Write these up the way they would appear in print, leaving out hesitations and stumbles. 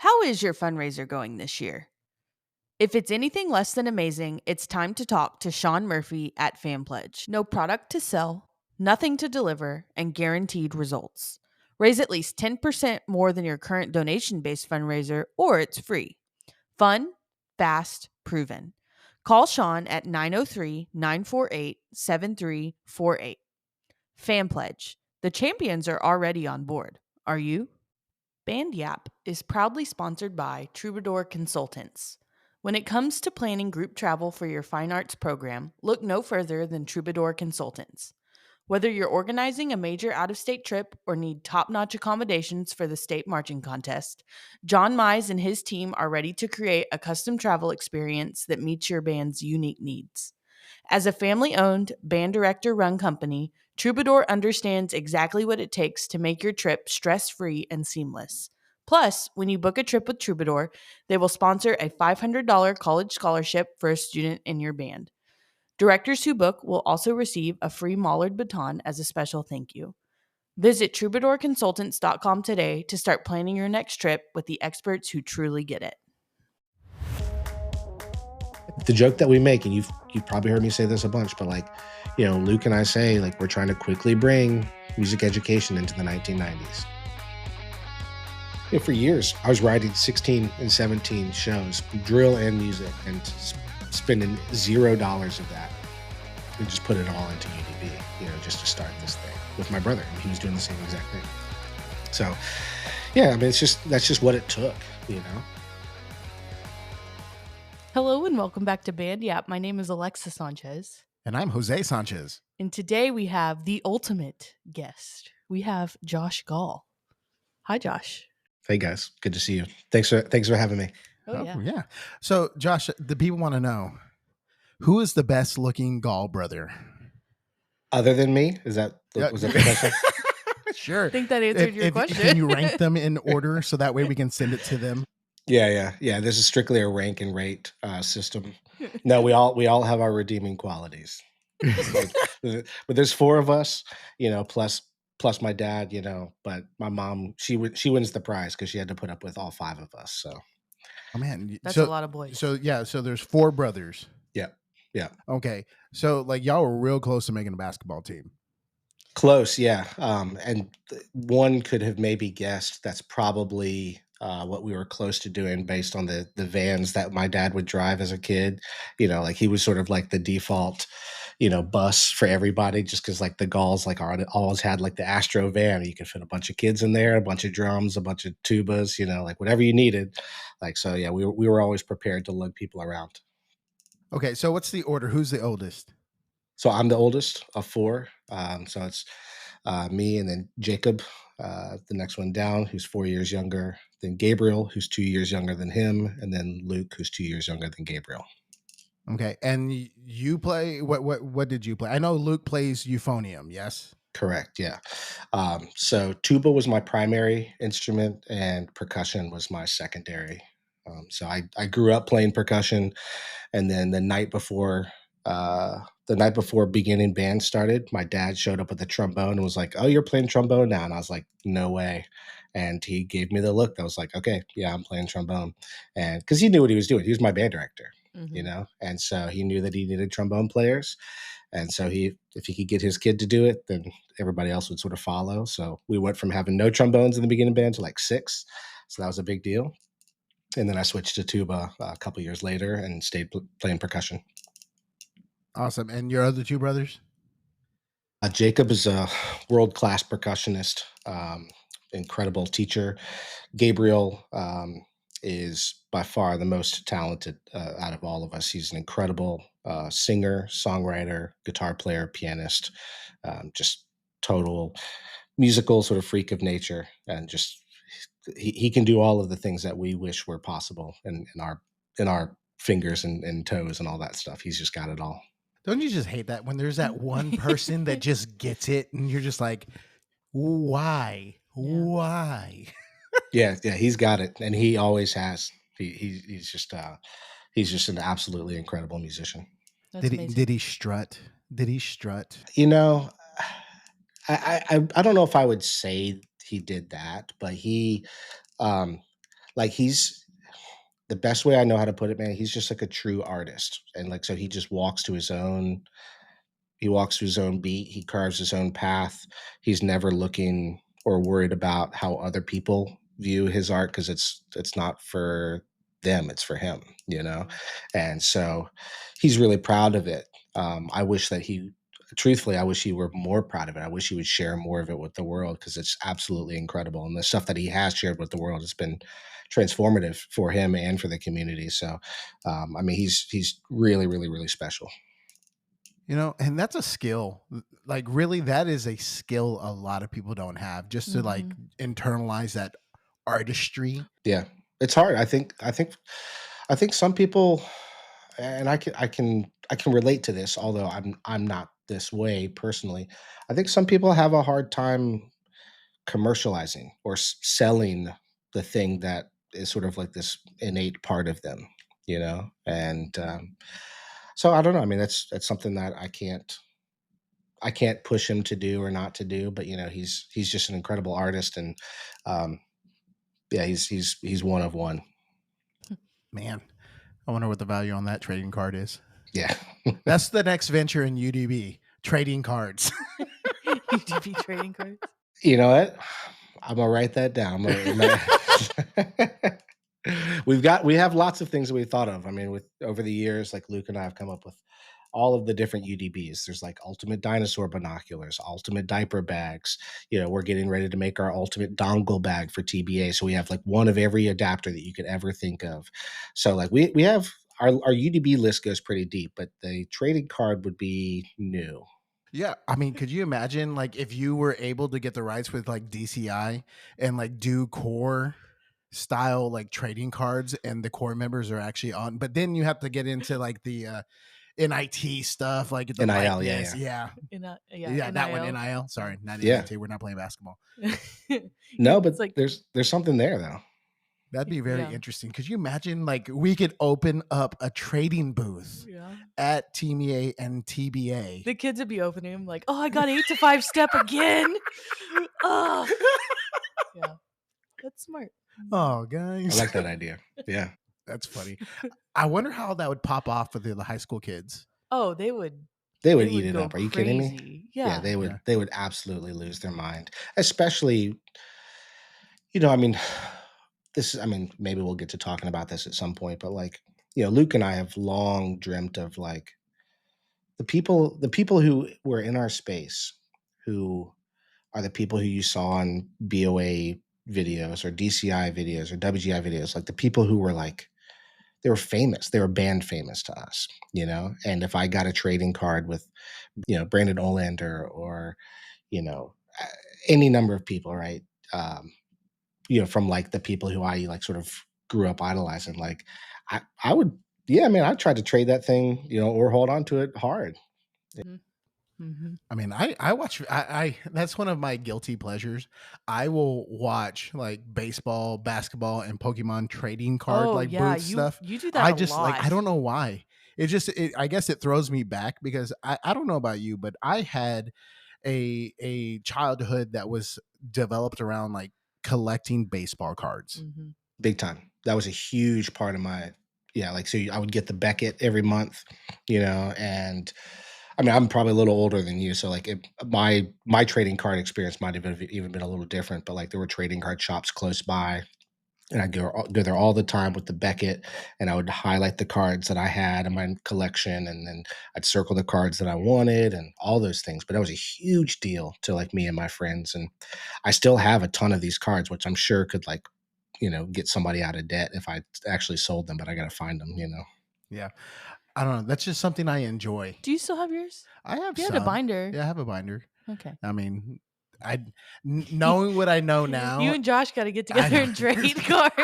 How is your fundraiser going this year? If it's anything less than amazing, it's time to talk to Sean Murphy at FanPledge. No product to sell, nothing to deliver, and guaranteed results. Raise at least 10% more than your current donation based fundraiser, or it's free. Fun, fast, proven. Call Sean at 903-948-7348. FanPledge. The champions are already on board. Are you? Band Yap is proudly sponsored by Troubadour Consultants. When it comes to planning group travel for your fine arts program, look no further than Troubadour Consultants. Whether you're organizing a major out of state trip or need top notch accommodations for the state marching contest, John Mize and his team are ready to create a custom travel experience that meets your band's unique needs. As a family owned, band director run company, Troubadour understands exactly what it takes to make your trip stress free and seamless. Plus, when you book a trip with Troubadour, they will sponsor a $500 college scholarship for a student in your band. Directors who book will also receive a free Mollard baton as a special thank you. Visit troubadourconsultants.com today to start planning your next trip with the experts who truly get it. The joke that we make, and you've probably heard me say this a bunch, but Luke and I say we're trying to quickly bring music education into the 1990s. For years, I was writing 16 and 17 shows, drill and music, and spending $0 of that and just put it all into UDB, just to start this thing with my brother. And he was doing the same exact thing. So, yeah, I mean, that's just what it took. Hello and welcome back to Band Yap. My name is Alexa Sanchez. And I'm Jose Sanchez. And today we have the ultimate guest. We have Josh Gall. Hi, Josh. Hey, guys. Good to see you. Thanks for having me. Oh, yeah. So, Josh, the people want to know, who is the best looking Gall brother? Other than me? Was that the question? Sure. I think that answered your question. Can you rank them in order so that way we can send it to them? Yeah. This is strictly a rank and rate system. No, we all have our redeeming qualities. But there's four of us, plus my dad, But my mom, she wins the prize because she had to put up with all five of us. So, oh man, that's a lot of boys. So there's four brothers. Yeah. Okay, so y'all were real close to making a basketball team. Close, yeah. And one could have maybe guessed that's probably what we were close to doing based on the vans that my dad would drive as a kid. He was sort of like the default, bus for everybody, just because the Galls always had the Astro van. You could fit a bunch of kids in there, a bunch of drums, a bunch of tubas, whatever you needed. So yeah, we were always prepared to lug people around. Okay, so what's the order? Who's the oldest? So I'm the oldest of four. So it's me and then Jacob, the next one down, who's 4 years younger, then Gabriel, who's 2 years younger than him, and then Luke, who's 2 years younger than Gabriel. Okay, and you play what did you play? I know Luke plays euphonium, yes? Correct, yeah. So tuba was my primary instrument and percussion was my secondary. So I grew up playing percussion, and then the night before beginning band started, my dad showed up with a trombone and was like, "Oh, you're playing trombone now?" And I was like, "No way." And he gave me the look. I was like, "Okay, yeah, I'm playing trombone." And because he knew what he was doing. He was my band director, and so he knew that he needed trombone players. And so if he could get his kid to do it, then everybody else would sort of follow. So we went from having no trombones in the beginning band to 6. So that was a big deal. And then I switched to tuba a couple years later and stayed playing percussion. Awesome. And your other two brothers? Jacob is a world-class percussionist, incredible teacher. Gabriel is by far the most talented out of all of us. He's an incredible singer, songwriter, guitar player, pianist, just total musical sort of freak of nature. And just he can do all of the things that we wish were possible in our fingers and toes and all that stuff. He's just got it all. Don't you just hate that when there's that one person that just gets it and you're just like, why? Why? Yeah, he's got it, and he always has. He's just an absolutely incredible musician. Did he strut? Did he strut? I don't know if I would say he did that, but he like he's the best way I know how to put it, man. He's just like a true artist, and like so he just walks to his own. He walks to his own beat. He carves his own path. He's never looking or worried about how other people view his art because it's not for them, it's for him, you know? Mhm. And so he's really proud of it. I wish that truthfully, I wish he were more proud of it. I wish he would share more of it with the world because it's absolutely incredible. And the stuff that he has shared with the world has been transformative for him and for the community. So, I mean, he's really, really, really special. And that's a skill. Like, really, that is a skill a lot of people don't have, just to like Mhm. internalize that artistry. Yeah, it's hard. I think some people, and I can relate to this, although I'm not this way personally. I think some people have a hard time commercializing or selling the thing that is sort of like this innate part of them, you know. And so I don't know. I mean, that's something that I can't push him to do or not to do. But you know, he's just an incredible artist, and um, yeah, he's one of one. Man, I wonder what the value on that trading card is. Yeah. That's the next venture in UDB, trading cards. UDP trading cards. You know what? I'm gonna write that down. We have lots of things that we thought of. I mean, with over the years, like Luke and I have come up with all of the different UDBs. There's like ultimate dinosaur binoculars, ultimate diaper bags. You know, we're getting ready to make our ultimate dongle bag for TBA. So we have like one of every adapter that you could ever think of. So like we have our UDB list goes pretty deep, but the trading card would be new. Yeah, I mean, could you imagine like if you were able to get the rights with like DCI and like do core style like trading cards, and the core members are actually on, but then you have to get into like the NIT stuff, like the NIL, yeah, likeness. yeah. Yeah. Yeah, Yeah, that one, NIL. NIL. Sorry, not Yeah. NIT. We're not playing basketball. No, It's but like, there's something there though. That'd be very yeah, interesting. Could you imagine like we could open up a trading booth yeah. at Team EA and TBA? The kids would be opening them like, oh, I got 8 to 5 step again. Oh, yeah, that's smart. Oh, I guys. like that idea. Yeah. That's funny. I wonder how that would pop off for the high school kids. Oh, they would They would they eat would it go up. Are you kidding me? crazy. Yeah, Yeah. Yeah. they would absolutely lose their mind. Especially, you know, I mean, I mean, maybe we'll get to talking about this at some point, but like, you know, Luke and I have long dreamt of like the people who were in our space who are the people who you saw on BOA videos or DCI videos or WGI videos, like the people who were like they were famous. They were band famous to us, you know. And if I got a trading card with, you know, Brandon Olander or, you know, any number of people, right? Um, you know, from like the people who I like sort of grew up idolizing, like I would, yeah, man, I tried to trade that thing, you know, or hold on to it hard. Mm-hmm. I mean, I watch. I that's one of my guilty pleasures. I will watch like baseball, basketball, and Pokemon trading card Oh, like yeah, booth you stuff. you do that I a just like. I lot. don't know why. I guess it throws me back because I don't know about you, but I had a childhood that was developed around like collecting baseball cards. Mm-hmm. Big time. That was a huge part of my, yeah, like so I would get the Beckett every month, you know, and I mean I'm probably a little older than you, so like my trading card experience might have even been a little different, but like there were trading card shops close by, and I'd go there all the time with the Beckett, and I would highlight the cards that I had in my collection, and then I'd circle the cards that I wanted, and all those things. But that was a huge deal to like me and my friends, and I still have a ton of these cards, which I'm sure could like, you know, get somebody out of debt if I actually sold them, but I got to find them, you know. Yeah, I don't know. That's just something I enjoy. Do you still have yours? I have You had a some. binder. Yeah, I have a binder. Okay. I mean, knowing what I know now, You and Josh got to get I together know. and trade cards.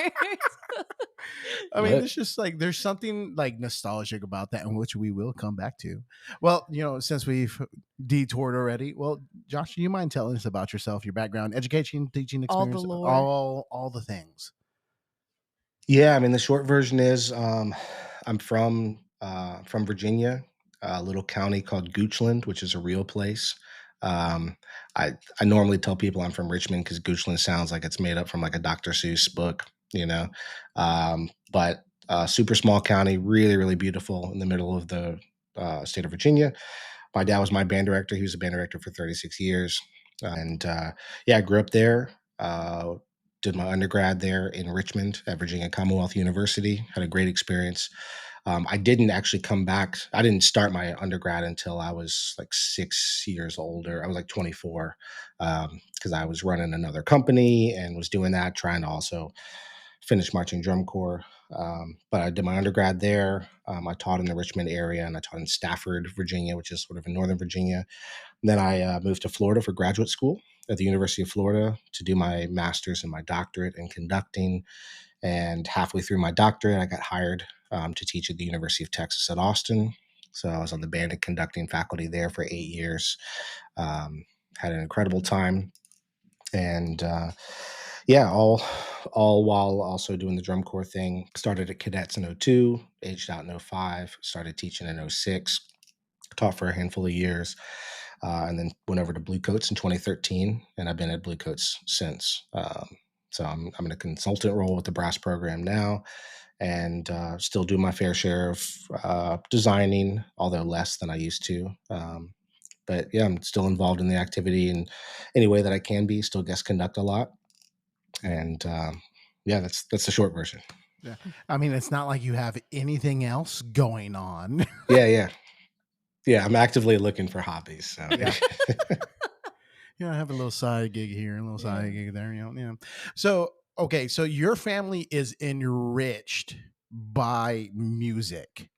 I mean, Look, it's just like there's something like nostalgic about that, in which we will come back to. Well, since we've detoured already, well, Josh, do you mind telling us about yourself, your background, education, teaching All the experience, lore. all the things? yeah, I mean the short version is I'm from Virginia, a little county called Goochland, which is a real place. Um, I normally tell people I'm from Richmond because Goochland sounds like it's made up from like a Dr. Seuss book. But super small county, really, really beautiful in the middle of the state of Virginia. My dad was my band director. He was a band director for 36 years. And yeah, I grew up there. Did my undergrad there in Richmond at Virginia Commonwealth University. Had a great experience. I didn't actually come back. I didn't start my undergrad until I was like 6 years older. I was like 24 because I was running another company and was doing that, trying to also finish marching drum corps. But I did my undergrad there. I taught in the Richmond area and I taught in Stafford, Virginia, which is sort of in Northern Virginia. Then I moved to Florida for graduate school at the University of Florida to do my master's and my doctorate in conducting. And halfway through my doctorate, I got hired to teach at the University of Texas at Austin. So I was on the band and conducting faculty there for 8 years. Um, had an incredible time, and yeah, all while also doing the drum corps thing. Started at cadets in '02, aged out in '05, started teaching in '06, taught for a handful of years, and then went over to Bluecoats in 2013, and I've been at Bluecoats since. So I'm in a consultant role with the brass program now, and still do my fair share of designing, although less than I used to. But yeah, I'm still involved in the activity in any way that I can be. Still guest conduct a lot, and yeah, that's the short version. Yeah. I mean, it's not like you have anything else going on. Yeah, yeah, yeah. I'm actively looking for hobbies. So Yeah. I have a little side gig here, a little side gig there, yeah. So, okay, so your family is enriched by music.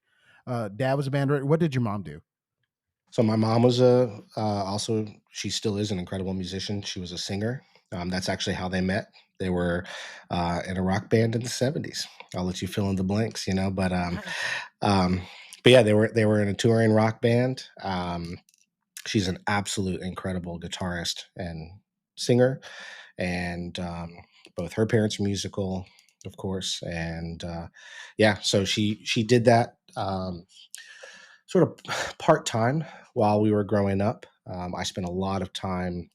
Dad was a band director. What did your mom do? So my mom was a also she still is an incredible musician. She was a singer. That's actually how they met. They were in a rock band in the '70s. I'll let you fill in the blanks, um, but yeah, they were in a touring rock band. She's an absolute incredible guitarist and singer, and both her parents are musical, of course, and yeah, so she did that. Sort of part time while we were growing up. I spent a lot of time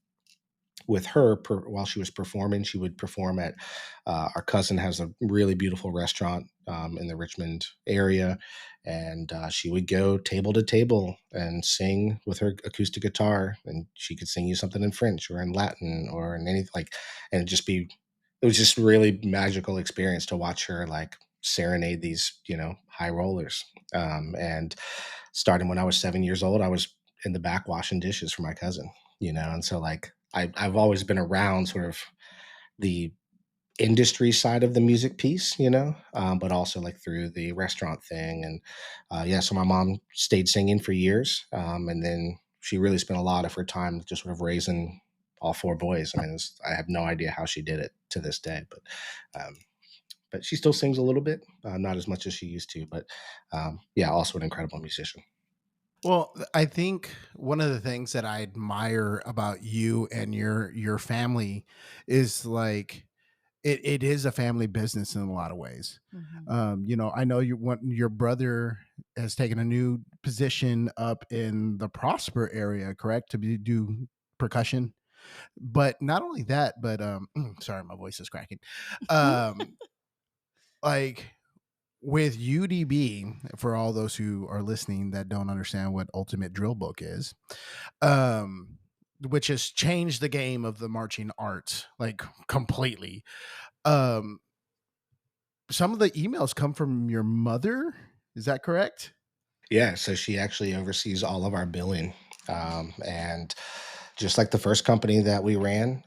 with her while she was performing. She would perform at our cousin has a really beautiful restaurant in the Richmond area, and she would go table to table and sing with her acoustic guitar, and she could sing you something in French or in Latin or in anything like, and it was just really magical experience to watch her like serenade these high rollers. And starting when I was 7 years old, I was in the back washing dishes for my cousin, and so like I've always been around sort of the industry side of the music piece, but also like through the restaurant thing. And yeah, so my mom stayed singing for years. And then she really spent a lot of her time just sort of raising all four boys. I mean, I have no idea how she did it to this day, um, but she still sings a little bit, not as much as she used to, but yeah, also an incredible musician. Well, I think one of the things that I admire about you and your family is like it is a family business in a lot of ways. Mhm. I know your brother has taken a new position up in the Prosper area, correct? Do percussion. But not only that, but sorry, my voice is cracking. Um like with UDB, for all those who are listening that don't understand what Ultimate Drill Book is, um, which has changed the game of the marching arts like completely. Um, some of the emails come from your mother. Is that correct? Yeah, so she actually oversees all of our billing. And just like the first company that we ran,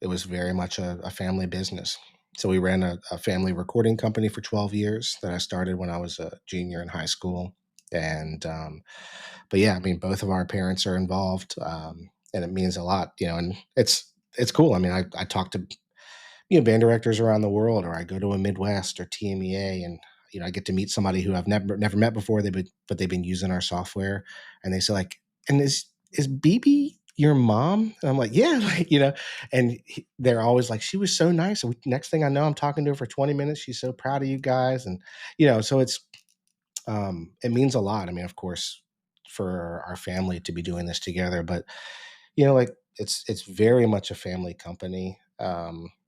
it was very much a family business. So we ran a family recording company for 12 years that I started when I was a junior in high school. And, but yeah, I mean, both of our parents are involved, and it means a lot, and it's cool. I mean, I talk to band directors around the world, or I go to a Midwest or TMEA, and I get to meet somebody who I've never met before. But they've been using our software, and they say like, "And is BB your mom?" And I'm like, "Yeah," like and they're always like, "She was so nice." And next thing I know, I'm talking to her for 20 minutes. She's so proud of you guys, and so it means a lot. I mean, of course, for our family to be doing this together, but like it's very much a family company.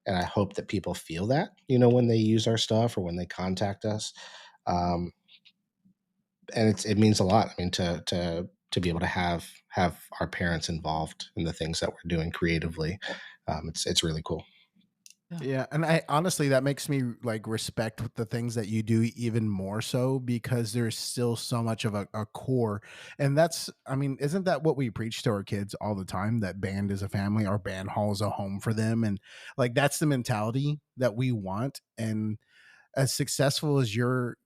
and I hope that people feel that, you know, when they use our stuff or when they contact us. Um, and it means a lot. I mean, to be able to have our parents involved in the things that we're doing creatively, it's really cool. Yeah. Yeah, and I honestly that makes me like respect the things that you do even more so because there's still so much of a core. And that's, I mean, isn't that what we preach to our kids all the time? That band is a family, our band hall is a home for them. And like that's the mentality that we want. And as successful as your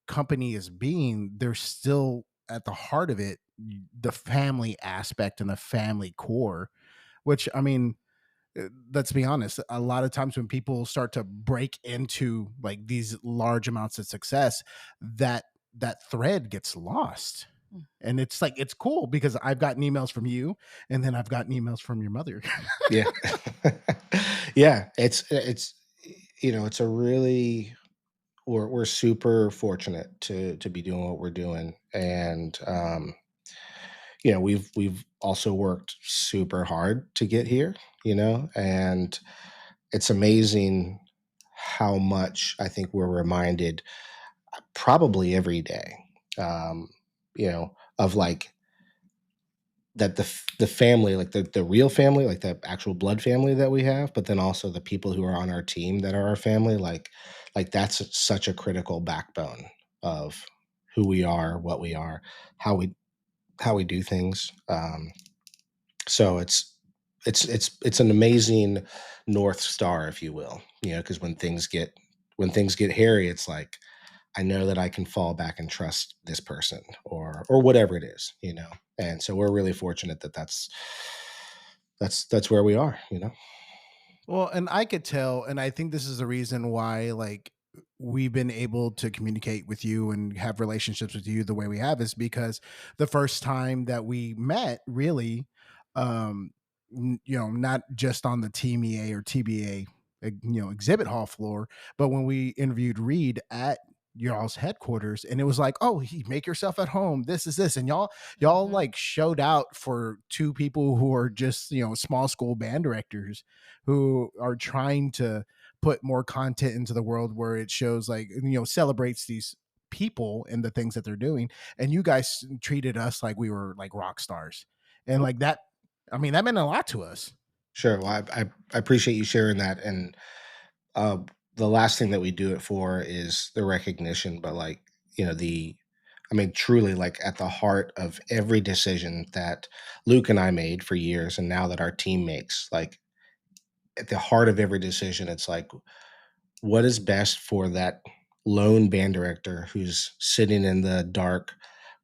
company is being, there's still at the heart of it the family aspect and the family core, which I mean, let's be honest, a lot of times when people start to break into like these large amounts of success, that that thread gets lost. Mm. And it's like it's cool because I've gotten emails from you and then I've gotten emails from your mother. Yeah. Yeah, it's you know, it's a really we're super fortunate to be doing what we're doing, and you know, we've also worked super hard to get here, you know, and it's amazing how much I think we're reminded probably every day, um, you know, of like that the family, like the real family, like the actual blood family that we have, but then also the people who are on our team that are our family, like that's such a critical backbone of who we are, what we are, how we how we do things. So it's an amazing north star, if you will, you know, because when things get hairy, it's like I know that I can fall back and trust this person or whatever it is, you know. And so we're really fortunate that that's where we are, you know. Well, and I could tell, and I think this is the reason why, like, we've been able to communicate with you and have relationships with you the way we have is because the first time that we met, really, not just on the Team EA or TBA, exhibit hall floor, but when we interviewed Reed at y'all's headquarters, and it was like, oh, make yourself at home. This is this, and y'all Mhm. like showed out for two people who are just small school band directors who are trying to put more content into the world where it shows like celebrates these people and the things that they're doing, and you guys treated us like we were like rock stars, and Oh, like that, I mean, that meant a lot to us. sure. Well, I appreciate you sharing that. And uh, the last thing that we do it for is the recognition, but like, you know, I mean, truly, like at the heart of every decision that Luke and I made for years, and now that our team makes, like at the heart of every decision, it's like, what is best for that lone band director who's sitting in the dark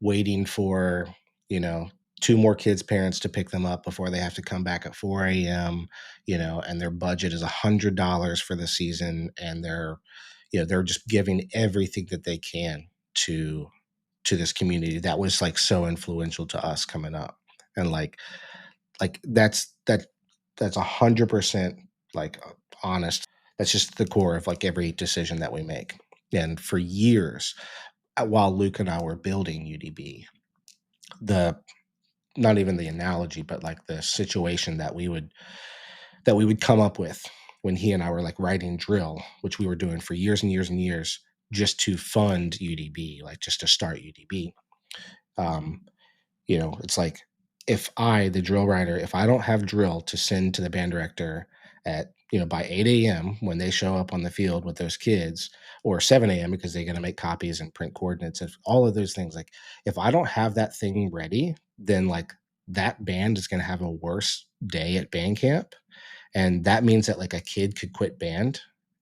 waiting for, you know, two more kids' parents to pick them up before they have to come back at 4 a.m., you know, and their budget is $100 for the season, and they're just giving everything that they can to to this community that was like so influential to us coming up. And like that's 100% like honest. That's just the core of like every decision that we make. And for years, while Luke and I were building UDB, the not even the analogy, but like the situation that we would come up with when he and I were like writing drill, which we were doing for years and years and years, just to fund UDB, like just to start UDB. Um, You know, it's like if I, the drill writer, if I don't have drill to send to the band director at, you know, by 8 a.m. when they show up on the field with those kids, or 7 a.m. because they're going to make copies and print coordinates and all of those things, like if I don't have that thing ready, then like that band is going to have a worse day at band camp. And that means that like a kid could quit band.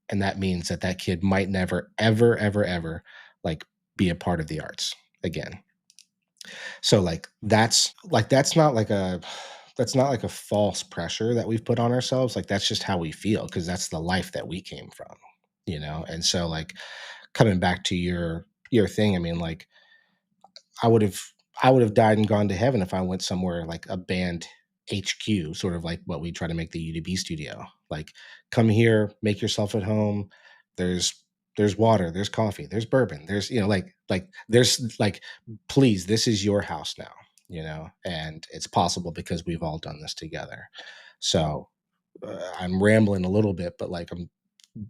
And that means that that kid might never, ever, ever, ever like be a part of the arts again. So that's not like a false pressure that we've put on ourselves. Like that's just how we feel because that's the life that we came from, you know? And so like coming back to your thing, I mean, like I would have I would have died and gone to heaven if I went somewhere like a band HQ, sort of like what we try to make the UDB studio. Like come here, make yourself at home. There's there's water, there's coffee, there's bourbon, there's like there's like please, this is your house now, you know, and it's possible because we've all done this together. So I'm rambling a little bit, but like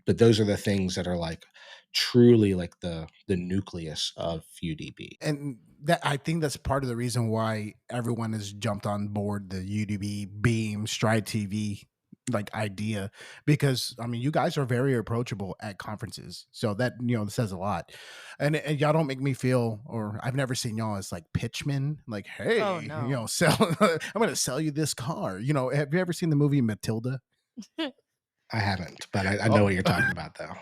but those are the things that are like truly like the nucleus of UDB. And that, I think that's part of the reason why everyone has jumped on board the UDB Beam Stride TV like idea, because I mean you guys are very approachable at conferences, so that, you know, says a lot. And y'all don't make me feel, or I've never seen y'all as like pitchmen, like, Oh hey, you know, no. sell I'm gonna sell you this car. You know, have you ever seen the movie Matilda? I haven't, but I know Oh, what you're talking about though.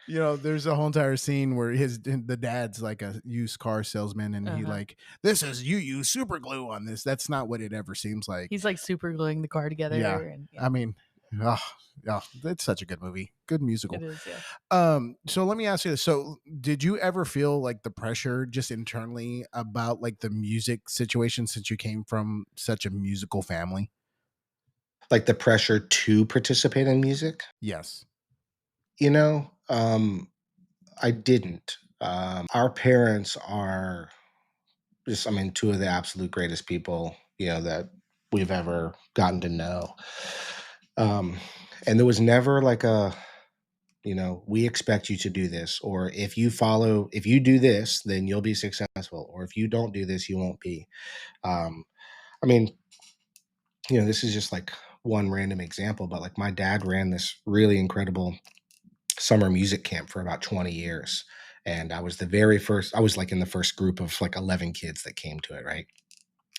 you know, there's a whole entire scene where the dad's like a used car salesman, and he Uh-huh. like, this is, you use super glue on this. That's not what it ever seems like. He's like super gluing the car Yeah, together, and yeah, I mean, oh, yeah, that's such a good movie, good it musical. is. Yeah. So let me ask you this: so, did you ever feel like the pressure just internally about like the music situation, since you came from such a musical family? Like the pressure to participate in music, Yes. you know, I didn't. Our parents are just, I mean, two of the absolute greatest people, you know, that we've ever gotten to know. Um, and there was never like a, you know, we expect you to do this, or if you do this, then you'll be successful, or if you don't do this, you won't be. Um, I mean, you know, this is just like one random example, but like my dad ran this really incredible summer music camp for about 20 years. And I was like in the first group of like 11 kids that came to it, right?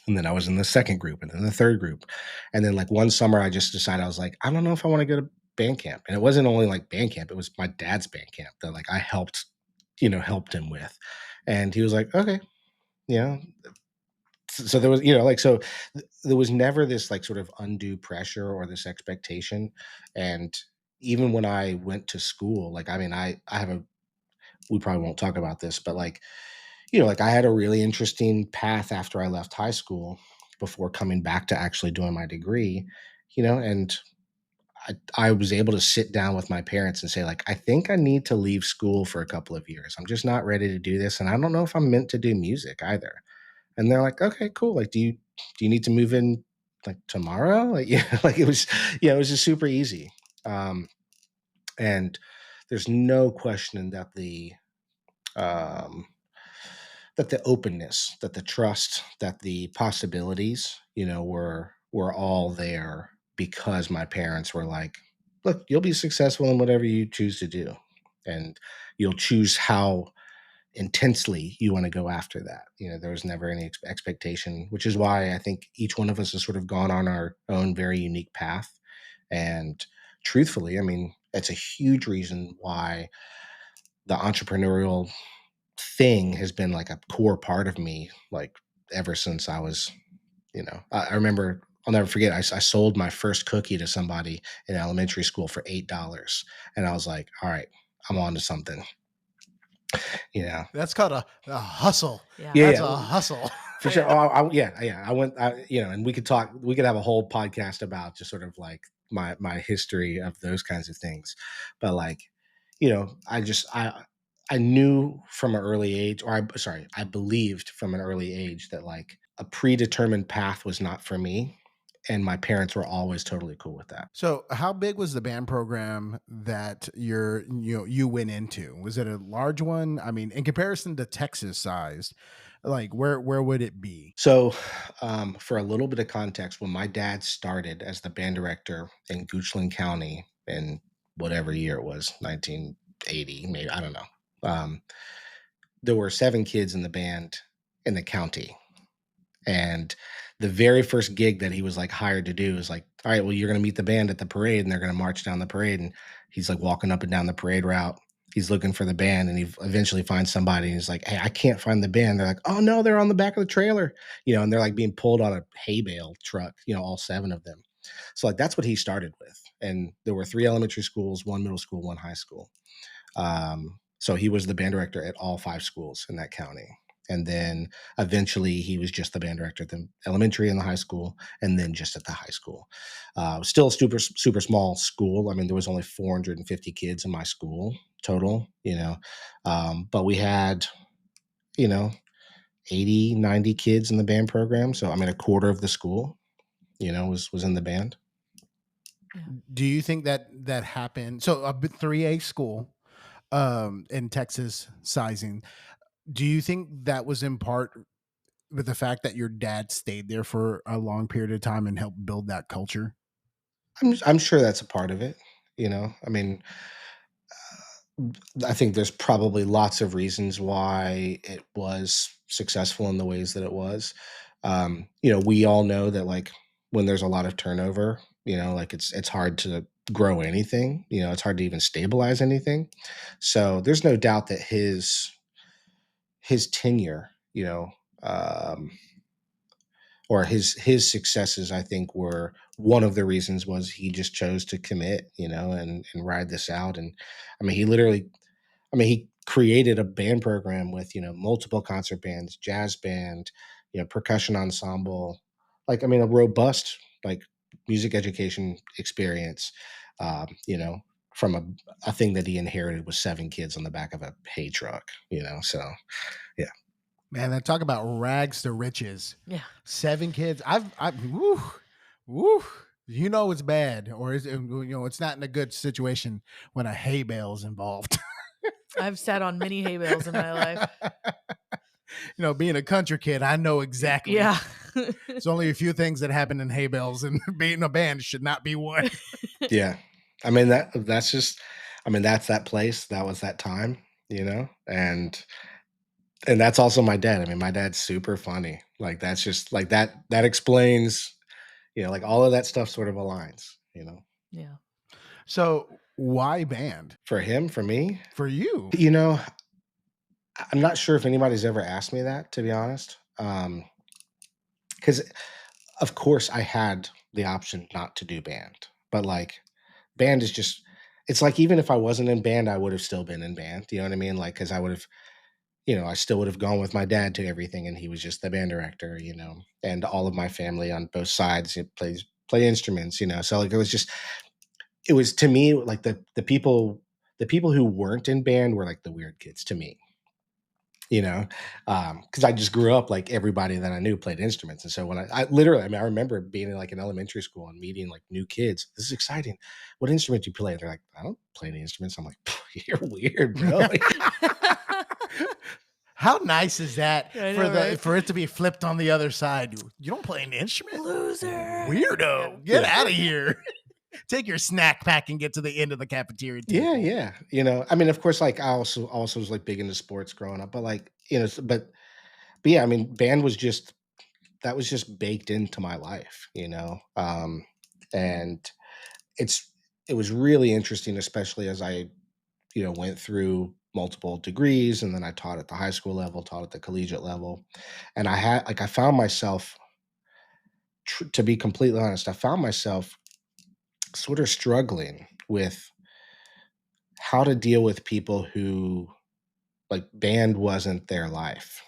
And then I was in the second group and then the third group. And then like one summer I just decided, I was like, I don't know if I want to go to band camp. And it wasn't only like band camp, it was my dad's band camp that like I helped, you know, helped him with. And he was like, okay, you know. So there was, you know, like so there was never this like sort of undue pressure or this expectation. And even when I went to school, like I mean, I have a we probably won't talk about this, but like, you know, like I had a really interesting path after I left high school before coming back to actually doing my degree, you know, and I was able to sit down with my parents and say, like, I think I need to leave school for a couple of years. I'm just not ready to do this. And I don't know if I'm meant to do music either. And they're like, okay, cool. Like, do you need to move in like tomorrow? Like, yeah, like it was, yeah, it was just super easy. Um, and there's no question um, that the openness, that the trust, that the possibilities, you know, were all there because my parents were like, look, you'll be successful in whatever you choose to do. And you'll choose how intensely you want to go after that. You know, there was never any expectation, which is why I think each one of us has sort of gone on our own very unique path. And truthfully, I mean, it's a huge reason why the entrepreneurial thing has been like a core part of me, like ever since I was, you know, I remember, I'll never forget, I sold my first cookie to somebody in elementary school for $8. And I was like, all right, I'm on to something, you know? That's called a hustle. Yeah. Yeah, That's yeah. a hustle. For Oh sure. yeah. Oh, yeah, yeah. I went, you know, and we could have a whole podcast about just sort of like my history of those kinds of things. But like, you know, I knew from an early age, I believed from an early age that like a predetermined path was not for me. And my parents were always totally cool with that. So, how big was the band program that you went into? Was it a large one? I mean, in comparison to Texas size, like where would it be? So, for a little bit of context, when my dad started as the band director in Goochland County in whatever year it was, 1980, maybe, I don't know. Um, there were 7 kids in the band in the county. And the very first gig that he was like hired to do is like, all right, well, you're going to meet the band at the parade and they're going to march down the parade. And he's like walking up and down the parade route. He's looking for the band and he eventually finds somebody and he's like, hey, I can't find the band. They're like, oh no, they're on the back of the trailer, you know, and they're like being pulled on a hay bale truck, you know, all 7 of them. So like that's what he started with. And there were 3 elementary schools, 1 middle school, 1 high school. So he was the band director at all 5 schools in that county. And then eventually he was just the band director at the elementary and the high school, and then just at the high school. Still a super, super small school. I mean, there was only 450 kids in my school total, you know, but we had, you know, 80, 90 kids in the band program. So, I mean, a quarter of the school, you know, was in the band. Yeah. Do you think that that happened? So a 3A school in Texas sizing. Do you think that was in part with the fact that your dad stayed there for a long period of time and helped build that culture? I'm sure that's a part of it. I mean, I think there's probably lots of reasons why it was successful in the ways that it was. We all know that like when there's a lot of turnover, like it's hard to grow anything. It's hard to even stabilize anything. So there's no doubt that his tenure, um, or his successes, I think, were one of the reasons was he just chose to commit, and ride this out. And I mean, he created a band program with, multiple concert bands, jazz band, percussion ensemble, like, I mean, a robust, like, music education experience, from a thing that he inherited with 7 kids on the back of a hay truck, so yeah. Man, that talk about rags to riches. Yeah. 7 kids. Woo, woo. You know it's bad, or it's not in a good situation when a hay bale is involved. I've sat on many hay bales in my life. Being a country kid, I know exactly. Yeah. There's only a few things that happen in hay bales, and being a band should not be one. Yeah. I mean, that's just, I mean, that's that place, that was that time, and that's also my dad. I mean, my dad's super funny. Like, that's just like that explains, like, all of that stuff sort of aligns. Yeah. So why band For him, for me, for you? you know, I'm not sure if anybody's ever asked me that, to be honest. Because of course I had the option not to do band, but like band is just, it's like even if I wasn't in band, I would have still been in band. You know what I mean? Like, because I would have, I still would have gone with my dad to everything, and he was just the band director. And all of my family on both sides play instruments. So like it was to me like the people who weren't in band were like the weird kids to me. Because I just grew up like everybody that I knew played instruments, and so when I literally, I mean, I remember being in like an elementary school and meeting like new kids. This is exciting. What instrument do you play? They're like, I don't play any instruments. I'm like, you're weird, bro. Like, How nice is that I know, right? for it to be flipped on the other side? You don't play an instrument, Loser. weirdo. Get Yeah. out of here. Take your snack pack and get to the end of the cafeteria yeah, table. yeah. I mean, of course, like I also was like big into sports growing up, but like but yeah, I mean, band was just that was just baked into my life. And it's it was really interesting, especially as I went through multiple degrees, and then I taught at the high school level, taught at the collegiate level. And I found myself, to be completely honest, I found myself sort of struggling with how to deal with people who like band wasn't their life,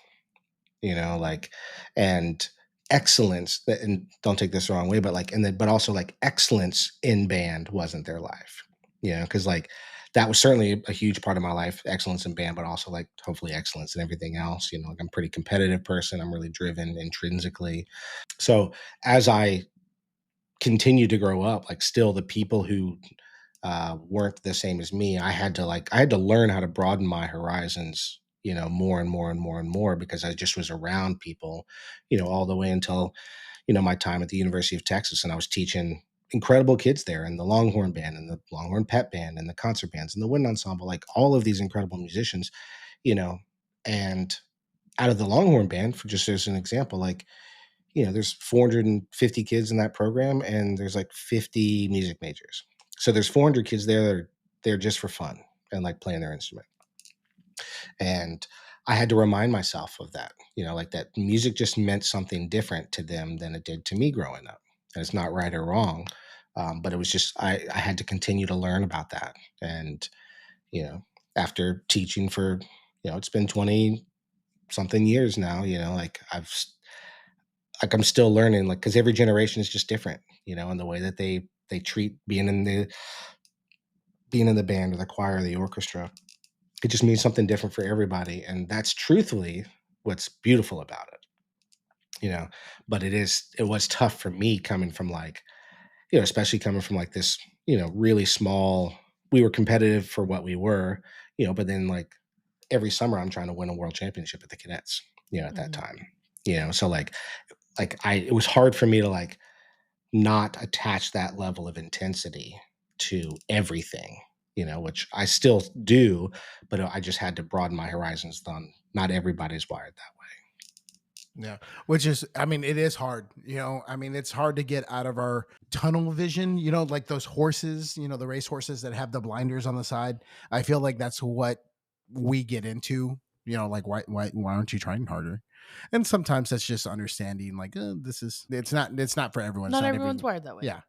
like, and excellence that, and don't take this the wrong way, but like, and then, but also like excellence in band wasn't their life, because like that was certainly a huge part of my life, excellence in band, but also like hopefully excellence in everything else. Like I'm a pretty competitive person. I'm really driven intrinsically. So as I continue to grow up, like still the people who weren't the same as me, I had to learn how to broaden my horizons, more and more and more and more, because I just was around people, all the way until, my time at the University of Texas, and I was teaching incredible kids there, and the Longhorn Band and the Longhorn Pep Band and the concert bands and the wind ensemble, like all of these incredible musicians, you know, and out of the Longhorn Band, for just as an example, like, there's 450 kids in that program, and there's like 50 music majors. So there's 400 kids there that are there just for fun and like playing their instrument. And I had to remind myself of that, like that music just meant something different to them than it did to me growing up. And it's not right or wrong. But it was just, I had to continue to learn about that. And, you know, after teaching for, it's been 20 something years now, like like I'm still learning, like, cause every generation is just different, in the way that they treat being in the band or the choir or the orchestra. It just means something different for everybody, and that's truthfully what's beautiful about it. But it was tough for me coming from like especially coming from like this, really small, we were competitive for what we were, but then like every summer I'm trying to win a world championship at the cadets, at that Hmm. time, so it was hard for me to like not attach that level of intensity to everything, which I still do, but I just had to broaden my horizons. On not everybody's wired that way. Yeah, which is, I mean, it is hard. I mean, it's hard to get out of our tunnel vision. Like those horses. The race horses that have the blinders on the side. I feel like that's what we get into. Like why aren't you trying harder? And sometimes that's just understanding. Like this is it's not for everyone. It's Not not everyone's every. wired that way. Yeah.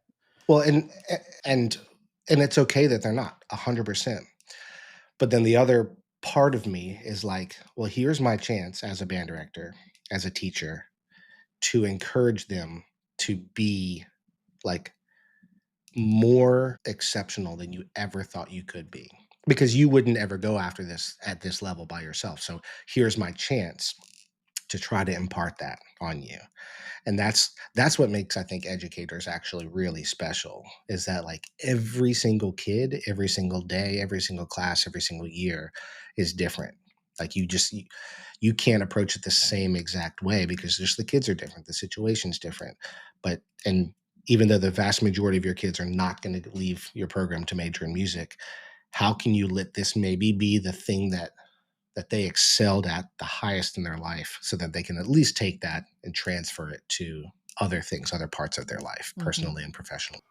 Well, and and it's okay that they're not 100%. But then the other part of me is like, well, here's my chance as a band director, as a teacher, to encourage them to be like more exceptional than you ever thought you could be. Because you wouldn't ever go after this at this level by yourself. So here's my chance to try to impart that on you. And that's what makes, I think, educators actually really special, is that like every single kid, every single day, every single class, every single year is different. Like you can't approach it the same exact way because just the kids are different, the situation's different. But and even though the vast majority of your kids are not going to leave your program to major in music, how can you let this maybe be the thing that they excelled at the highest in their life, so that they can at least take that and transfer it to other things, other parts of their life, Hmm. personally and professionally.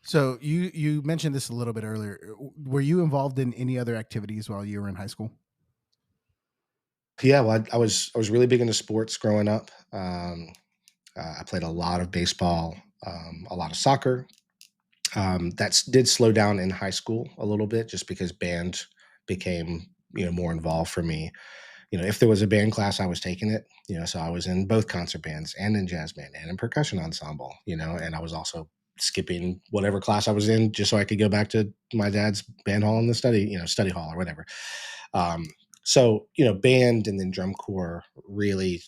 So you mentioned this a little bit earlier. Were you involved in any other activities while you were in high school? Yeah, well, I was really big into sports growing up. I played a lot of baseball, a lot of soccer. That did slow down in high school a little bit, just because band became more involved for me. If there was a band class, I was taking it, so I was in both concert bands and in jazz band and in percussion ensemble, and I was also skipping whatever class I was in just so I could go back to my dad's band hall in the study hall or whatever. Um, so, band and then drum corps really,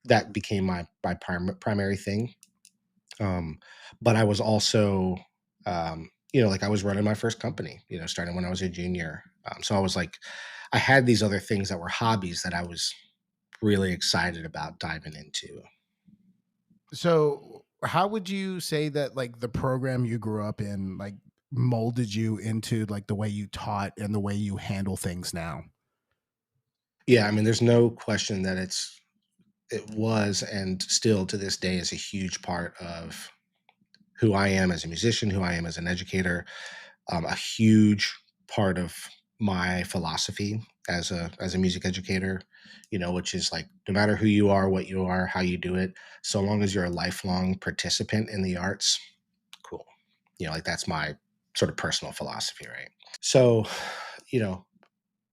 that became my primary thing. Um, but I was also, like I was running my first company, starting when I was a junior. So I was like, I had these other things that were hobbies that I was really excited about diving into. So, how would you say that like the program you grew up in like molded you into like the way you taught and the way you handle things now? Yeah, I mean, there's no question that it was and still to this day is a huge part of who I am as a musician, who I am as an educator, a huge part of my philosophy as a music educator, which is like no matter who you are, what you are, how you do it, so long as you're a lifelong participant in the arts, cool. Like that's my sort of personal philosophy, right? So, you know,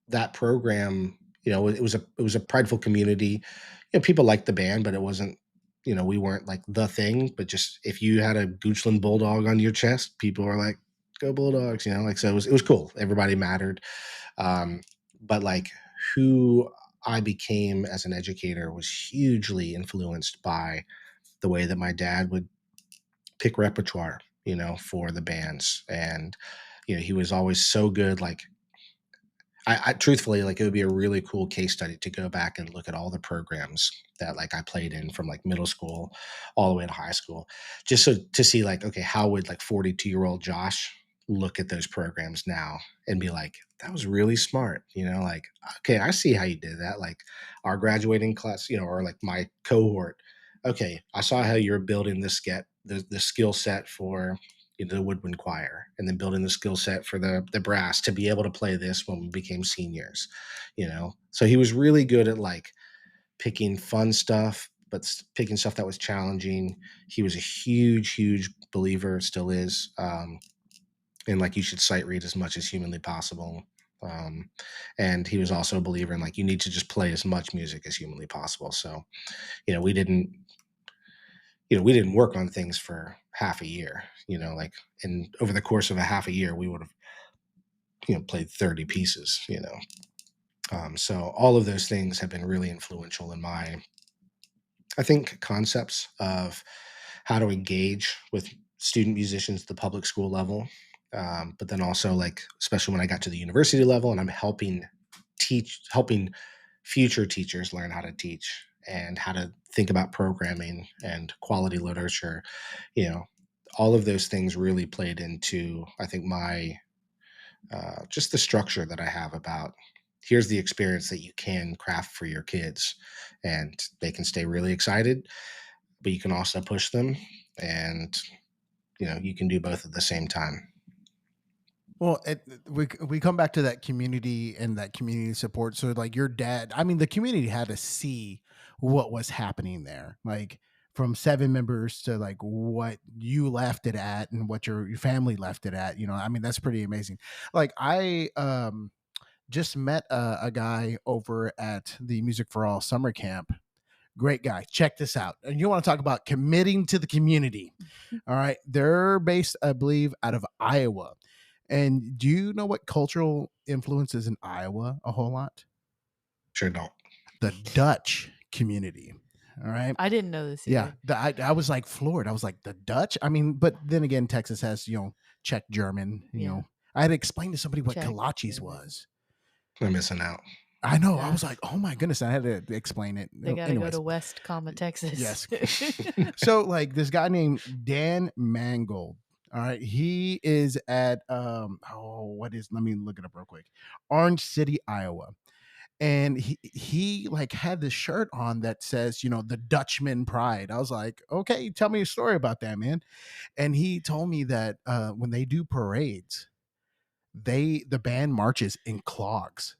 that program, it was a prideful community. People liked the band, but it wasn't, we weren't like the thing. But just if you had a Goochland Bulldog on your chest, people were like, "Go Bulldogs!" Like so it was cool. Everybody mattered. Um, but like who I became as an educator was hugely influenced by the way that my dad would pick repertoire, for the bands, and he was always so good. Like I truthfully, like, it would be a really cool case study to go back and look at all the programs that like I played in from like middle school all the way to high school, just so to see like, okay, how would like 42-year-old Josh look at those programs now and be like, that was really smart, like, okay, I see how you did that. Like our graduating class, or like my cohort. Okay, I saw how you're building the skill set for the woodwind choir, and then building the skill set for the brass to be able to play this when we became seniors. So he was really good at like picking fun stuff, but picking stuff that was challenging. He was a huge believer, still is, and like you should sight read as much as humanly possible. um, and he was also a believer in like you need to just play as much music as humanly possible. So you know we didn't we didn't work on things for half a year, like, and over the course of a half a year, we would have, played 30 pieces, so all of those things have been really influential in my, I think, concepts of how to engage with student musicians at the public school level, but then also like especially when I got to the university level and I'm helping future teachers learn how to teach and how to think about programming and quality literature. You know, all of those things really played into, I think, my just the structure that I have about here's the experience that you can craft for your kids, and they can stay really excited, but you can also push them, and you can do both at the same time. Well, we come back to that community and that community support. So, like your dad, I mean, the community had to see what was happening there, like from 7 members to like what you left it at and what your family left it at. I mean, that's pretty amazing. Like I just met a guy over at the Music for All summer camp. Great guy. Check this out. And you want to talk about committing to the community. All right. They're based, I believe, out of Iowa. And do you know what cultural influences in Iowa a whole lot? Sure don't. The Dutch community. All right. I didn't know this Yeah. either. I was like floored. I was like, the Dutch? I mean, but then again, Texas has, Czech German, Yeah. I had to explain to somebody what Czech kolaches German. was. I'm missing out. I know. I Yeah. was like, oh my goodness. I had to explain it. They gotta go to West, Texas. Yes. So like this guy named Dan Mangold. All right. He is at let me look it up real quick. Orange City, Iowa. And he like had this shirt on that says, the Dutchman pride. I was like, okay, tell me a story about that, man. And he told me that when they do parades, the band marches in clogs,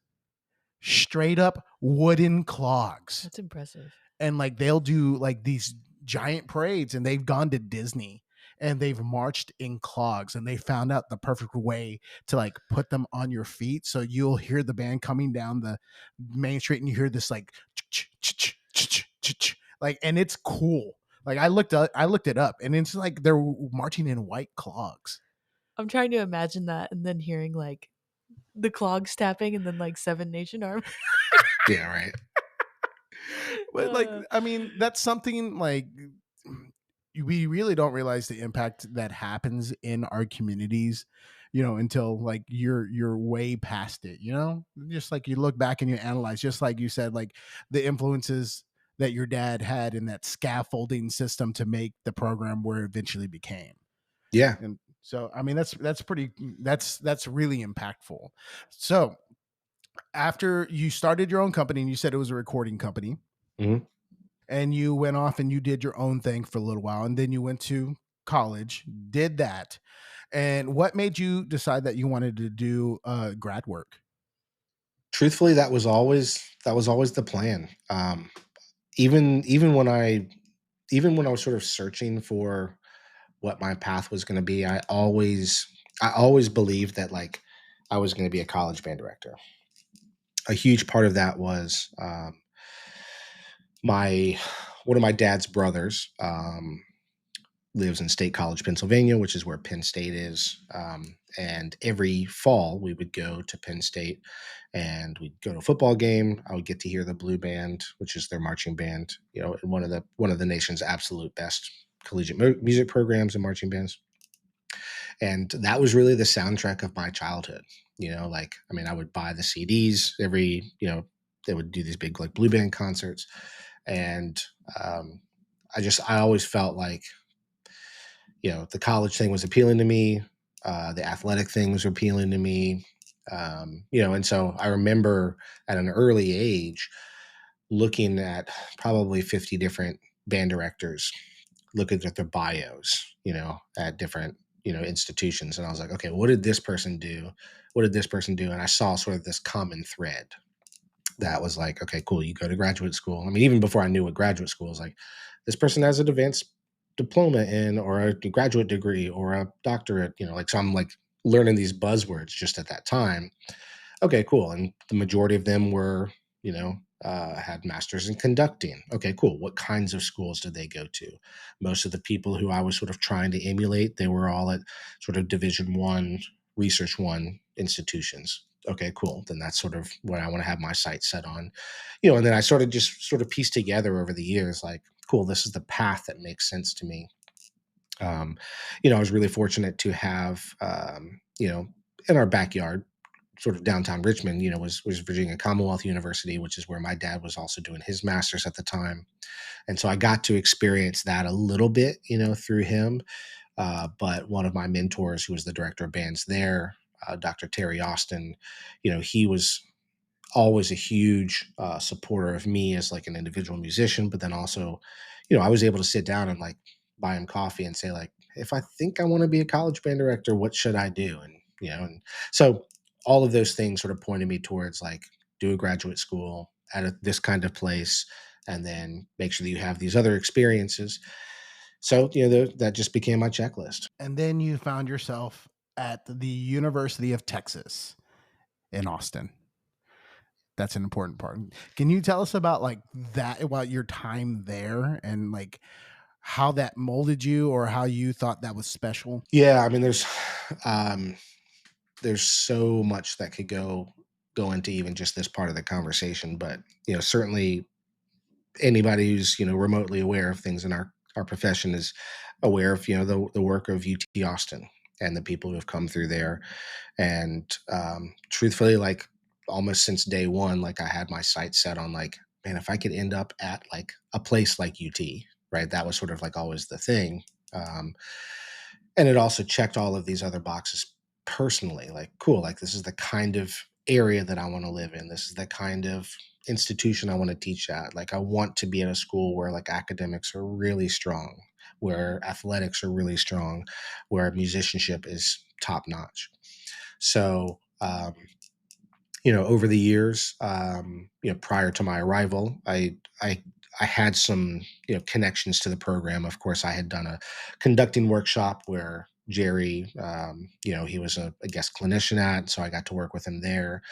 straight up wooden clogs. That's impressive. And like they'll do like these giant parades, and they've gone to Disney and they've marched in clogs, and they found out the perfect way to like put them on your feet, so you'll hear the band coming down the main street and you hear this like like, and it's cool. Like I looked it up, and it's like they're marching in white clogs. I'm trying to imagine that, and then hearing like the clogs tapping, and then like Seven Nation Army. Yeah, right. But like, I mean, that's something like we really don't realize the impact that happens in our communities, until like you're way past it, just like you look back and you analyze, just like you said, like the influences that your dad had in that scaffolding system to make the program where it eventually became. Yeah. And so, I mean, that's really impactful. So after you started your own company, and you said it was a recording company, Mhm. and you went off and you did your own thing for a little while, and then you went to college, did that. And what made you decide that you wanted to do grad work? Truthfully, that was always the plan. Even when I was sort of searching for what my path was going to be, I always believed that like I was going to be a college band director. A huge part of that was my one of my dad's brothers lives in State College, Pennsylvania, which is where Penn State is. And every fall, we would go to Penn State and we'd go to a football game. I would get to hear the Blue Band, which is their marching band, in one of the nation's absolute best collegiate music programs and marching bands. And that was really the soundtrack of my childhood. Like, I mean, I would buy the CDs they would do these big like Blue Band concerts. And I always felt like, the college thing was appealing to me. The athletic thing was appealing to me. And so I remember at an early age looking at probably 50 different band directors, looking at their bios, at different, institutions. And I was like, okay, what did this person do? What did this person do? And I saw sort of this common thread that was like, okay, cool. You go to graduate school. I mean, even before I knew what graduate school was, like, this person has an advanced diploma in, or a graduate degree, or a doctorate, like, so I'm like learning these buzzwords just at that time. Okay, cool. And the majority of them were, had masters in conducting. Okay, cool. What kinds of schools did they go to? Most of the people who I was sort of trying to emulate, they were all at sort of Division 1, Research 1 institutions. Okay, cool. Then that's sort of what I want to have my sights set on. And then I sort of pieced together over the years, like, cool, this is the path that makes sense to me. Um, I was really fortunate to have, in our backyard, sort of downtown Richmond, was Virginia Commonwealth University, which is where my dad was also doing his master's at the time. And so I got to experience that a little bit, through him. But one of my mentors, who was the director of bands there, Dr. Terry Austin, he was always a huge supporter of me as like an individual musician, but then also, I was able to sit down and like buy him coffee and say like, if I think I want to be a college band director, what should I do? And so all of those things sort of pointed me towards like do a graduate school at this kind of place, and then make sure that you have these other experiences. So that just became my checklist. And then you found yourself at the University of Texas in Austin. That's an important part. Can you tell us about like that, about your time there, and like how that molded you or how you thought that was special? Yeah, I mean, um, there's so much that could go into even just this part of the conversation, but certainly anybody who's remotely aware of things in our profession is aware of the work of UT Austin and the people who have come through there. And truthfully, like almost since day one, like I had my sights set on like, man, if I could end up at like a place like UT, right? That was sort of like always the thing. Um, and it also checked all of these other boxes personally. Like, cool, like this is the kind of area that I want to live in. This is the kind of institution I want to teach at. Like, I want to be at a school where like academics are really strong, where athletics are really strong, where musicianship is top notch. So, over the years, prior to my arrival, I had some, connections to the program. Of course, I had done a conducting workshop where Jerry, he was a guest clinician at, so I got to work with him there.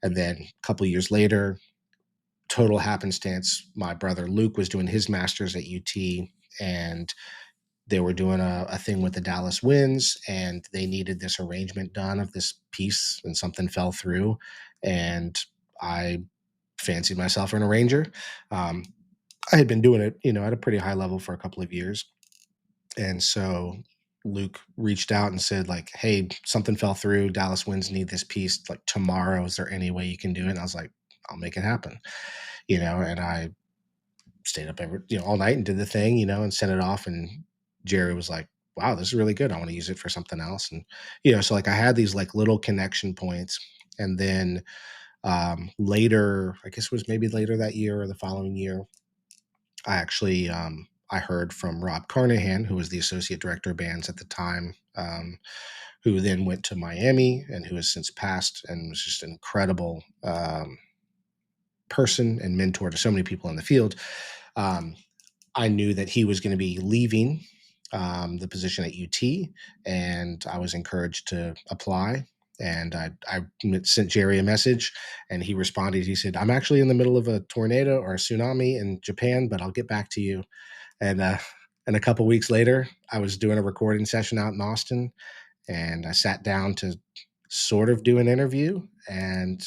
And then a couple of years later, total happenstance, my brother Luke was doing his master's at UT, and they were doing a thing with the Dallas Winds, and they needed this arrangement done of this piece, and something fell through. And I fancied myself an arranger. Um, I had been doing it, at a pretty high level for a couple of years. And so Luke reached out and said, like, hey, something fell through. Dallas Winds need this piece like tomorrow. Is there any way you can do it? And I was like, I'll make it happen, and I stayed up all night and did the thing, and sent it off. And Jerry was like, wow, this is really good. I want to use it for something else. And, so like I had these like little connection points. And then later, I guess it was maybe later that year or the following year, I actually, I heard from Rob Carnahan, who was the associate director of bands at the time, who then went to Miami and who has since passed, and was just an incredible person and mentor to so many people in the field. Um, I knew that he was going to be leaving the position at UT, and I was encouraged to apply. And I sent Jerry a message, and he responded. He said, "I'm actually in the middle of a tornado or a tsunami in Japan, but I'll get back to you." And a couple weeks later, I was doing a recording session out in Austin, and I sat down to sort of do an interview. And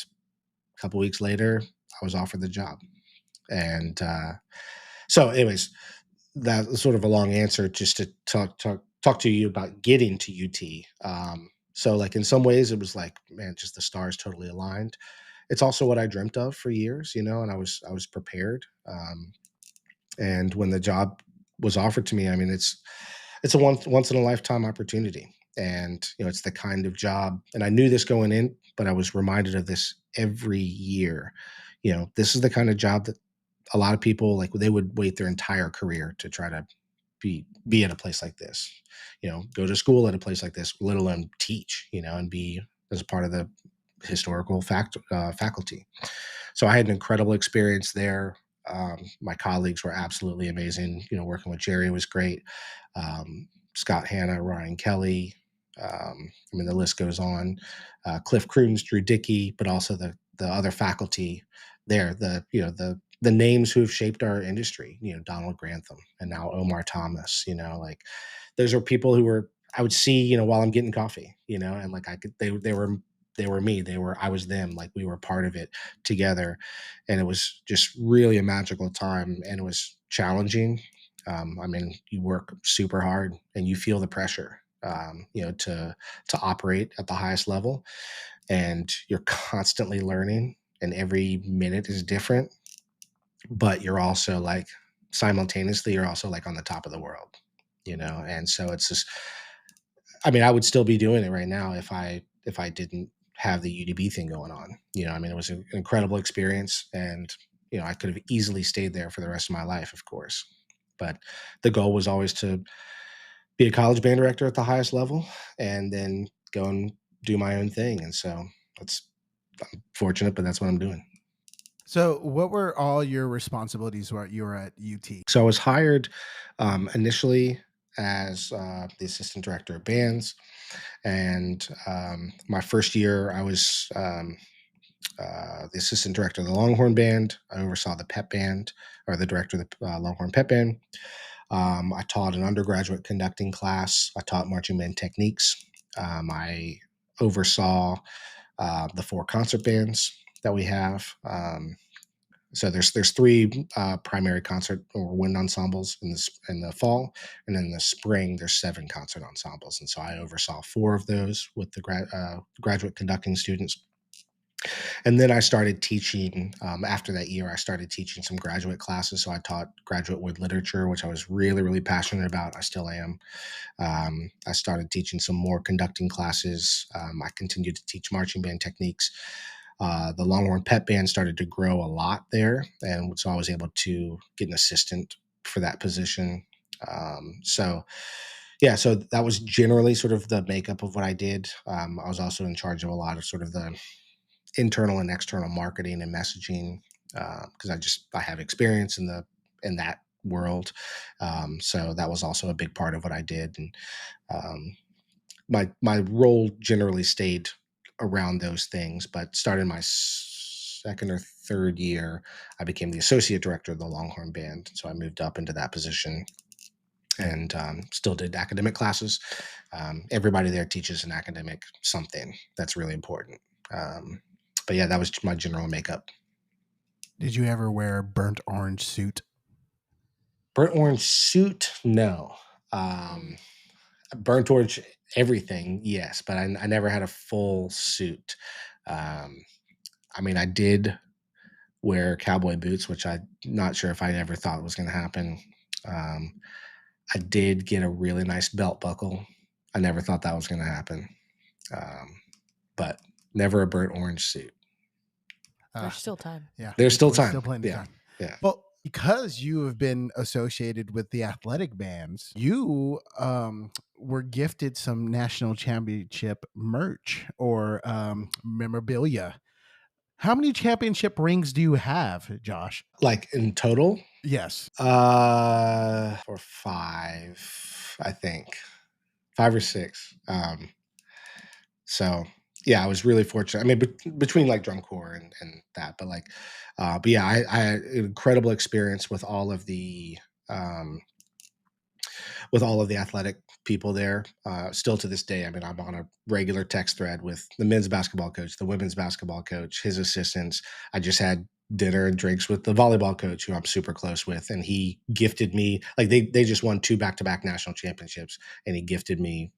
a couple weeks later, I was offered the job. And so, anyways, that's sort of a long answer just to talk to you about getting to UT. So like in some ways it was like, man, just the stars totally aligned. It's also what I dreamt of for years, and I was prepared. And when the job was offered to me, I mean, it's a once in a lifetime opportunity. And it's the kind of job, and I knew this going in, but I was reminded of this every year. This is the kind of job that a lot of people like they would wait their entire career to try to be at a place like this, go to school at a place like this, let alone teach, and be as a part of the historical faculty. So I had an incredible experience there. My colleagues were absolutely amazing. Working with Jerry was great. Scott Hanna, Ryan Kelly. I mean, the list goes on. Cliff Crooms, Drew Dickey, but also the other faculty there. The names who have shaped our industry. Donald Grantham and now Omar Thomas. Like those are people who were I would see while I'm getting coffee. And like I could they were me. I was them. Like we were part of it together. And it was just really a magical time. And it was challenging. I mean, you work super hard and you feel the pressure, to operate at the highest level, and you're constantly learning, and every minute is different. But you're also like simultaneously, you're also like on the top of the world, and so it's just, I mean, I would still be doing it right now if I didn't have the UDB thing going on. I mean, it was an incredible experience, and I could have easily stayed there for the rest of my life, of course. But the goal was always to be a college band director at the highest level, and then go and do my own thing. And so that's I'm fortunate, but that's what I'm doing. So, what were all your responsibilities while you were at UT? So I was hired initially as the assistant director of bands. And my first year, I was the assistant director of the Longhorn Band. I oversaw the pep band, or the director of the Longhorn Pep Band. I taught an undergraduate conducting class. I taught marching band techniques. I oversaw the 4 concert bands that we have. So there's 3 primary concert or wind ensembles in the fall, and in the spring there's 7 concert ensembles. And so I oversaw 4 of those with the graduate conducting students. And then I started teaching. After that year, I started teaching some graduate classes. So I taught graduate wood literature, which I was really, really passionate about. I still am. I started teaching some more conducting classes. I continued to teach marching band techniques. The Longhorn Pep Band started to grow a lot there, and so I was able to get an assistant for that position. So yeah, so that was generally sort of the makeup of what I did. I was also in charge of a lot of sort of the internal and external marketing and messaging, because I have experience in that world. So that was also a big part of what I did. And um, my role generally stayed around those things, but started my second or third year, I became the associate director of the Longhorn Band. So I moved up into that position, and still did academic classes. Everybody there teaches an academic something that's really important. But yeah, that was my general makeup. Did you ever wear a burnt orange suit? Burnt orange suit, no. Um, Burnt orange everything, yes, but I never had a full suit. Um, I mean, I did wear cowboy boots, which I'm not sure if I ever thought was going to happen. Um, I did get a really nice belt buckle. I never thought that was going to happen, um, but never a burnt orange suit. There's still time. Yeah, There's still we're time. still plenty of Yeah, time. yeah. Well, because you have been associated with the athletic bands, you were gifted some national championship merch or memorabilia. How many championship rings do you have, Josh? Like in total, Yes. or 5, I think, 5 or 6. So yeah, I was really fortunate. I mean, between like drum corps and that, but yeah, I had an incredible experience um, with all of the athletic people there. Still to this day, I mean, I'm on a regular text thread with the men's basketball coach, the women's basketball coach, his assistants. I just had dinner and drinks with the volleyball coach, who I'm super close with, and he gifted me, like, they just won 2 back-to-back national championships, and he gifted me,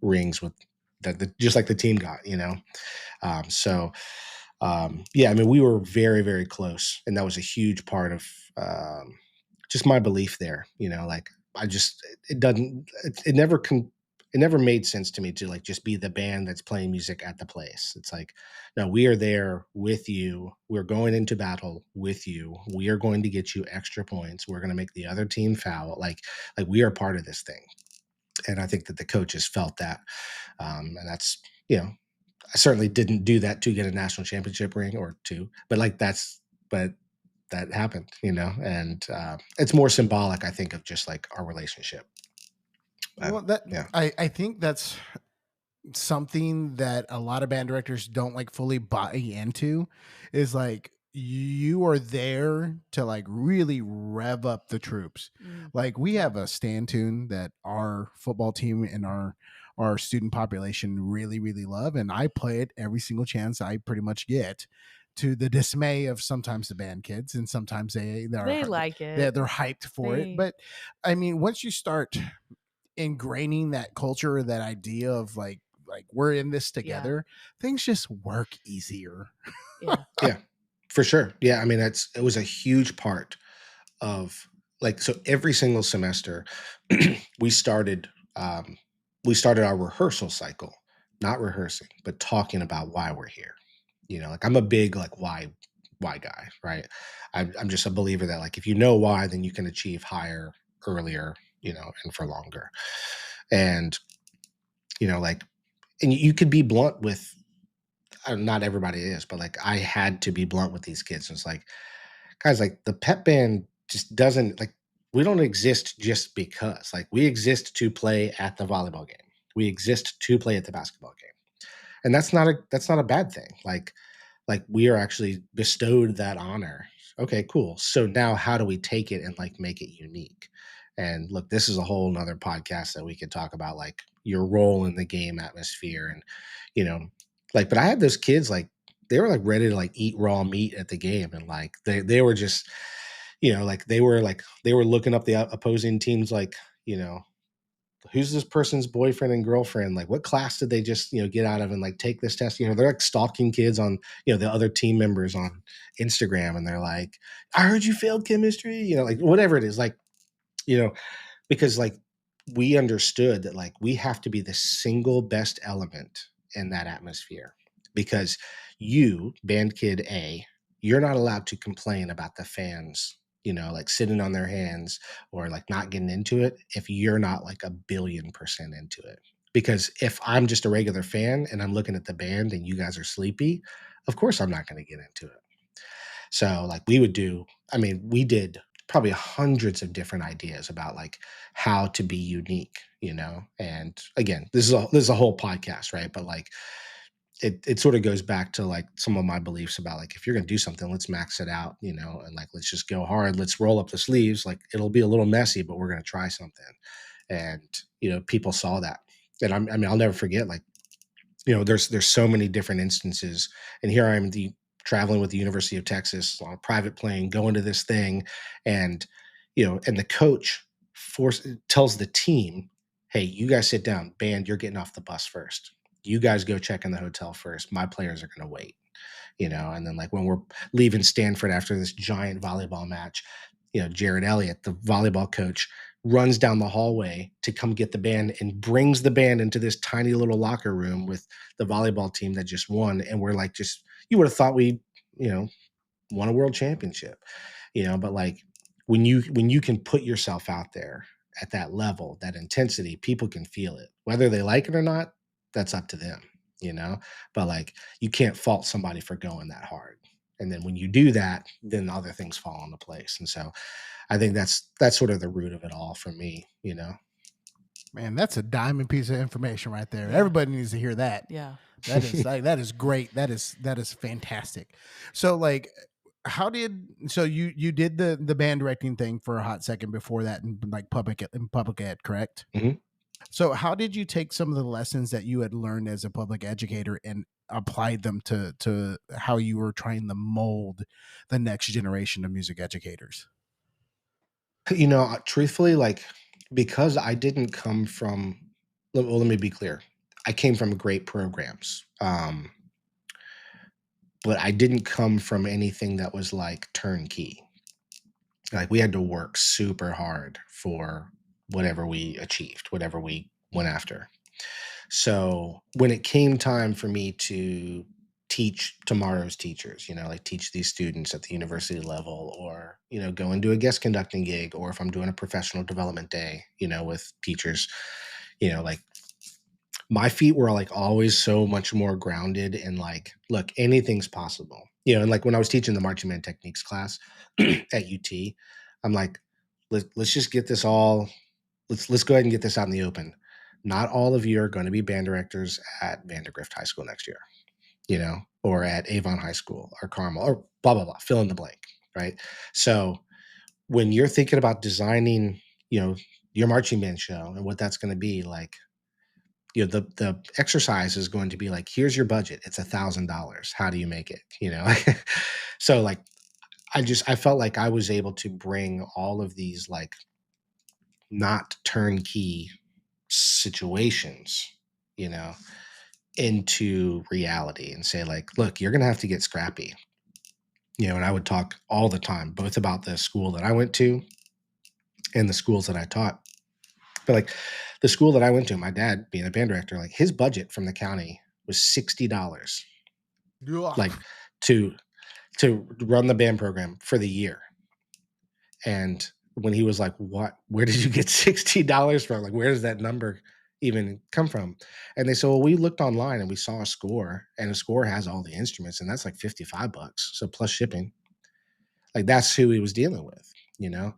rings with that, just like the team got, so yeah, I mean, we were very, very close, and that was a huge part of just my belief there. Like, I just it doesn't it never made sense to me to like just be the band that's playing music at the place. It's like, no, we are there with you. We're going into battle with you. We are going to get you extra points. We're going to make the other team foul. Like we are part of this thing. And I think that the coaches felt that, and that's I certainly didn't do that to get a national championship ring or 2, but but that happened, and it's more symbolic, I think, of just like our relationship. Well, that Yeah, I think that's something that a lot of band directors don't like fully buy into, is like you are there to like really rev up the troops. Like we have a stand tune that our football team and our student population really love, and I play it every single chance I pretty much get. to the dismay of sometimes the band kids, and sometimes They like it. they're hyped for it. They But I mean, once you start ingraining that culture, that idea of like we're in this Yeah. together, things just work easier. Yeah. Yeah, for sure. Yeah, I mean, it was a huge part of like so every single semester we started um we started our rehearsal cycle, not rehearsing, but talking about why we're here. Like I'm a big like why guy, right? I'm just a believer that like if you know why, then you can achieve higher, earlier, and for longer. And like, and you could be blunt with not everybody is, but like I had to be blunt with these kids. It's like, guys, like the pep band just doesn't like we don't exist just because. Like we exist to play at the volleyball game. We exist to play at the basketball game. And that's not a bad thing. Like we are actually bestowed that honor. Okay, cool. So now how do we take it and like make it unique? And look, this is a whole nother podcast that we could talk about like your role in the game atmosphere and you know, like but I had those kids like they were like ready to like eat raw meat at the game and like they were just like they were looking up the opposing teams like, you know, who's this person's boyfriend and girlfriend? Like, what class did they just, get out of and like take this test? They're like stalking kids on, the other team members on Instagram. And they're like, I heard you failed chemistry, like whatever it is. Like, you know, because like we understood that like we have to be the single best element in that atmosphere because you, band kid A, you're not allowed to complain about the fans, like sitting on their hands or like not getting into it if you're not like 1,000,000,000% into it. Because if I'm just a regular fan and I'm looking at the band and you guys are sleepy, of course I'm not going to get into it. So like we did probably hundreds of different ideas about like how to be unique, And again, this is a whole podcast, right? But like it sort of goes back to like some of my beliefs about like if you're gonna do something, let's max it out, and like let's just go hard, let's roll up the sleeves. Like it'll be a little messy, but we're gonna try something. And people saw that. And I'll never forget like there's so many different instances. And here I am, traveling with the University of Texas on a private plane, going to this thing, and and the coach tells the team, "Hey, you guys sit down. Band, you're getting off the bus first. You guys go check in the hotel first. My players are going to wait." And then like when we're leaving Stanford after this giant volleyball match, Jared Elliott, the volleyball coach, runs down the hallway to come get the band and brings the band into this tiny little locker room with the volleyball team that just won. And we're like, just, you would have thought we, you know, won a world championship, but like when you can put yourself out there at that level, that intensity, people can feel it. Whether they like it or not, that's up to them, but like you can't fault somebody for going that hard. And then when you do that, then other things fall into place. And so I think that's sort of the root of it all for me. Man, that's a diamond piece of information right there. Yeah. Everybody needs to hear that. Yeah. That is like that is great. That is fantastic. So like you did the band directing thing for a hot second before that in like public ed, correct? Mhm. So how did you take some of the lessons that you had learned as a public educator and applied them to how you were trying to mold the next generation of music educators? Truthfully, like because I didn't come from let me be clear. I came from great programs. But I didn't come from anything that was like turnkey. Like we had to work super hard for whatever we achieved, whatever we went after. So when it came time for me to teach tomorrow's teachers, like teach these students at the university level or, go and do a guest conducting gig, or if I'm doing a professional development day, with teachers, like my feet were like always so much more grounded and like, look, anything's possible. And like when I was teaching the marching band techniques class at UT, I'm like, let's just get this all, let's go ahead and get this out in the open. Not all of you are going to be band directors at Vandergrift High School next year, or at Avon High School or Carmel or blah, blah, blah, fill in the blank. Right. So when you're thinking about designing, your marching band show and what that's going to be like, the exercise is going to be like, here's your budget. It's $1,000. How do you make it? So like I felt like I was able to bring all of these like not turnkey situations, you know, into reality and say like, look, you're gonna have to get scrappy. And I would talk all the time, both about the school that I went to and the schools that I taught. But like the school that I went to, my dad being a band director, like his budget from the county was $60, like Ugh. to run the band program for the year. And when he was like, "What? Where did you get $60 from? Like, where does that number even come from?" And they said, "Well, we looked online and we saw a score, and a score has all the instruments, and that's like $55, so plus shipping." Like that's who he was dealing with, you know.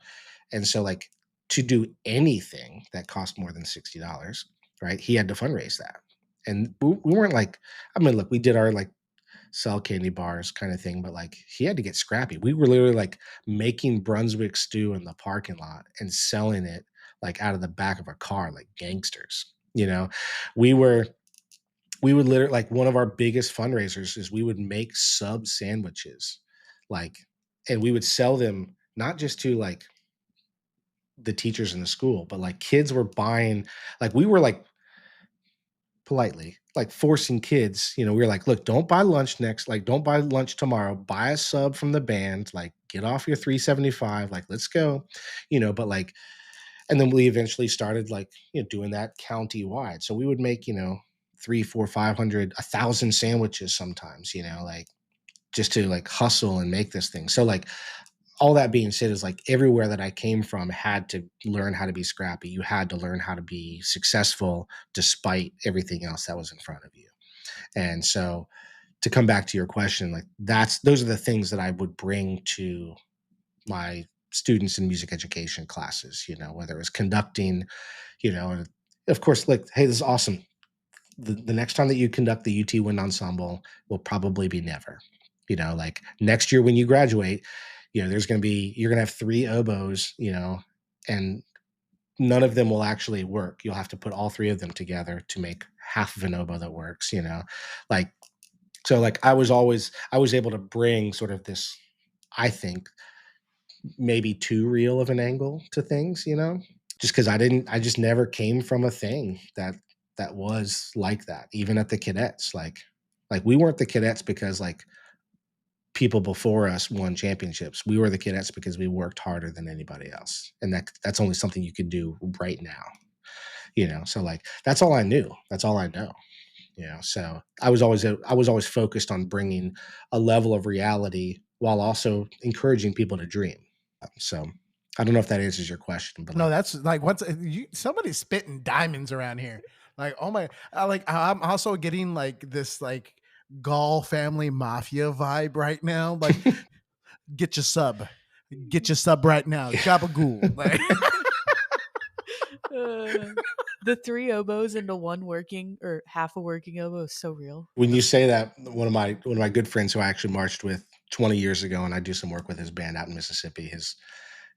And so, like, to do anything that cost more than $60, right? He had to fundraise that, and we weren't like, I mean, look, we did our like sell candy bars kind of thing, but like he had to get scrappy. We were literally like making Brunswick stew in the parking lot and selling it like out of the back of a car like gangsters. We were we would literally like one of our biggest fundraisers is we would make sub sandwiches like and we would sell them not just to like the teachers in the school, but like kids were buying like we were like politely, like forcing kids, we were like, look, don't buy lunch next, like don't buy lunch tomorrow, buy a sub from the band, like get off your 375, like let's go, but like, and then we eventually started like, doing that county wide. So we would make, three, four, 500, 1,000 sandwiches sometimes, like just to like hustle and make this thing. So like all that being said is like everywhere that I came from had to learn how to be scrappy. You had to learn how to be successful despite everything else that was in front of you. And so to come back to your question, like those are the things that I would bring to my students in music education classes, whether it was conducting, and of course, like, hey, this is awesome. The next time that you conduct the UT Wind Ensemble will probably be never. Like next year when you graduate, you're going to have three oboes, and none of them will actually work. You'll have to put all three of them together to make half of an oboe that works, like, so like I was able to bring sort of this, I think, maybe too real of an angle to things, just because I just never came from a thing that was like that, even at the cadets. Like we weren't the cadets because like people before us won championships. We were the cadets because we worked harder than anybody else. And that's only something you could do right now, So like that's all I knew. That's all I know. So I was always focused on bringing a level of reality while also encouraging people to dream. So I don't know if that answers your question, but No, like, that's like somebody's spitting diamonds around here. Like, oh my, I'm also getting like this like Gall family mafia vibe right now. Like, get your sub, get your sub right now, gabagool. Like, Uh, the three oboes into one working or half a working oboe is so real. when you say that, one of my good friends who I actually marched with 20 years ago, and I do some work with his band out in Mississippi.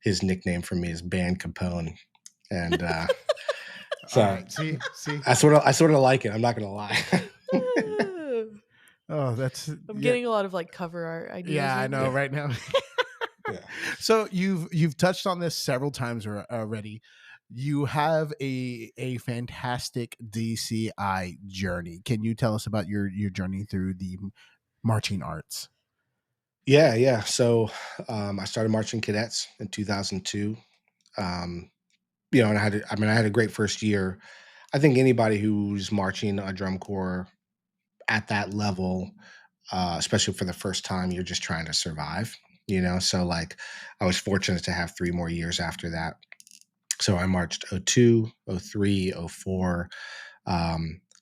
His nickname for me is Band Capone, and all so right, see. I sort of like it. I'm not gonna lie. Oh, that's I'm yeah, getting a lot of like cover art ideas yeah. I right know now. right now. Yeah. So you've touched on this several times already. You have a fantastic DCI journey. Can you tell us about your journey through the marching arts? Yeah, yeah. So I started marching cadets in 2002. Um, and I had a great first year. I think anybody who's marching a drum corps at that level, especially for the first time, you're just trying to survive. So like I was fortunate to have 3 more years after that. So I marched '02, '03, '04,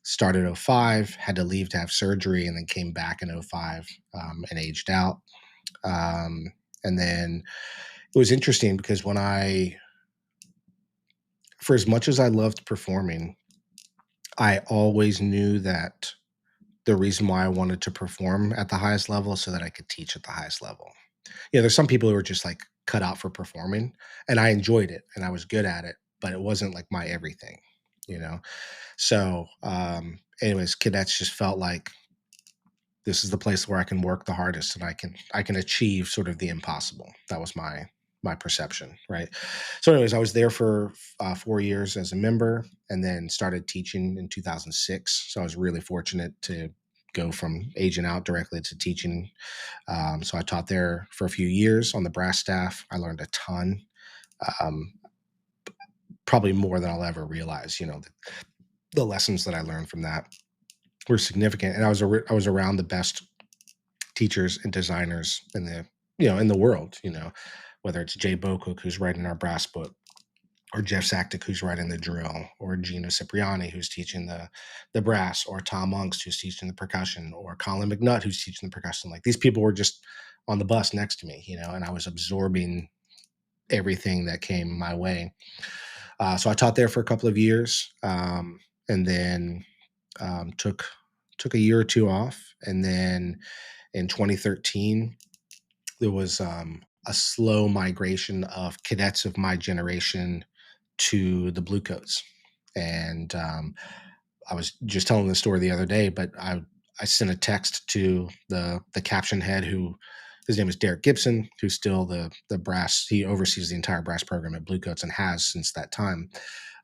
started '05, had to leave to have surgery, and then came back in '05 and aged out. Um, and then it was interesting because for as much as I loved performing, I always knew that the reason why I wanted to perform at the highest level is so that I could teach at the highest level. There's some people who are just like cut out for performing, and I enjoyed it and I was good at it, but it wasn't like my everything. you know. So, anyways, cadets just felt like this is the place where I can work the hardest and I can achieve sort of the impossible. That was my perception, right? So, anyways, I was there for 4 years as a member, and then started teaching in 2006. So I was really fortunate to go from agent out directly to teaching. So I taught there for a few years on the brass staff. I learned a ton, um, probably more than I'll ever realize. The lessons that I learned from that were significant, and I was around the best teachers and designers in the world. Whether it's Jay Bocook, who's writing our brass book, or Jeff Saktik, who's writing the drill, or Gino Cipriani, who's teaching the brass, or Tom Ungst, who's teaching the percussion, or Colin McNutt, who's teaching the percussion. Like, these people were just on the bus next to me, and I was absorbing everything that came my way. So I taught there for a couple of years, and then took a year or two off, and then in 2013 there was a slow migration of cadets of my generation to the Bluecoats. And I was just telling the story the other day, but I sent a text to the caption head, who his name is Derek Gibson, who's still the brass. He oversees the entire brass program at Bluecoats and has since that time.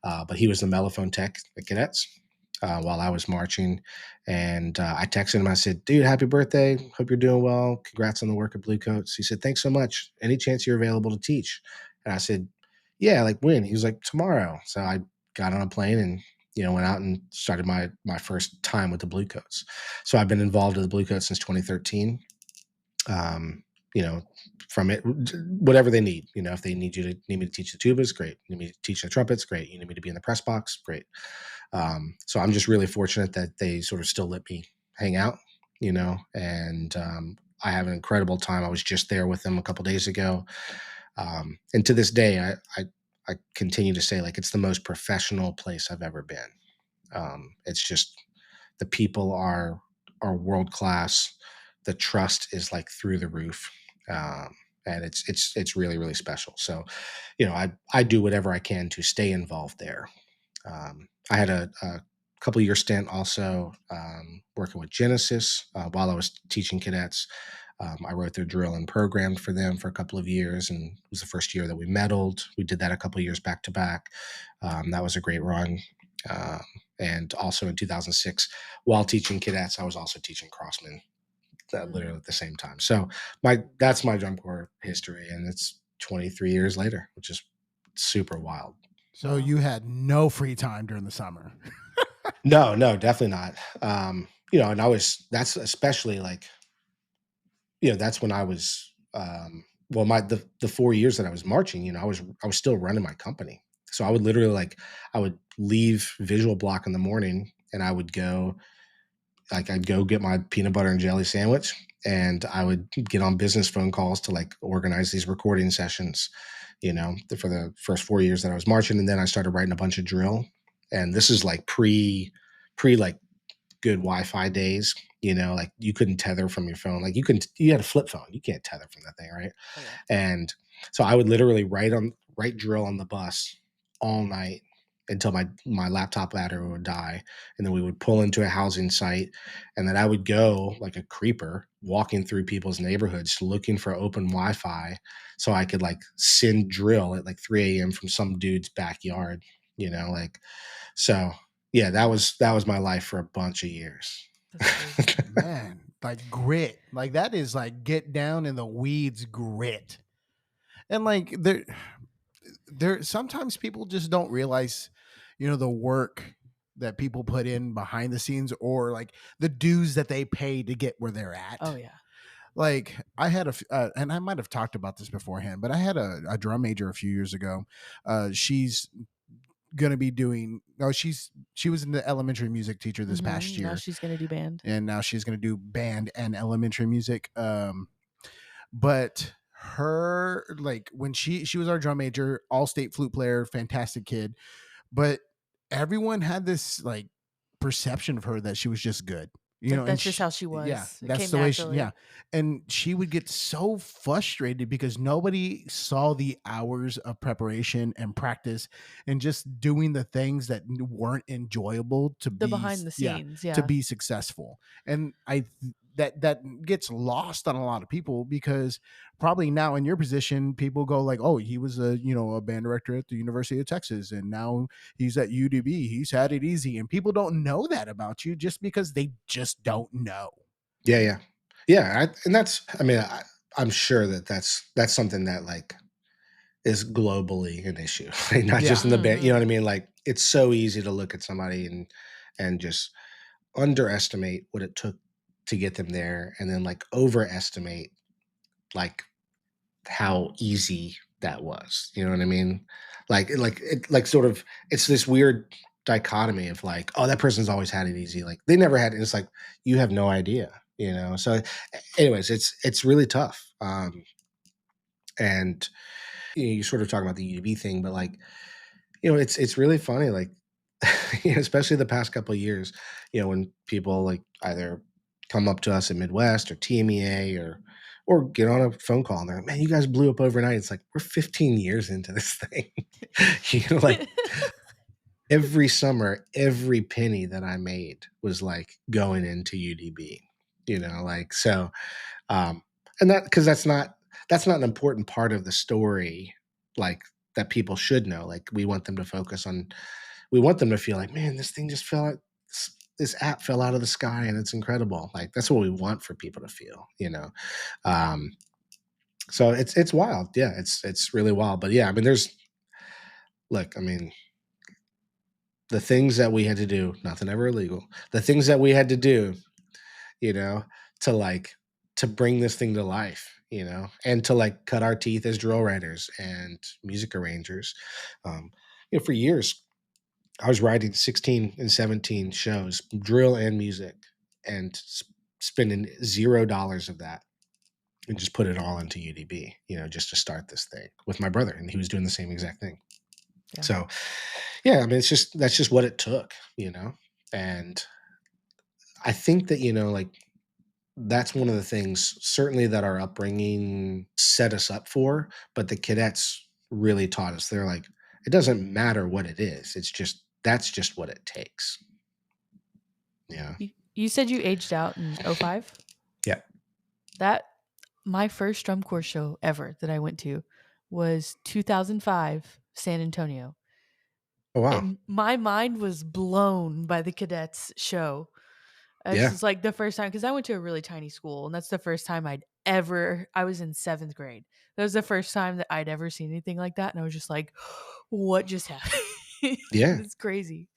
But he was the mellophone tech at cadets while I was marching. And I texted him. I said, "Dude, happy birthday. Hope you're doing well. Congrats on the work at Bluecoats." He said, "Thanks so much. Any chance you're available to teach?" And I said, "Yeah, like when?" He was like, "Tomorrow." So I got on a plane and went out and started my first time with the Bluecoats. So I've been involved with the Bluecoats since 2013. Um, you know, from it, whatever they need. If they need me to teach the tubas, great. Need me to teach the trumpets, great. You need me to be in the press box, great. So I'm just really fortunate that they sort of still let me hang out, and I have an incredible time. I was just there with them a couple days ago. And to this day, I continue to say, like, it's the most professional place I've ever been. It's just, the people are world class. The trust is like through the roof. And it's really, really special. So, I do whatever I can to stay involved there. I had a couple year stint also working with Genesis while I was teaching cadets. I wrote their drill and programmed for them for a couple of years, and it was the first year that we medaled. We did that a couple of years back to back. That was a great run. Um, and also in 2006, while teaching cadets, I was also teaching Crossmen literally at the same time. So that's my drum corps history, and it's 23 years later, which is super wild. So you had no free time during the summer. No, definitely not. And that's especially like, that's when I was, well, the 4 years that I was marching, I was still running my company. So I would literally, like, I would leave visual block in the morning, and I'd go get my peanut butter and jelly sandwich, and I would get on business phone calls to, like, organize these recording sessions, for the first 4 years that I was marching. And then I started writing a bunch of drill. And this is like like good Wi-Fi days, like you couldn't tether from your phone. Like you had a flip phone. You can't tether from that thing, right? Oh, yeah. And so I would literally write drill on the bus all night until my laptop battery would die. And then we would pull into a housing site, and then I would go like a creeper walking through people's neighborhoods looking for open Wi-Fi so I could, like, send drill at like 3 a.m. from some dude's backyard, like, so yeah, that was my life for a bunch of years. That's crazy. Man, like grit. Like that is like get down in the weeds grit. And like there sometimes people just don't realize, the work that people put in behind the scenes, or like the dues that they pay to get where they're at. Oh, yeah. Like I had and I might have talked about this beforehand, but I had a drum major a few years ago. She's gonna be doing, no, she was in the elementary music teacher this past Now year, she's going to do band. and now she's gonna do band and elementary music. But her, like, when she was our drum major, all state flute player, fantastic kid, but everyone had this like perception of her that she was just good. It's like And that's just how she yeah, was. It that's came the way naturally. and she would get so frustrated because nobody saw the hours of preparation and practice and just doing the things that weren't enjoyable to The be behind the yeah, scenes, to yeah. be successful. And that gets lost on a lot of people because probably now in your position people go like, oh, he was a band director at the University of Texas and now he's at UDB, he's had it easy, and people don't know that about you just because they just don't know. Yeah, yeah, yeah. And that's, I mean, I'm sure that that's something that like is globally an issue, like not just Yeah. in the band. You know Mhm. what I mean? Like it's so easy to look at somebody and just underestimate what it took to get them there, and then like overestimate like how easy that was. You know what I mean? Like sort of it's this weird dichotomy of like, oh, that person's always had it easy. Like they never had it. It's like you have no idea, you know. So anyways, it's really tough. And you sort of talking about the UV thing, but like, it's really funny, like especially the past couple of years, when people like either come up to us in Midwest or TMEA or get on a phone call and they're like, man, you guys blew up overnight. It's like we're 15 years into this thing. Like every summer, every penny that I made was like going into UDB, like so um and that because that's not an important part of the story, like that people should know. Like we want them to feel like, man, this thing just fell out, this app fell out of the sky and it's incredible. Like that's what we want for people to feel. um so it's wild. Yeah, it's really wild. But yeah, I mean, look, I mean, the things that we had to do, nothing ever illegal, the things that we had to do, you know, to like to bring this thing to life, and to like cut our teeth as drill writers and music arrangers. For years, I was writing 16 and 17 shows, drill and music, and spending $0 of that and just put it all into UDB, just to start this thing with my brother. And he was doing the same exact thing. Yeah. So, yeah, I mean, that's just what it took, and I think that, like, that's one of the things certainly that our upbringing set us up for, but the cadets really taught us. They're like, it doesn't matter what it is. That's just what it takes. Yeah. You said you aged out in '05. Yeah. That my first drum corps show ever that I went to was 2005 San Antonio. Oh, wow. And my mind was blown by the cadets show. This Yeah. is like the first time because I went to a really tiny school, and that's the first time I was in 7th grade. That was the first time that I'd ever seen anything like that, and I was just like, "What just happened?" Yeah. It's crazy.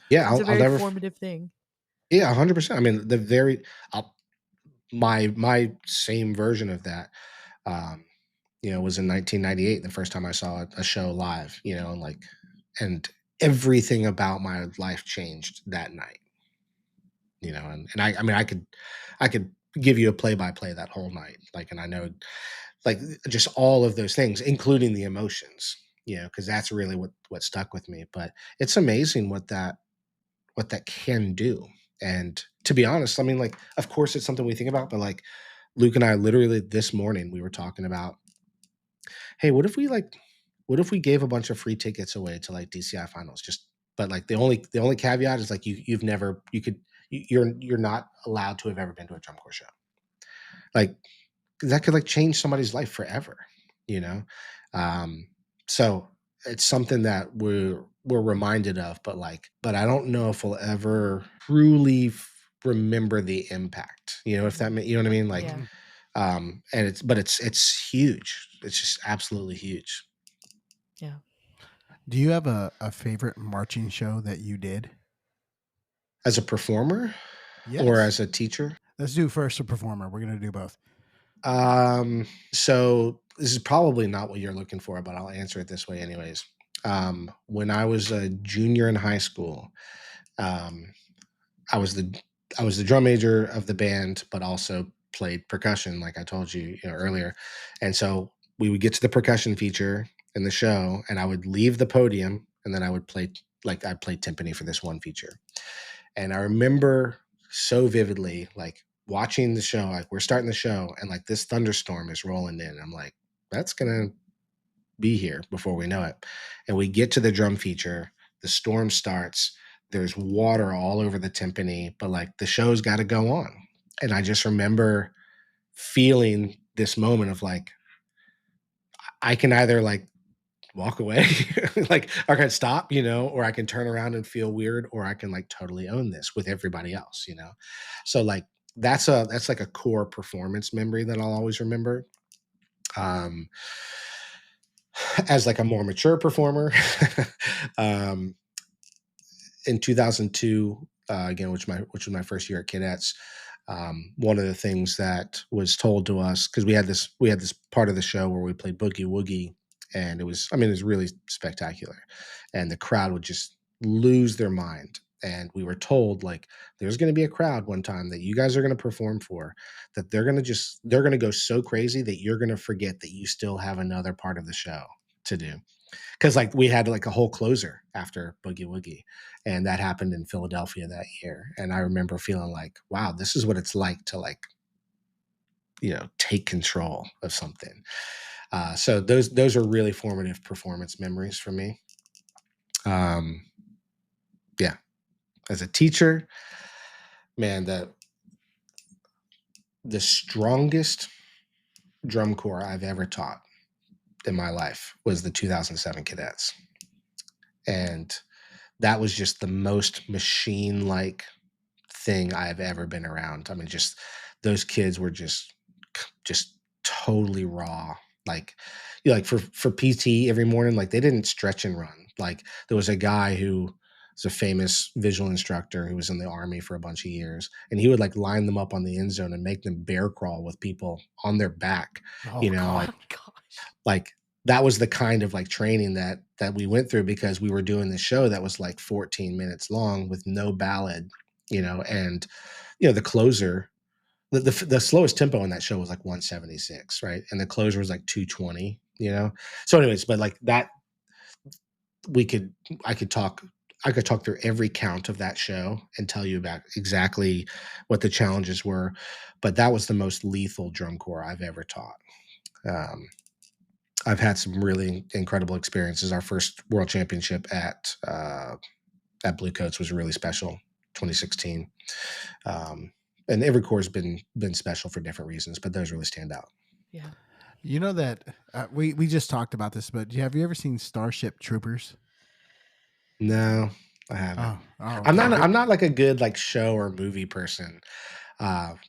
Yeah. It's a I'll very never, formative thing. yeah, 100%. I mean, my same version of that, um, was in 1998, the first time I saw a show live, and like, and everything about my life changed that night, and I mean, I could give you a play by play that whole night. Like, and I know, like, just all of those things, including the emotions, because that's really what stuck with me. But it's amazing what that can do. And to be honest, I mean, like, of course, it's something we think about, but like Luke and I, literally this morning, we were talking about, hey, what if we gave a bunch of free tickets away to like DCI finals? But like the only caveat is like you're not allowed to have ever been to a drum corps show. Like that could like change somebody's life forever, you know. Um, so it's something that we're reminded of, but I don't know if we'll ever truly remember the impact. If that you know what I mean, like, Yeah. Mhm. and it's huge. It's just absolutely huge. Yeah. Do you have a favorite marching show that you did? As a performer or Yes. as a teacher. Let's do first a performer. We're gonna do both. So this is probably not what you're looking for, but I'll answer it this way anyways. When I was a junior in high school, um, I was the I was the drum major of the band, but also played percussion, like I told you, earlier. And so we would get to the percussion feature in the show, and I would leave the podium, and then I would play, like, I'd play timpani for this one feature. And I remember so vividly, like watching the show, like we're starting the show and like this thunderstorm is rolling in. I'm like, that's gonna be here before we know it. And we get to the drum feature, the storm starts, there's water all over the timpani, but like the show's got to go on. And I just remember feeling this moment of like, I can either like walk away, like, I can stop, or I can turn around and feel weird, or I can like totally own this with everybody else. So like, that's like a core performance memory that I'll always remember. Um, as like a more mature performer, um, in 2002, again, which was my first year at Cadets. One of the things that was told to us, because we had this part of the show where we played boogie woogie, and it was really spectacular, and the crowd would just lose their mind. And we were told like there's going to be a crowd one time that you guys are going to perform for, that they're going to go so crazy that you're going to forget that you still have another part of the show to do, because like we had like a whole closer after boogie woogie, and that happened in Philadelphia that year. And I remember feeling like, wow, this is what it's like to like take control of something. So those are really formative performance memories for me. Yeah, as a teacher, man, the strongest drum corps I've ever taught in my life was the 2007 Cadets. And that was just the most machine-like thing I've ever been around. I mean, just those kids were just totally raw. Like, like for PT every morning, like they didn't stretch and run. Like there was a guy who was a famous visual instructor who was in the Army for a bunch of years, and he would like line them up on the end zone and make them bear crawl with people on their back. Oh, You know, God. like that was the kind of like training that we went through, because we were doing this show that was like 14 minutes long with no ballad, and the closer, the slowest tempo in that show was like 176, right? And the closer was like 220, So anyways, but like that, we could I could talk through every count of that show and tell you about exactly what the challenges were, but that was the most lethal drum corps I've ever taught. I've had some really incredible experiences. Our first world championship at Blue Coats was really special, 2016. And every corps has been special for different reasons, but those really stand out. Yeah. You know that we just talked about this, but have you ever seen Starship Troopers? No, I haven't. Oh, I'm okay. not like a good like show or movie person.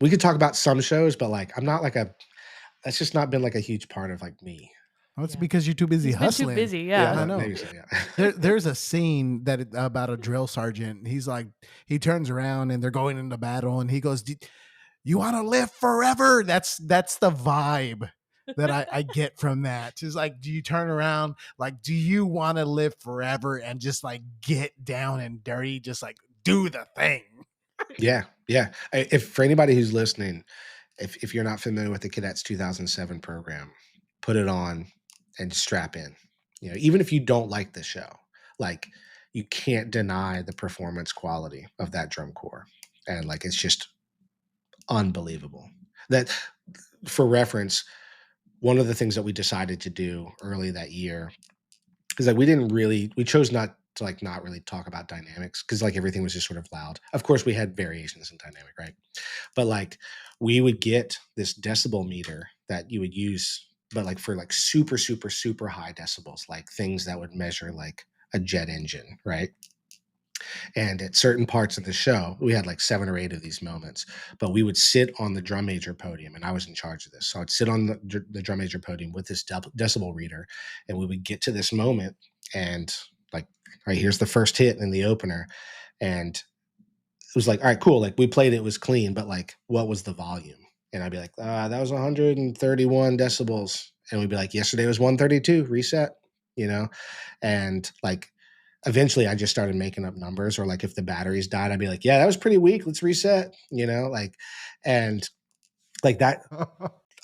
We could talk about some shows, but like I'm not like that's just not been like a huge part of like me. Well, it's Yeah. because you're too busy He's been too hustling. busy, yeah. I know. Maybe so, yeah. There's a scene about a drill sergeant. He's like, he turns around and they're going into battle, and he goes, "You want to live forever?" That's the vibe that I get from that. It's like, do you turn around, like, do you want to live forever and just like get down and dirty, just like do the thing? Yeah, yeah. If for anybody who's listening, if you're not familiar with the Cadets 2007 program, put it on and strap in. Even if you don't like the show, like you can't deny the performance quality of that drum corps, and like it's just unbelievable. That, for reference, one of the things that we decided to do early that year is like we chose not to like not really talk about dynamics, because like everything was just sort of loud. Of course, we had variations in dynamic, right? But like we would get this decibel meter that you would use, but like for like super, super, super high decibels, like things that would measure like a jet engine, right? And at certain parts of the show, we had like 7 or 8 of these moments, but we would sit on the drum major podium, and I was in charge of this. So I'd sit on the drum major podium with this decibel reader, and we would get to this moment, and like, all right, here's the first hit in the opener. And it was like, all right, cool. Like we played, it was clean, but like, what was the volume? And I'd be like, that was 131 decibels. And we'd be like, yesterday was 132, reset, and like, eventually I just started making up numbers, or like if the batteries died, I'd be like, yeah, that was pretty weak. Let's reset, like, and like that.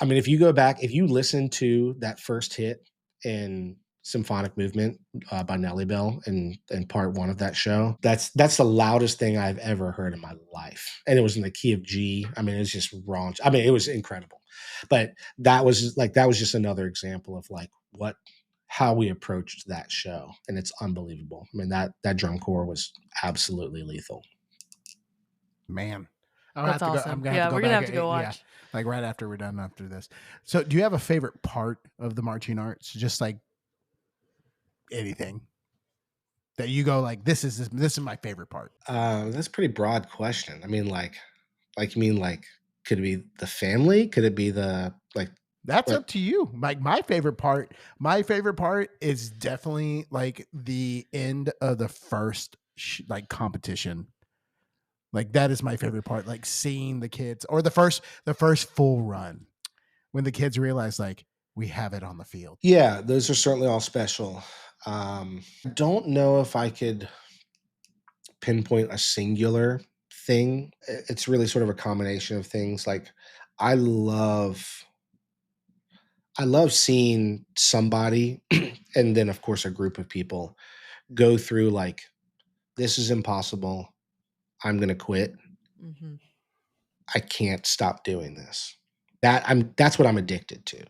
I mean, if you go back, if you listen to that first hit in Symphonic Movement by Nellie Bell in part one of that show. That's the loudest thing I've ever heard in my life. And it was in the key of G. I mean, it was just raunch. I mean, it was incredible. But that was just another example of like how we approached that show. And it's unbelievable. I mean, that drum corps was absolutely lethal. Man. That's awesome. I'm gonna Yeah, have to go we're gonna back. have to go Yeah, watch. like right after we're done after this. So, do you have a favorite part of the marching arts? Just like anything that you go like, this is my favorite part. That's a pretty broad question. I mean, you mean like, could it be the family? Could it be the like? That's What? up to you. Like my favorite part is definitely like the end of the first like competition. Like that is my favorite part. Like seeing the kids or the first full run when the kids realize like we have it on the field. Yeah, those are certainly all special. Don't know if I could pinpoint a singular thing. It's really sort of a combination of things. Like I love seeing somebody and then of course a group of people go through like, this is impossible. I'm going to quit. Mm-hmm. I can't stop doing this. That's what I'm addicted to,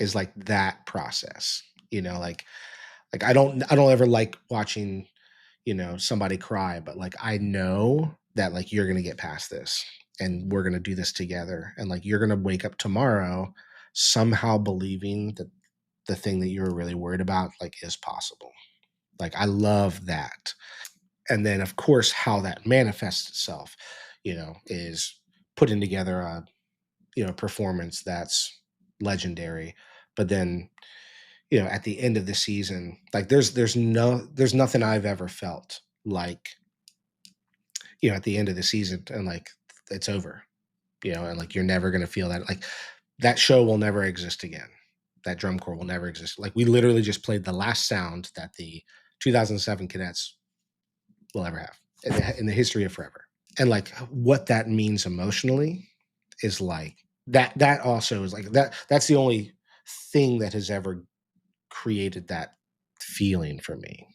is like that process, like I don't ever like watching, somebody cry, but like I know that like you're going to get past this and we're going to do this together, and like you're going to wake up tomorrow somehow believing that the thing that you were really worried about like is possible. Like I love that. And then of course how that manifests itself, is putting together a performance that's legendary. But then, at the end of the season, like there's nothing I've ever felt like, at the end of the season and like it's over, and like you're never going to feel that. Like that show will never exist again. That drum corps will never exist. Like we literally just played the last sound that the 2007 cadets will ever have in the history of forever. And like what that means emotionally is like that also is like that's the only thing that has ever created that feeling for me,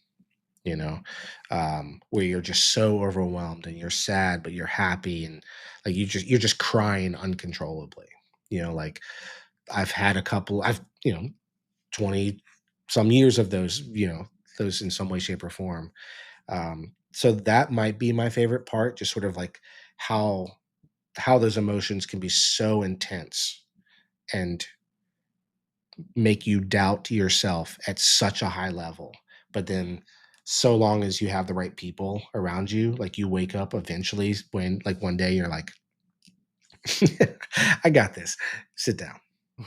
where you're just so overwhelmed and you're sad but you're happy, and like you're just crying uncontrollably. Like I've had a couple, 20 some years of those, those in some way, shape, or form. So that might be my favorite part, just sort of like how those emotions can be so intense and make you doubt yourself at such a high level. But then so long as you have the right people around you, like you wake up eventually when like one day you're like, I got this. Sit down.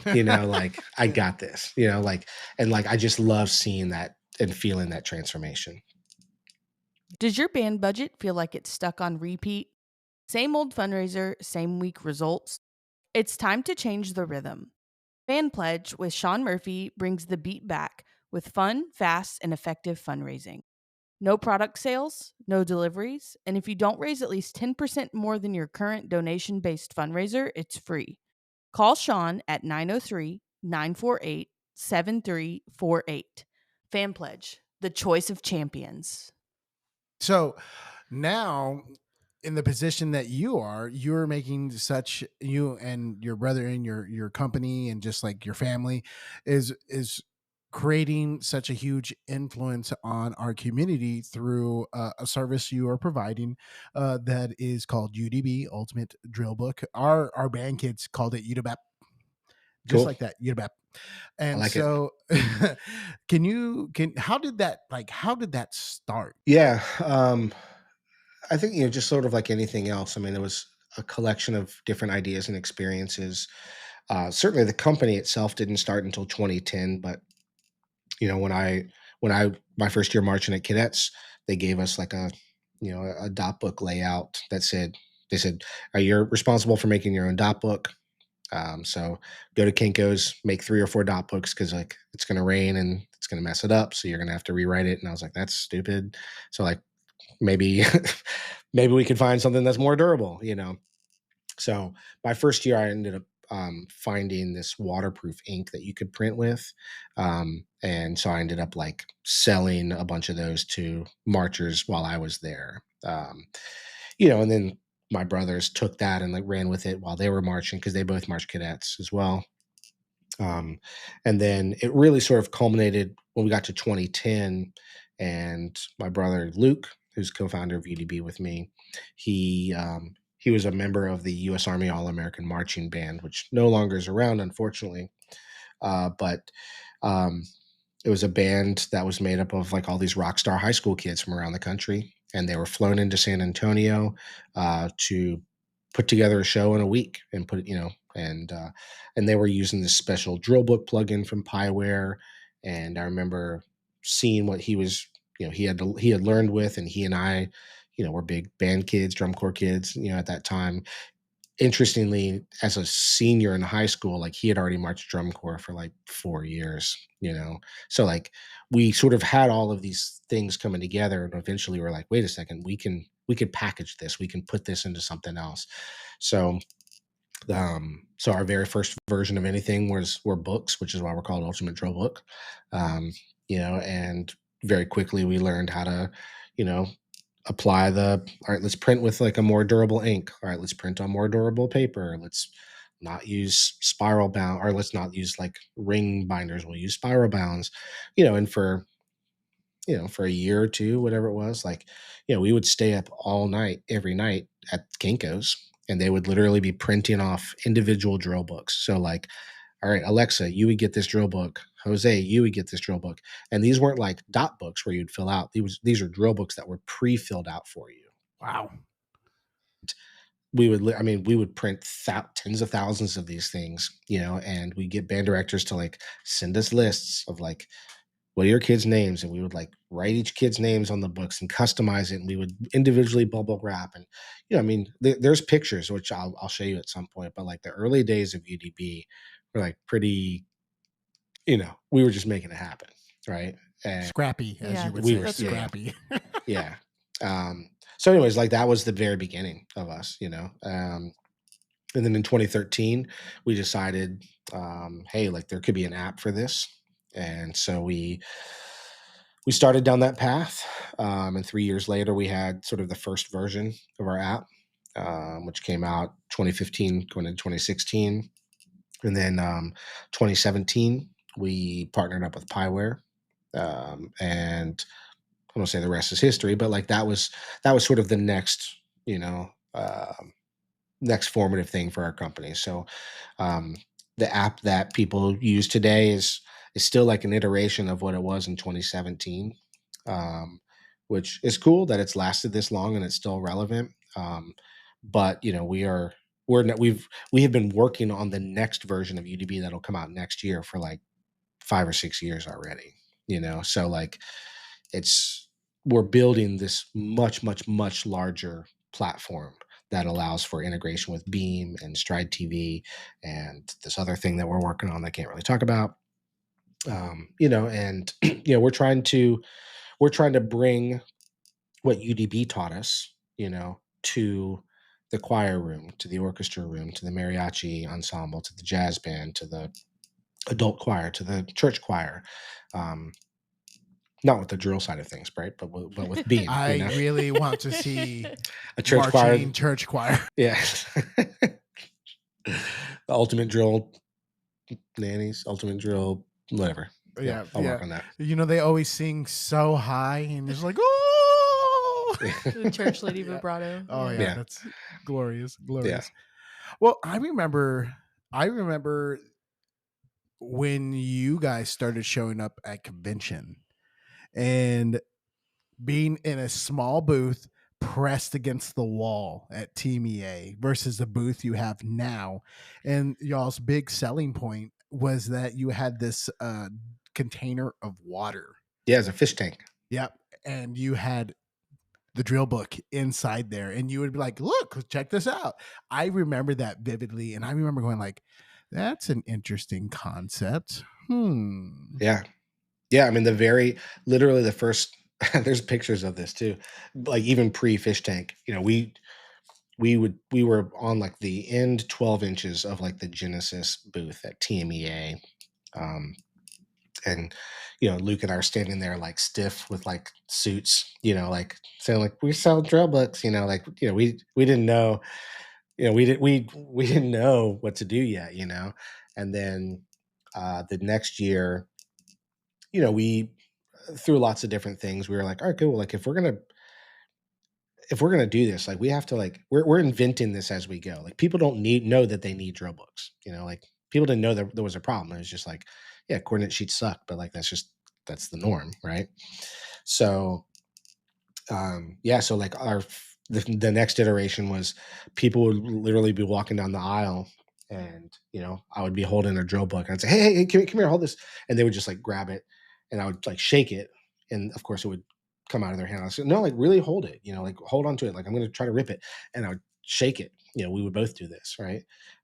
Like I got this, like, and like I just love seeing that and feeling that transformation. Does your band budget feel like it's stuck on repeat? Same old fundraiser, same week results? It's time to change the rhythm. Fan Pledge with Sean Murphy brings the beat back with fun, fast, and effective fundraising. No product sales, no deliveries, and if you don't raise at least 10% more than your current donation based fundraiser, it's free. Call Sean at 903-948-7348. Fan Pledge, the choice of champions. So now, in the position that you're making such, you and your brother and your company and just like your family is creating such a huge influence on our community through a service you are providing that is called UDB, Ultimate Drill Book. Our band kids called it UDBAP, just Cool. like that, UDBAP. I And like it. so how did that start? Yeah. I think, just sort of like anything else. I mean, it was a collection of different ideas and experiences. Certainly the company itself didn't start until 2010, but when I my first year marching at cadets, they gave us like a dot book layout that they said, you're responsible for making your own dot book. So go to Kinkos, make 3 or 4 dot books, because like it's going to rain and it's going to mess it up. So you're going to have to rewrite it. And I was like, that's stupid. So like maybe, maybe we could find something that's more durable. So my first year, I ended up finding this waterproof ink that you could print with. And so I ended up like selling a bunch of those to marchers while I was there. And then my brothers took that and like ran with it while they were marching because they both marched cadets as well. And then it really sort of culminated when we got to 2010, and my brother Luke, who's co-founder of UDB with me, he was a member of the U.S. Army All-American Marching Band, which no longer is around, unfortunately. But it was a band that was made up of like all these rock star high school kids from around the country, and they were flown into San Antonio to put together a show in a week and and they were using this special drill book plugin from Pieware. And I remember seeing what he had learned with, and he and I, were big band kids, drum corps kids, at that time. Interestingly, as a senior in high school, like he had already marched drum corps for like 4 years. So like we sort of had all of these things coming together, and eventually we're like, wait a second, we could package this, we can put this into something else. So so our very first version of anything were books, which is why we're called Ultimate Drill Book. And very quickly we learned how to, apply all right, let's print with like a more durable ink. All right, let's print on more durable paper. Let's not use spiral bound, or let's not use like ring binders. We'll use spiral bounds, and for a year or two, whatever it was, like, we would stay up all night, every night at Kinkos, and they would literally be printing off individual drill books. So like, all right, Alexa, you would get this drill book. Jose, you would get this drill book. And these weren't like dot books where you'd fill out. These are drill books that were pre-filled out for you. Wow. We would print tens of thousands of these things, and we get band directors to like send us lists of like, what are your kids' names? And we would like write each kid's names on the books and customize it. And we would individually bubble wrap. And, there's pictures, which I'll show you at some point, but like the early days of UDB were like pretty, we were just making it happen. Right. And Scrappy, as you would we say. were Scrappy. Yeah. So anyways, like that was the very beginning of us, and then in 2013, we decided, hey, like there could be an app for this. And so we started down that path. And 3 years later, we had sort of the first version of our app, which came out 2015, going into 2016. And then 2017, we partnered up with Pieware. And I won't say the rest is history, but like that was sort of the next, next formative thing for our company. So the app that people use today is still like an iteration of what it was in 2017, which is cool that it's lasted this long and it's still relevant. But we have been working on the next version of UDB that'll come out next year for like 5 or 6 years already. So like we're building this much, much, much larger platform that allows for integration with Beam and stridetv and this other thing that we're working on that I can't really talk about. And we're trying to bring what UDB taught us, to the choir room, to the orchestra room, to the mariachi ensemble, to the jazz band, to the adult choir, to the church choir. Not with the drill side of things, right? But with Beam. I really want to see a church choir. Church choir. Yeah. The ultimate drill nannies, ultimate drill, whatever. Yeah, I'll work on that. They always sing so high and it's like, oh, The church lady vibrato. Oh yeah, that's glorious. Yeah. Well, I remember when you guys started showing up at convention and being in a small booth pressed against the wall at Team EA versus the booth you have now. And y'all's big selling point was that you had this container of water. Yeah, it's a fish tank. Yep. And you had the drill book inside there, and you would be like, look, check this out. I remember that vividly. And I remember going like, that's an interesting concept. Yeah. I mean, literally the first, there's pictures of this too. Like even pre fish tank, we we were on like the end 12 inches of like the Genesis booth at TMEA. Um, and Luke and I are standing there like stiff with like suits, like saying like we sell drill books, like we didn't know, we didn't know what to do yet, and then the next year, we through lots of different things, we were like, all right, cool, like if we're gonna do this, like we have to like we're inventing this as we go. Like people don't know that they need drill books. Like people didn't know that there was a problem. It was just like, yeah, coordinate sheets suck, but like that's the norm, right? So yeah, so like the next iteration was people would literally be walking down the aisle, and I would be holding a drill book and I'd say, hey, come here, hold this, and they would just like grab it, and I would like shake it, and of course it would come out of their hand. I said, no, like really hold it, like hold on to it, like I'm going to try to rip it, and I would shake it. We would both do this, right?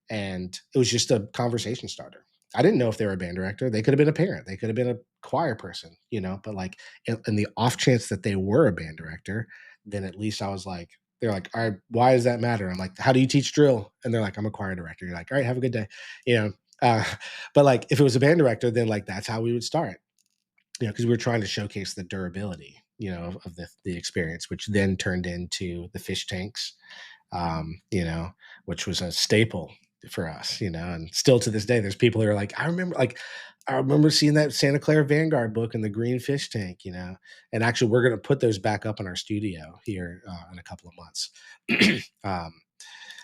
And it was just a conversation starter. I didn't know if they were a band director. They could have been a parent. They could have been a choir person, but like in the off chance that they were a band director, then at least I was like, they're like, all right, why does that matter? I'm like, how do you teach drill? And they're like, I'm a choir director. You're like, all right, have a good day. You know, uh, but like if it was a band director, then like that's how we would start, because we were trying to showcase the durability, of the experience, which then turned into the fish tanks, which was a staple for us, and still to this day, there's people who are like, I remember seeing that Santa Clara Vanguard book and the green fish tank, and actually we're going to put those back up in our studio here in a couple of months. um,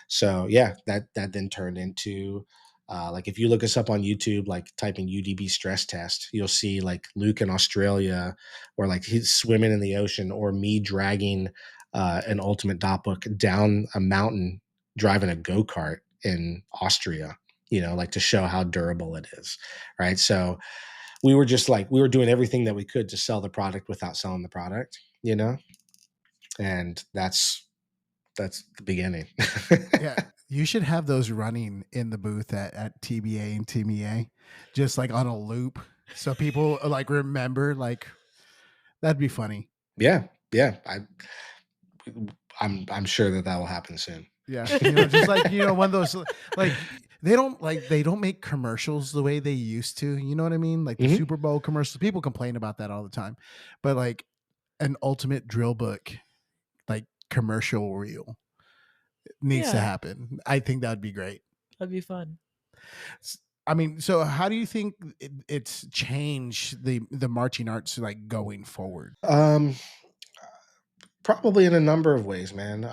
so yeah, that then turned into like if you look us up on YouTube, like typing UDB stress test, you'll see like Luke in Australia, or like he's swimming in the ocean, or me dragging an ultimate dot book down a mountain, driving a go-kart in Austria, like to show how durable it is. Right. So we were just like, we were doing everything that we could to sell the product without selling the product, and that's the beginning. Yeah, you should have those running in the booth at TBA and TMEA, just like on a loop, so people like remember. Like that'd be funny. Yeah, yeah. I'm sure that will happen soon. Yeah, just like one of those like they don't make commercials the way they used to. You know what I mean? Like the Mhm. Super Bowl commercials. People complain about that all the time, but like an ultimate drill book, like commercial reel needs to happen. I think that'd be great. That'd be fun. I mean, so how do you think it's changed the marching arts like going forward? Probably in a number of ways, man.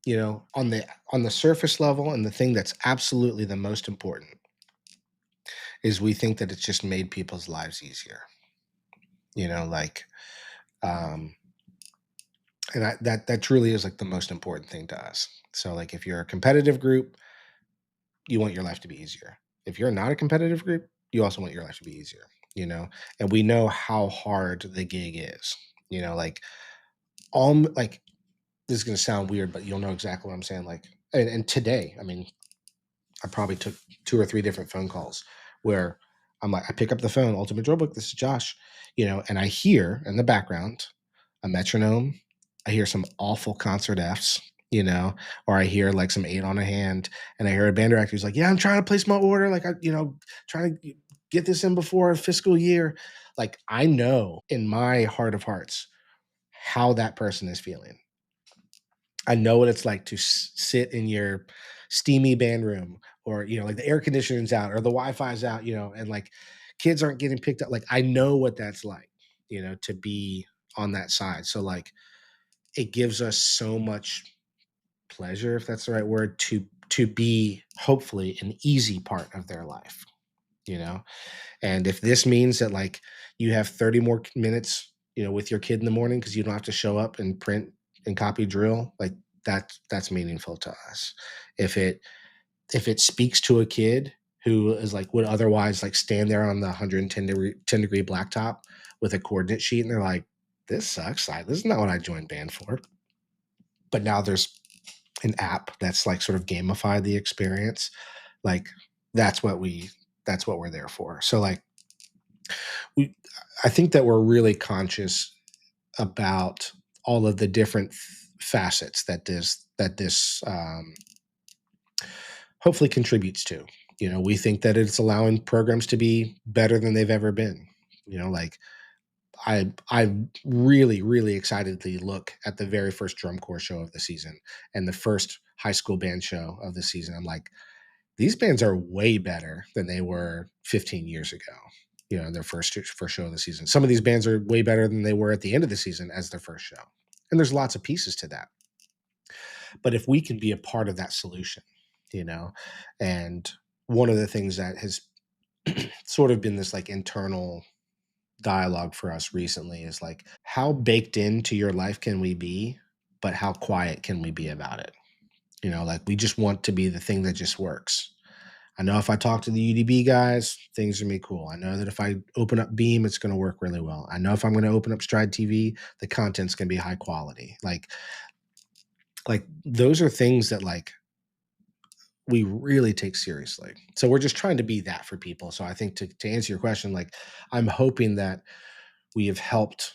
On the surface level, and the thing that's absolutely the most important is we think that it's just made people's lives easier. Like, um, and that truly is like the most important thing to us. So, like, if you're a competitive group, you want your life to be easier. If you're not a competitive group, you also want your life to be easier. And we know how hard the gig is. Like like this is going to sound weird, but you'll know exactly what I'm saying. Like, and today, I mean, I probably took 2 or 3 different phone calls where I'm like, I pick up the phone, Ultimate Drill Book, this is Josh, and I hear in the background a metronome. I hear some awful concert Fs, or I hear like some 8 on a hand, and I hear a band director who's like, yeah, I'm trying to place my order. Like, trying to get this in before a fiscal year. Like, I know in my heart of hearts how that person is feeling. I know what it's like to sit in your steamy band room, or like the air conditioning's out or the Wi-Fi's out, and like kids aren't getting picked up. Like I know what that's like, to be on that side. So like it gives us so much pleasure, if that's the right word, to be hopefully an easy part of their life, you know. And if this means that like you have 30 more minutes, with your kid in the morning because you don't have to show up and print and copy drill, like that's meaningful to us. If it speaks to a kid who is like would otherwise like stand there on the 10 degree blacktop with a coordinate sheet and they're like, this sucks. This is not what I joined band for. But now there's an app that's like sort of gamified the experience. Like that's what we're there for. So like I think that we're really conscious about all of the different facets that this hopefully contributes to. We think that it's allowing programs to be better than they've ever been. Like I really, really excitedly look at the very first drum corps show of the season and the first high school band show of the season. I'm like, these bands are way better than they were 15 years ago. Their first show of the season. Some of these bands are way better than they were at the end of the season as their first show. And there's lots of pieces to that. But if we can be a part of that solution, and one of the things that has sort of been this like internal dialogue for us recently is like, how baked into your life can we be, but how quiet can we be about it? Like we just want to be the thing that just works. I know if I talk to the UDB guys, things are gonna be cool. I know that if I open up Beam, it's gonna work really well. I know if I'm gonna open up stridetv, the content's gonna be high quality. Like those are things that like we really take seriously. So we're just trying to be that for people. So I think to answer your question, like I'm hoping that we have helped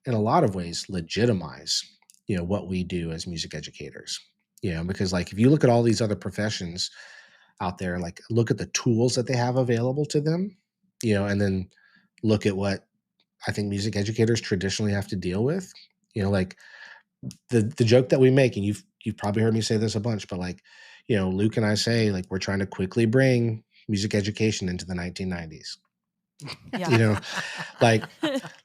in a lot of ways legitimize, what we do as music educators. Because like if you look at all these other professions out there, like look at the tools that they have available to them, and then look at what I think music educators traditionally have to deal with. Like the joke that we make, and you've probably heard me say this a bunch, but like, Luke and I say like we're trying to quickly bring music education into the 1990s. Yeah. Like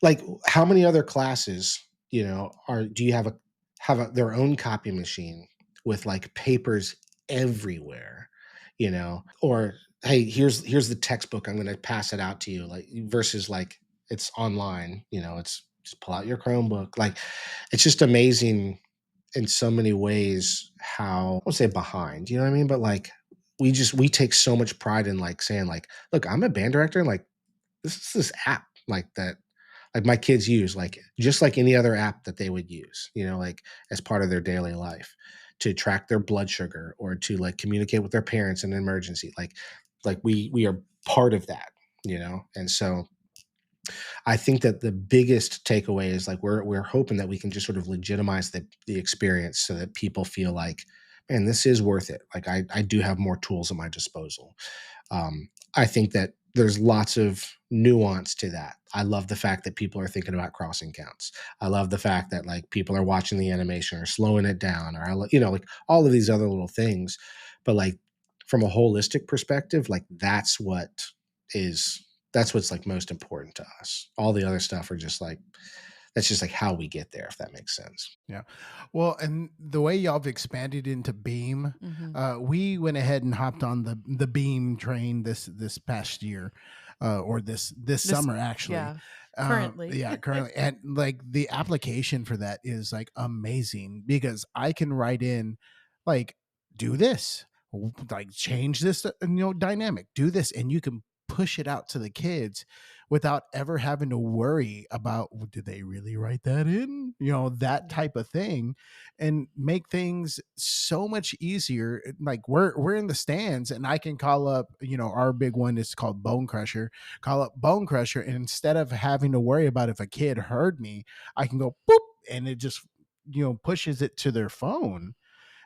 like how many other classes, do you have their own copy machine with like papers everywhere, or hey, here's the textbook, I'm going to pass it out to you, like versus like it's online, it's just pull out your Chromebook. Like it's just amazing in so many ways how I won't say behind, you know what I mean? But like we take so much pride in like saying like, look, I'm a band director, and like this is this app like that like my kids use, like just like any other app that they would use, like as part of their daily life to track their blood sugar or to like communicate with their parents in an emergency. Like we are part of that, and so I think that the biggest takeaway is like we're hoping that we can just sort of legitimize the experience so that people feel like, man, this is worth it. Like I do have more tools at my disposal. I think that there's lots of nuance to that. I love the fact that people are thinking about crossing counts. I love the fact that like people are watching the animation or slowing it down, or like all of these other little things. But like from a holistic perspective, like that's what's like most important to us. All the other stuff are just like that's just like how we get there, if that makes sense. Yeah. Well, and the way y'all have expanded into Beam, Mhm. we went ahead and hopped on the Beam train this past year, or this This summer actually. yeah, currently. Yeah, currently, and like the application for that is like amazing because I can write in, like, do this, like change this, dynamic, do this, and you can push it out to the kids without ever having to worry about, "Well, did they really write that in?" That type of thing, and make things so much easier. Like we're in the stands, and I can call up, our big one is called Bone Crusher. Call up Bone Crusher, and instead of having to worry about if a kid heard me, I can go boop, and it just pushes it to their phone.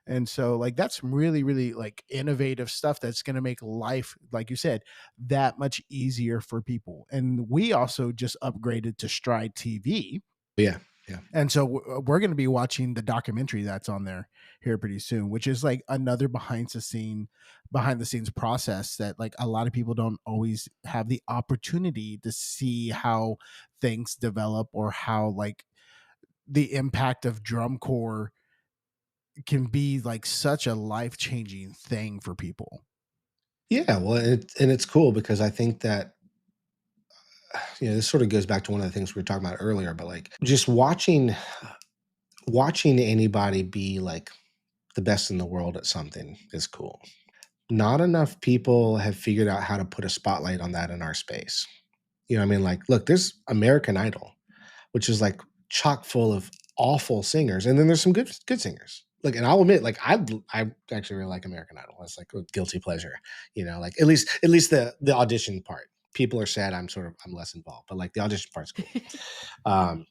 And so like that's really, really like innovative stuff that's going to make life, like you said, that much easier for people. And we also just upgraded to Stride TV. But yeah, yeah. And so we're going to be watching the documentary that's on there here pretty soon, which is like another behind the scenes process that like a lot of people don't always have the opportunity to see how things develop, or how like the impact of drum corps can be like such a life-changing thing for people. Yeah, well, it's cool because I think that this sort of goes back to one of the things we were talking about earlier, but like just watching anybody be like the best in the world at something is cool. Not enough people have figured out how to put a spotlight on that in our space. You know what I mean? Like, look, there's American Idol, which is like chock full of awful singers, and then there's some good singers. Like, and I'll admit, like, I actually really like American Idol. It's like a guilty pleasure, like at least the audition part. People are sad. I'm less involved, but like the audition part's cool. Um,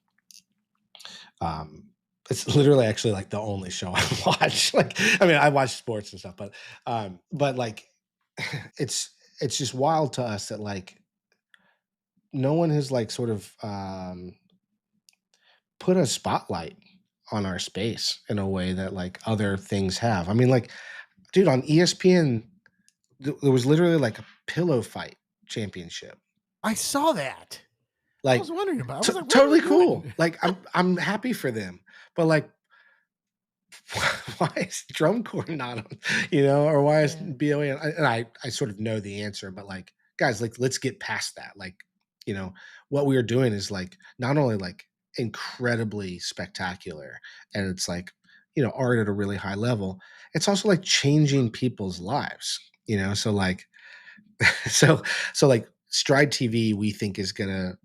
um, It's literally actually like the only show I watch. Like, I mean, I watch sports and stuff, but like, it's it's just wild to us that like no one has like sort of put a spotlight on our space in a way that like other things have. I mean, like, dude, on ESPN, there was literally like a pillow fight championship. I saw that. I Like, was wondering about. I was like, "What are totally we cool. doing?" Like, I'm happy for them, but like, why is drum corps not on, or why is Yeah. BOA? And I sort of know the answer, but like, guys, like, let's get past that. Like, you know, what we are doing is like not only like incredibly spectacular, and it's like, art at a really high level. It's also like changing people's lives. So like, so like Stride TV, we think is gonna.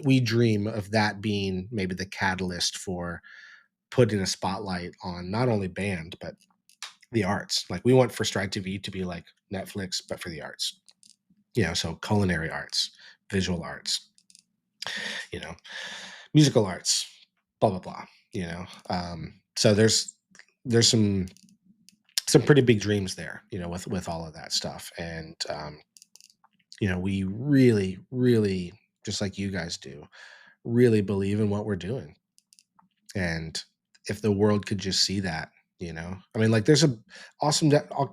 We dream of that being maybe the catalyst for putting a spotlight on not only band but the arts. Like we want for Stride TV to be like Netflix, but for the arts. So culinary arts, visual arts, you know, musical arts, blah blah blah. So there's some pretty big dreams there, with all of that stuff, and we really, really, just like you guys do, really believe in what we're doing. And if the world could just see that, I mean, like there's a awesome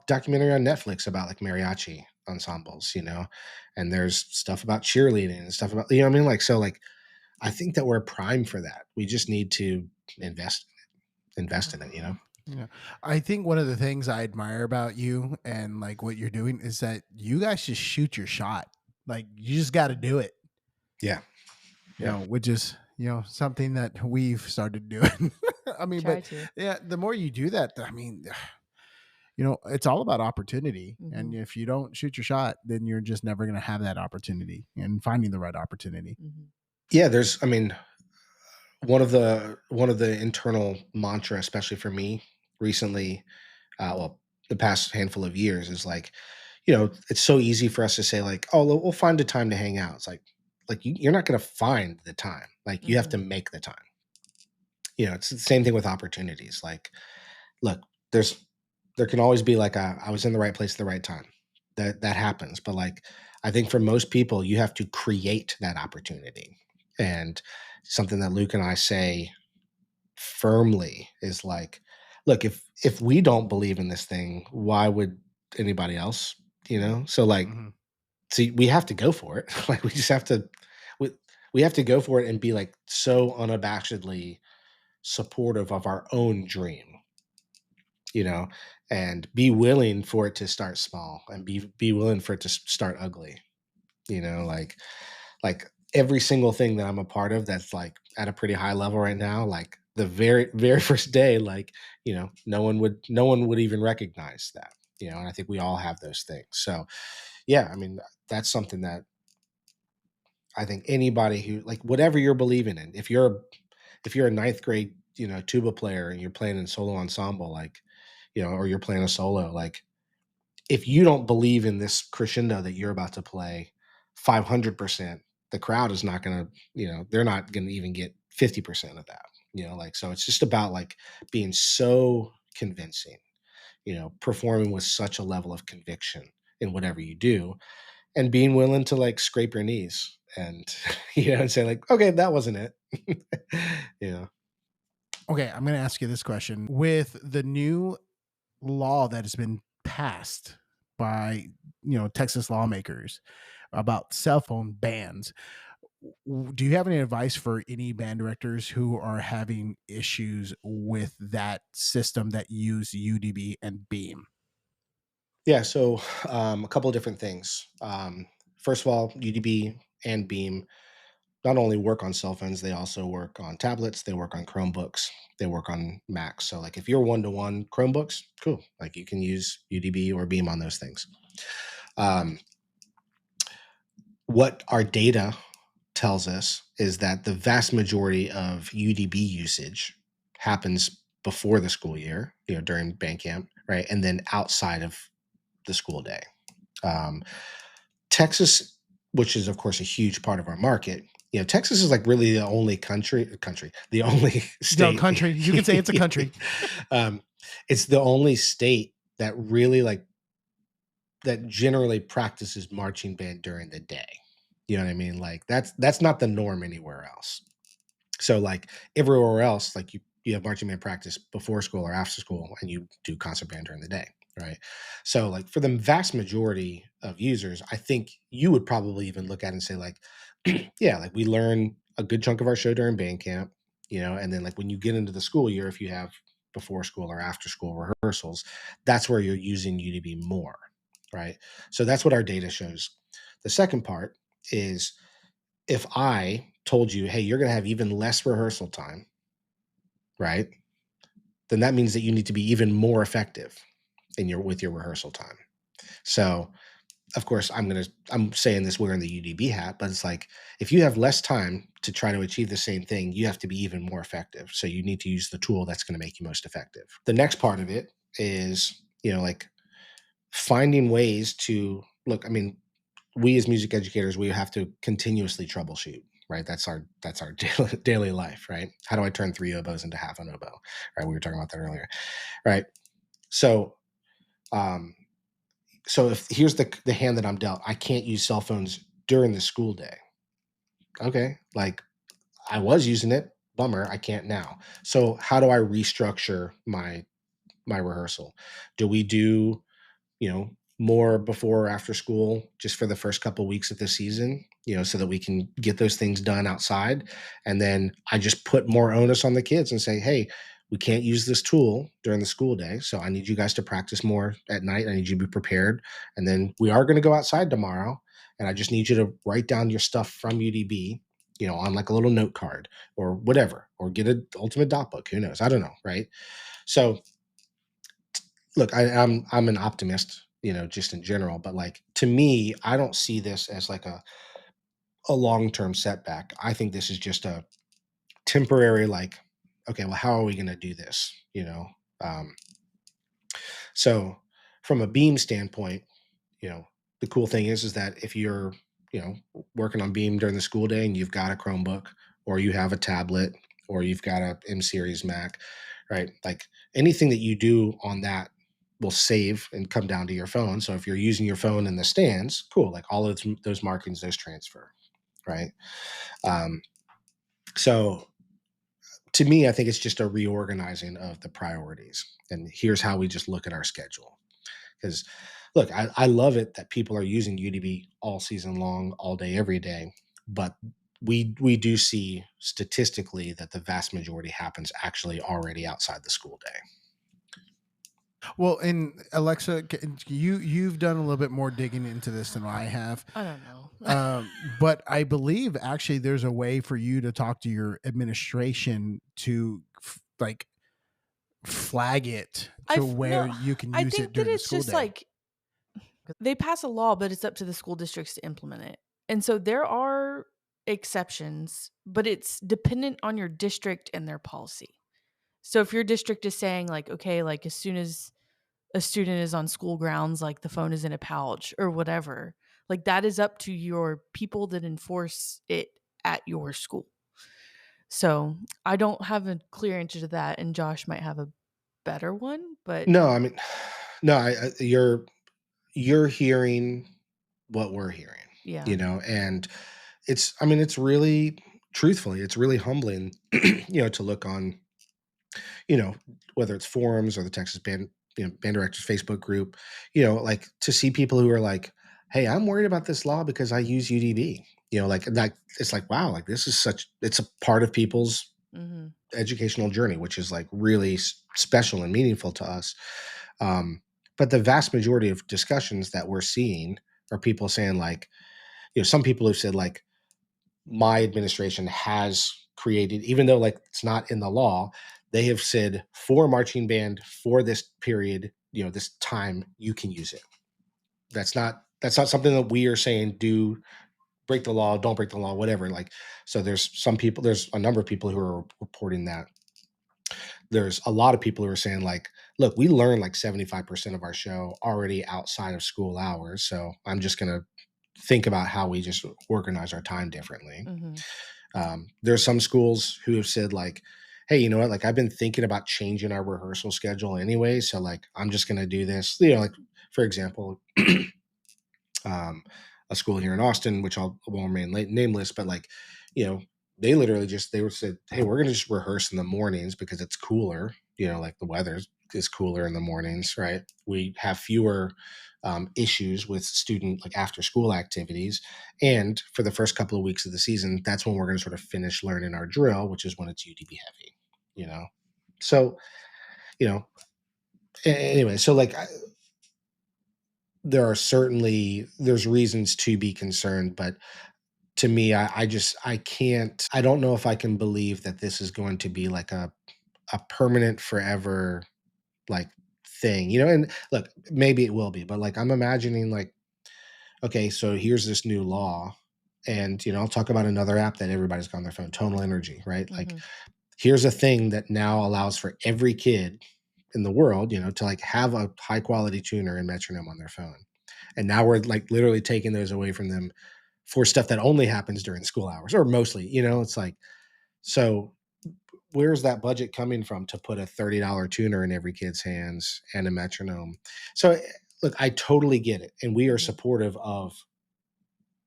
documentary on Netflix about like mariachi ensembles, and there's stuff about cheerleading and stuff about, what I mean? Like, so like, I think that we're primed for that. We just need to invest, invest in it. Yeah. I think one of the things I admire about you and like what you're doing is that you guys just shoot your shot. Like you just got to do it, Yeah. Yeah. which is, something that we've started doing. I mean, Try but to. yeah, the more you do that, I mean, it's all about opportunity. And Mhm. if you don't shoot your shot, then you're just never going to have that opportunity and finding the right opportunity. Mhm. Yeah. I mean, one of the internal mantra, especially for me recently, well, the past handful of years, is like, it's so easy for us to say like, oh, we'll find a time to hang out. It's like you're not going to find the time. Like you have to Mhm. make the time. It's the same thing with opportunities. Like, look, there can always be like I was in the right place at the right time. That happens, but like I think for most people, you have to create that opportunity. And something that Luke and I say firmly is like, look, if we don't believe in this thing, why would anybody else? So like, Mm-hmm. see, we have to go for it. Like we just have to, we, we have to go for it and be like so unabashedly supportive of our own dream, you know, and be willing for it to start small and be willing for it to start ugly, like every single thing that I'm a part of that's like at a pretty high level right now, like the very very first day, like, no one would even recognize that, and I think we all have those things. So yeah, I mean, that's something that I think anybody who, like, whatever you're believing in, if you're a ninth grade, tuba player and you're playing in solo ensemble, like, or you're playing a solo, like, if you don't believe in this crescendo that you're about to play 500%, the crowd is not going to, they're not going to even get 50% of that, like, so it's just about like being so convincing, performing with such a level of conviction in whatever you do, and being willing to like scrape your knees and, and say like, okay, that wasn't it. Yeah. Okay, I'm going to ask you this question. With the new law that has been passed by, Texas lawmakers about cell phone bans, do you have any advice for any band directors who are having issues with that system that use UDB and Beam? Yeah. So a couple of different things. First of all, UDB and Beam not only work on cell phones, they also work on tablets, they work on Chromebooks, they work on Macs. So like if you're one-to-one Chromebooks, cool. Like you can use UDB or Beam on those things. Um, what our data tells us is that the vast majority of UDB usage happens before the school year, during band camp, right? And then outside of the school day. Um, Texas, which is of course a huge part of our market, Texas is like really the only the only No, state. country. You can say it's a country. It's the only state that really that generally practices marching band during the day. You know what I mean? Like that's not the norm anywhere else. So like everywhere else, like you have marching band practice before school or after school, and you do concert band during the day, right? So like for the vast majority of users, I think you would probably even look at it and say like, yeah, like we learn a good chunk of our show during band camp, and then like when you get into the school year, if you have before school or after school rehearsals, that's where you're using UDB more, right? So that's what our data shows. The second part is if I told you, hey, you're going to have even less rehearsal time, right? Then that means that you need to be even more effective with your rehearsal time. So, of course, I'm saying this wearing the UDB hat, but it's like if you have less time to try to achieve the same thing, you have to be even more effective. So you need to use the tool that's going to make you most effective. The next part of it is, like finding ways to look. I mean, we as music educators, we have to continuously troubleshoot, right? That's our daily life, right? How do I turn 3 oboes into half an oboe, right? We were talking about that earlier, right? So um so if here's the hand that I'm dealt, I can't use cell phones during the school day. Okay, like I was using it, bummer, I can't now. So how do I restructure my rehearsal? Do we do more before or after school just for the first couple weeks of the season, so that we can get those things done outside? And then I just put more onus on the kids and say, hey, we can't use this tool during the school day. So I need you guys to practice more at night. I need you to be prepared. And then we are going to go outside tomorrow. And I just need you to write down your stuff from UDB, on like a little note card or whatever, or get an ultimate dot book. Who knows? I don't know. Right. So look, I'm an optimist, just in general, but like to me, I don't see this as like a long-term setback. I think this is just a temporary, like, okay, well, how are we going to do this? Um, so from a beam standpoint, you know, the cool thing is that if you're, working on beam during the school day and you've got a Chromebook or you have a tablet or you've got a M series Mac, right? Like anything that you do on that will save and come down to your phone. So if you're using your phone in the stands, cool. Like all of those markings, those transfer, right? Um, so to me, I think it's just a reorganizing of the priorities. And here's how we just look at our schedule. Because look, I love it that people are using UDB all season long, all day, every day. But we do see statistically that the vast majority happens actually already outside the school day. Well, and Alexa, you've done a little bit more digging into this than I have. I don't know. But I believe actually there's a way for you to talk to your administration to like flag it to where you can I use think it that during the it's school just day. like they pass a law, but it's up to the school districts to implement it. And so there are exceptions, but it's dependent on your district and their policy. So if your district is saying like, okay, like as soon as a student is on school grounds, like the phone is in a pouch or whatever, like that is up to your people that enforce it at your school. So I don't have a clear answer to that, and Josh might have a better one, but No, I mean, no, you're hearing what we're hearing, yeah. and I mean, it's really, truthfully, it's really humbling, to look on, whether it's forums or the Texas band directors Facebook group, like to see people who are like, hey, I'm worried about this law because I use UDB, like that. It's like, wow, like this is it's a part of people's Mhm. educational journey, which is like really special and meaningful to us. But the vast majority of discussions that we're seeing are people saying like, some people have said like, my administration has created, even though like it's not in the law, they have said for marching band for this period, this time you can use it. That's not something that we are saying do break the law, don't break the law, whatever. Like, so there's a number of people who are reporting that. There's a lot of people who are saying like, look, we learn like 75% of our show already outside of school hours. So I'm just going to think about how we just organize our time differently. Mhm. There's some schools who have said like, hey, you know what, like I've been thinking about changing our rehearsal schedule anyway, so like I'm just going to do this, like for example, um, a school here in Austin, which won't remain nameless, but like, you know, they literally just they were said, hey, we're gonna just rehearse in the mornings because it's cooler. Like the weather is cooler in the mornings, right? We have fewer issues with student like after school activities, and for the first couple of weeks of the season, that's when we're going to sort of finish learning our drill, which is when it's UDB heavy. You know, so you know. Anyway, so like there's reasons to be concerned, but to me, I can't, I don't know if I can believe that this is going to be like a permanent forever like thing, and look, maybe it will be, but like I'm imagining like, okay, so here's this new law, and I'll talk about another app that everybody's got on their phone, tonal energy, right? Like Mhm. here's a thing that now allows for every kid in the world, to like have a high quality tuner and metronome on their phone. And now we're like literally taking those away from them for stuff that only happens during school hours or mostly, it's like, so where's that budget coming from to put a $30 tuner in every kid's hands and a metronome? So look, I totally get it. And we are Mhm. supportive of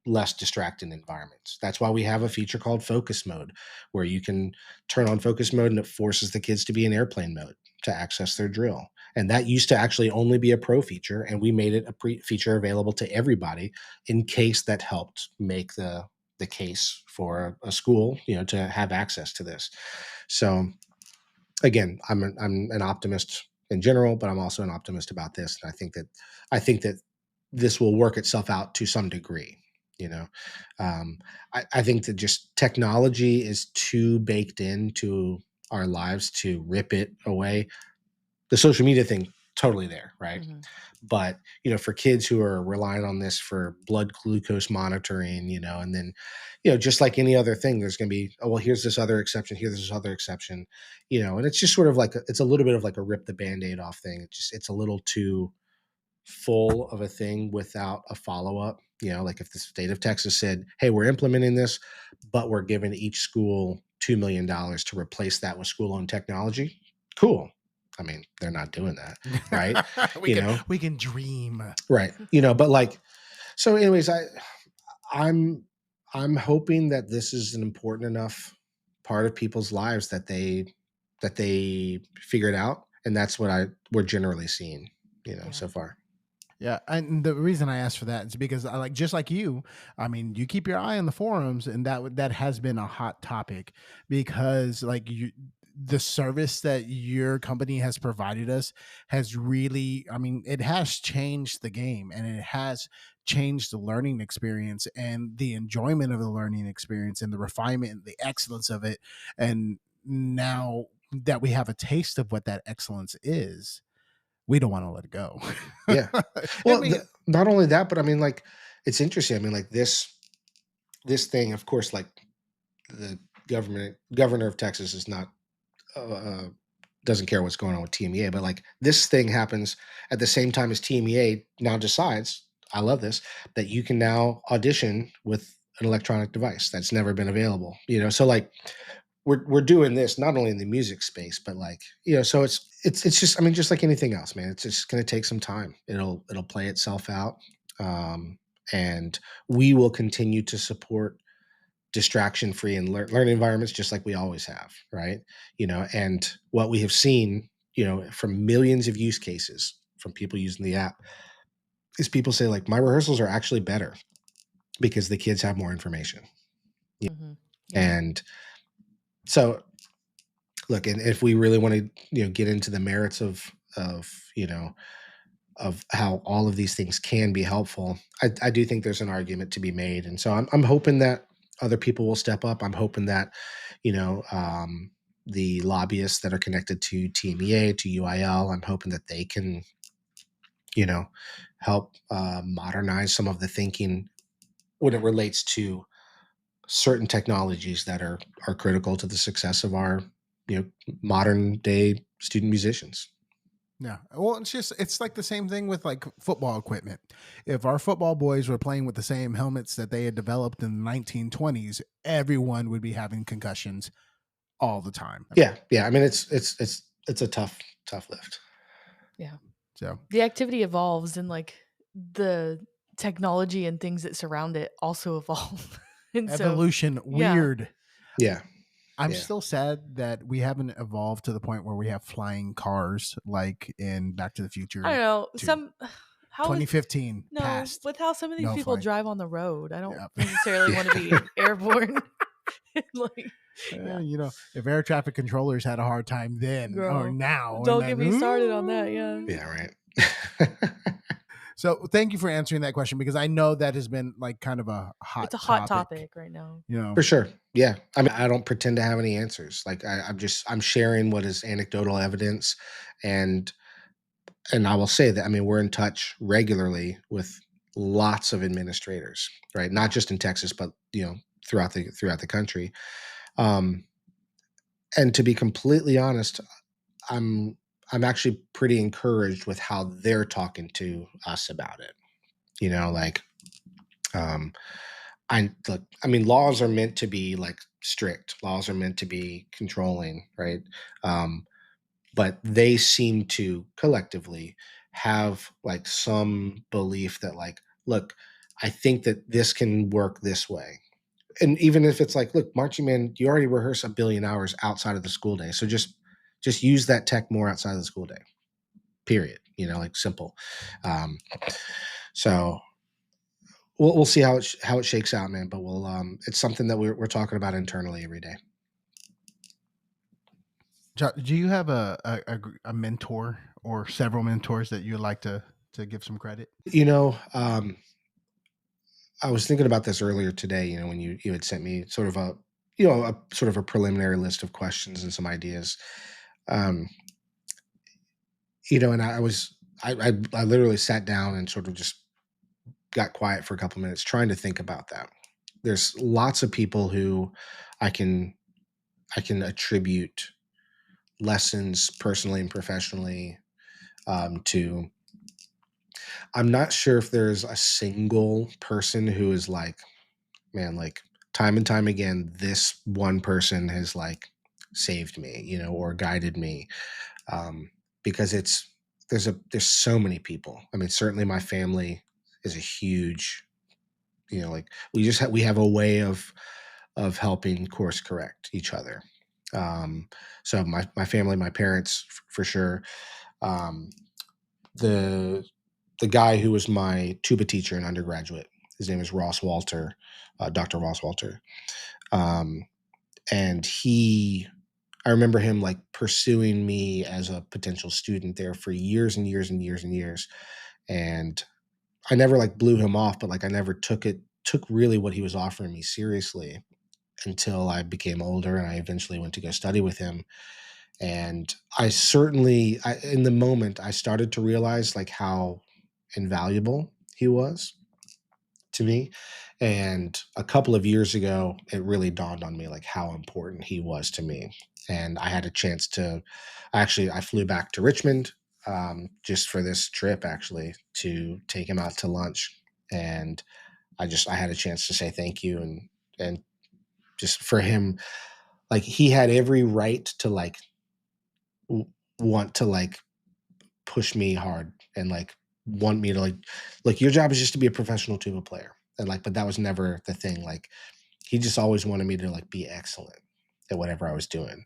less distracting environments. That's why we have a feature called focus mode, where you can turn on focus mode and it forces the kids to be in airplane mode to access their drill. And that used to actually only be a pro feature, and we made it a feature available to everybody in case that helped make the case for a school, to have access to this. So again, I'm an optimist in general, but I'm also an optimist about this, and I think that this will work itself out to some degree. You know, I think that just technology is too baked into our lives to rip it away. The social media thing, totally there, right? Mhm. But for kids who are relying on this for blood glucose monitoring, and then just like any other thing, there's going to be, oh well, here's this other exception, here's this other exception, and it's just sort of like it's a little bit of like a rip the band-aid off thing. It's a little too full of a thing without a follow-up. Like if the state of Texas said, hey, we're implementing this, but we're giving each school $2 million to replace that with school-owned technology, cool. I mean, they're not doing that, right? we you can know we can dream. right, but like, so anyways, i'm I'm hoping that this is an important enough part of people's lives that they figure it out, and that's what we're generally seeing, Yeah. so far. Yeah, and the reason I asked for that is because I like just like you. I mean, you keep your eye on the forums, and that has been a hot topic because like the service that your company has provided us has really, I mean, it has changed the game, and it has changed the learning experience and the enjoyment of the learning experience and the refinement and the excellence of it. And now that we have a taste of what that excellence is, we don't want to let it go. Yeah. I Well, mean, not only that, but I mean, like, it's interesting. I mean, like this thing, of course, like the governor of Texas is not doesn't care what's going on with TMEA, but like this thing happens at the same time as TMEA now decides, I love this, that you can now audition with an electronic device that's never been available. So like we're doing this not only in the music space, but like, so it's just, I mean, just like anything else, man, it's just going to take some time. It'll play itself out. And we will continue to support distraction free and learning environments just like we always have, right? And what we have seen, from millions of use cases from people using the app, is people say like my rehearsals are actually better because the kids have more information. Mhm. Yeah. And so look, and if we really want to get into the merits of how all of these things can be helpful, I do think there's an argument to be made. And so I'm hoping that other people will step up. I'm hoping that, the lobbyists that are connected to TMEA, to UIL, I'm hoping that they can, you know, help modernize some of the thinking when it relates to certain technologies that are critical to the success of our, modern day student musicians. Yeah. Well, it's like the same thing with like football equipment. If our football boys were playing with the same helmets that they had developed in the 1920s, everyone would be having concussions all the time. Yeah, yeah. I mean, it's a tough lift. Yeah. So, The activity evolves and like the technology and things that surround it also evolve. And so, evolution, yeah. weird. Yeah, I'm yeah. still sad that we haven't evolved to the point where we have flying cars like in Back to the Future I don't know. 2. How is 2015 no, passed. with how some of these No people flying. drive on the road. I don't Yep. necessarily want to be airborne. Like, yeah. You know, if air traffic controllers had a hard time then or Girl, now, and don't then, get me started on that. Yeah. Yeah, right. So thank you for answering that question, because I know that has been like kind of a hot It's a hot topic right now. You know, For sure. Yeah. I mean, I don't pretend to have any answers. Like I'm sharing what is anecdotal evidence, and I will say that, I mean, we're in touch regularly with lots of administrators, right? Not just in Texas, but throughout the country. Um, and to be completely honest, I'm I'm actually pretty encouraged with how they're talking to us about it. Like, um, I mean, laws are meant to be like strict. Laws are meant to be controlling, right? Um, but they seem to collectively have like some belief that, like, look, I think that this can work this way. And even if it's like, look, marching band, you already rehearse a billion hours outside of the school day, so just use that tech more outside of the school day. Period. Like, simple. Um, so we'll see how it shakes out, man. But it's something that we're talking about internally every day. do you have a mentor or several mentors that you'd like to give some credit? I was thinking about this earlier today. When you had sent me sort of a preliminary list of questions and some ideas. Um, and I literally sat down and sort of just got quiet for a couple minutes trying to think about that. There's lots of people who I can attribute lessons personally and professionally to. I'm not sure if there's a single person who is like, man, like, time and time again, this one person has like saved me, or guided me. Because there's so many people. I mean, certainly my family is a huge, like, we have a way of helping course correct each other. So my family, my parents, for sure. Um, the the guy who was my tuba teacher in undergraduate, his name is Ross Walter, Dr. Ross Walter. Um, and I remember him like pursuing me as a potential student there for years and years and years and years. And I never like blew him off, but like I never took really what he was offering me seriously until I became older and I eventually went to go study with him. And in the moment, I started to realize like how invaluable he was to me. And a couple of years ago, it really dawned on me like how important he was to me. And I had a chance I flew back to Richmond just for this trip, actually, to take him out to lunch. And I had a chance to say thank you, and just for him, like, he had every right to like want to like push me hard and like want me to like, your job is just to be a professional tuba player. And like, but that was never the thing. Like, he just always wanted me to like be excellent at whatever I was doing.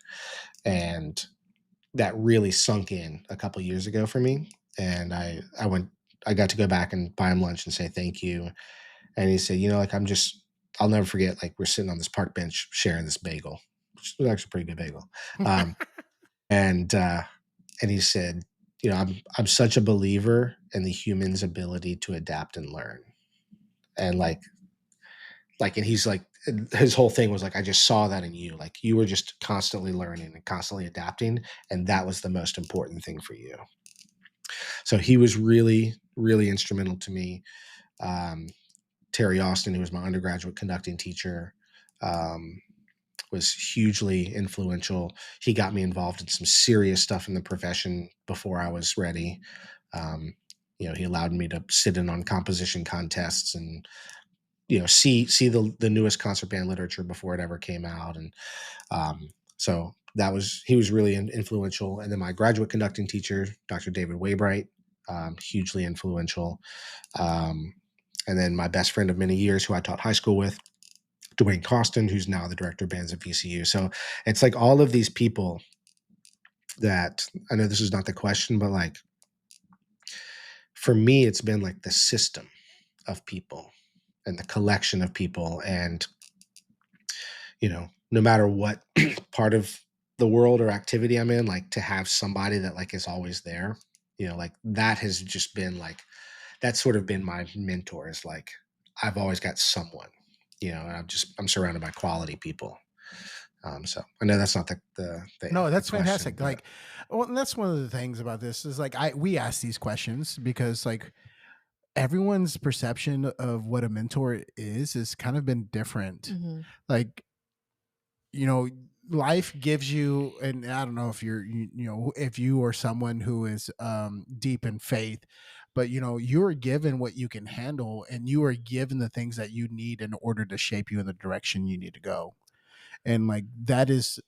And that really sunk in a couple years ago for me. And I got to go back and buy him lunch and say thank you. And he said, like, I'll never forget, like, we're sitting on this park bench sharing this bagel, which was actually a pretty good bagel. And he said, I'm such a believer in the human's ability to adapt and learn. And and he's like, his whole thing was like, I just saw that in you. Like, you were just constantly learning and constantly adapting. And that was the most important thing for you. So he was really, really instrumental to me. Terry Austin, who was my undergraduate conducting teacher. Um, was hugely influential. He got me involved in some serious stuff in the profession before I was ready. Um, he allowed me to sit in on composition contests and see the newest concert band literature before it ever came out, and so he was really influential. And then my graduate conducting teacher, Dr. David Waybright, hugely influential. Um, and then my best friend of many years, who I taught high school with, Dwayne Costin, who's now the director of bands at VCU. So it's like all of these people that, I know this is not the question, but like for me, it's been like the system of people and the collection of people. And, no matter what part of the world or activity I'm in, like to have somebody that like is always there, like that has just been like, that's sort of been my mentor, is like, I've always got someone, and I'm surrounded by quality people. So I know that's not No, the that's question, fantastic. but Like, well, and that's one of the things about this is like we ask these questions because like everyone's perception of what a mentor is has kind of been different. Mm-hmm. Like, life gives you, and I don't know if if you are someone who is deep in faith, but you're given what you can handle, and you are given the things that you need in order to shape you in the direction you need to go. And like that is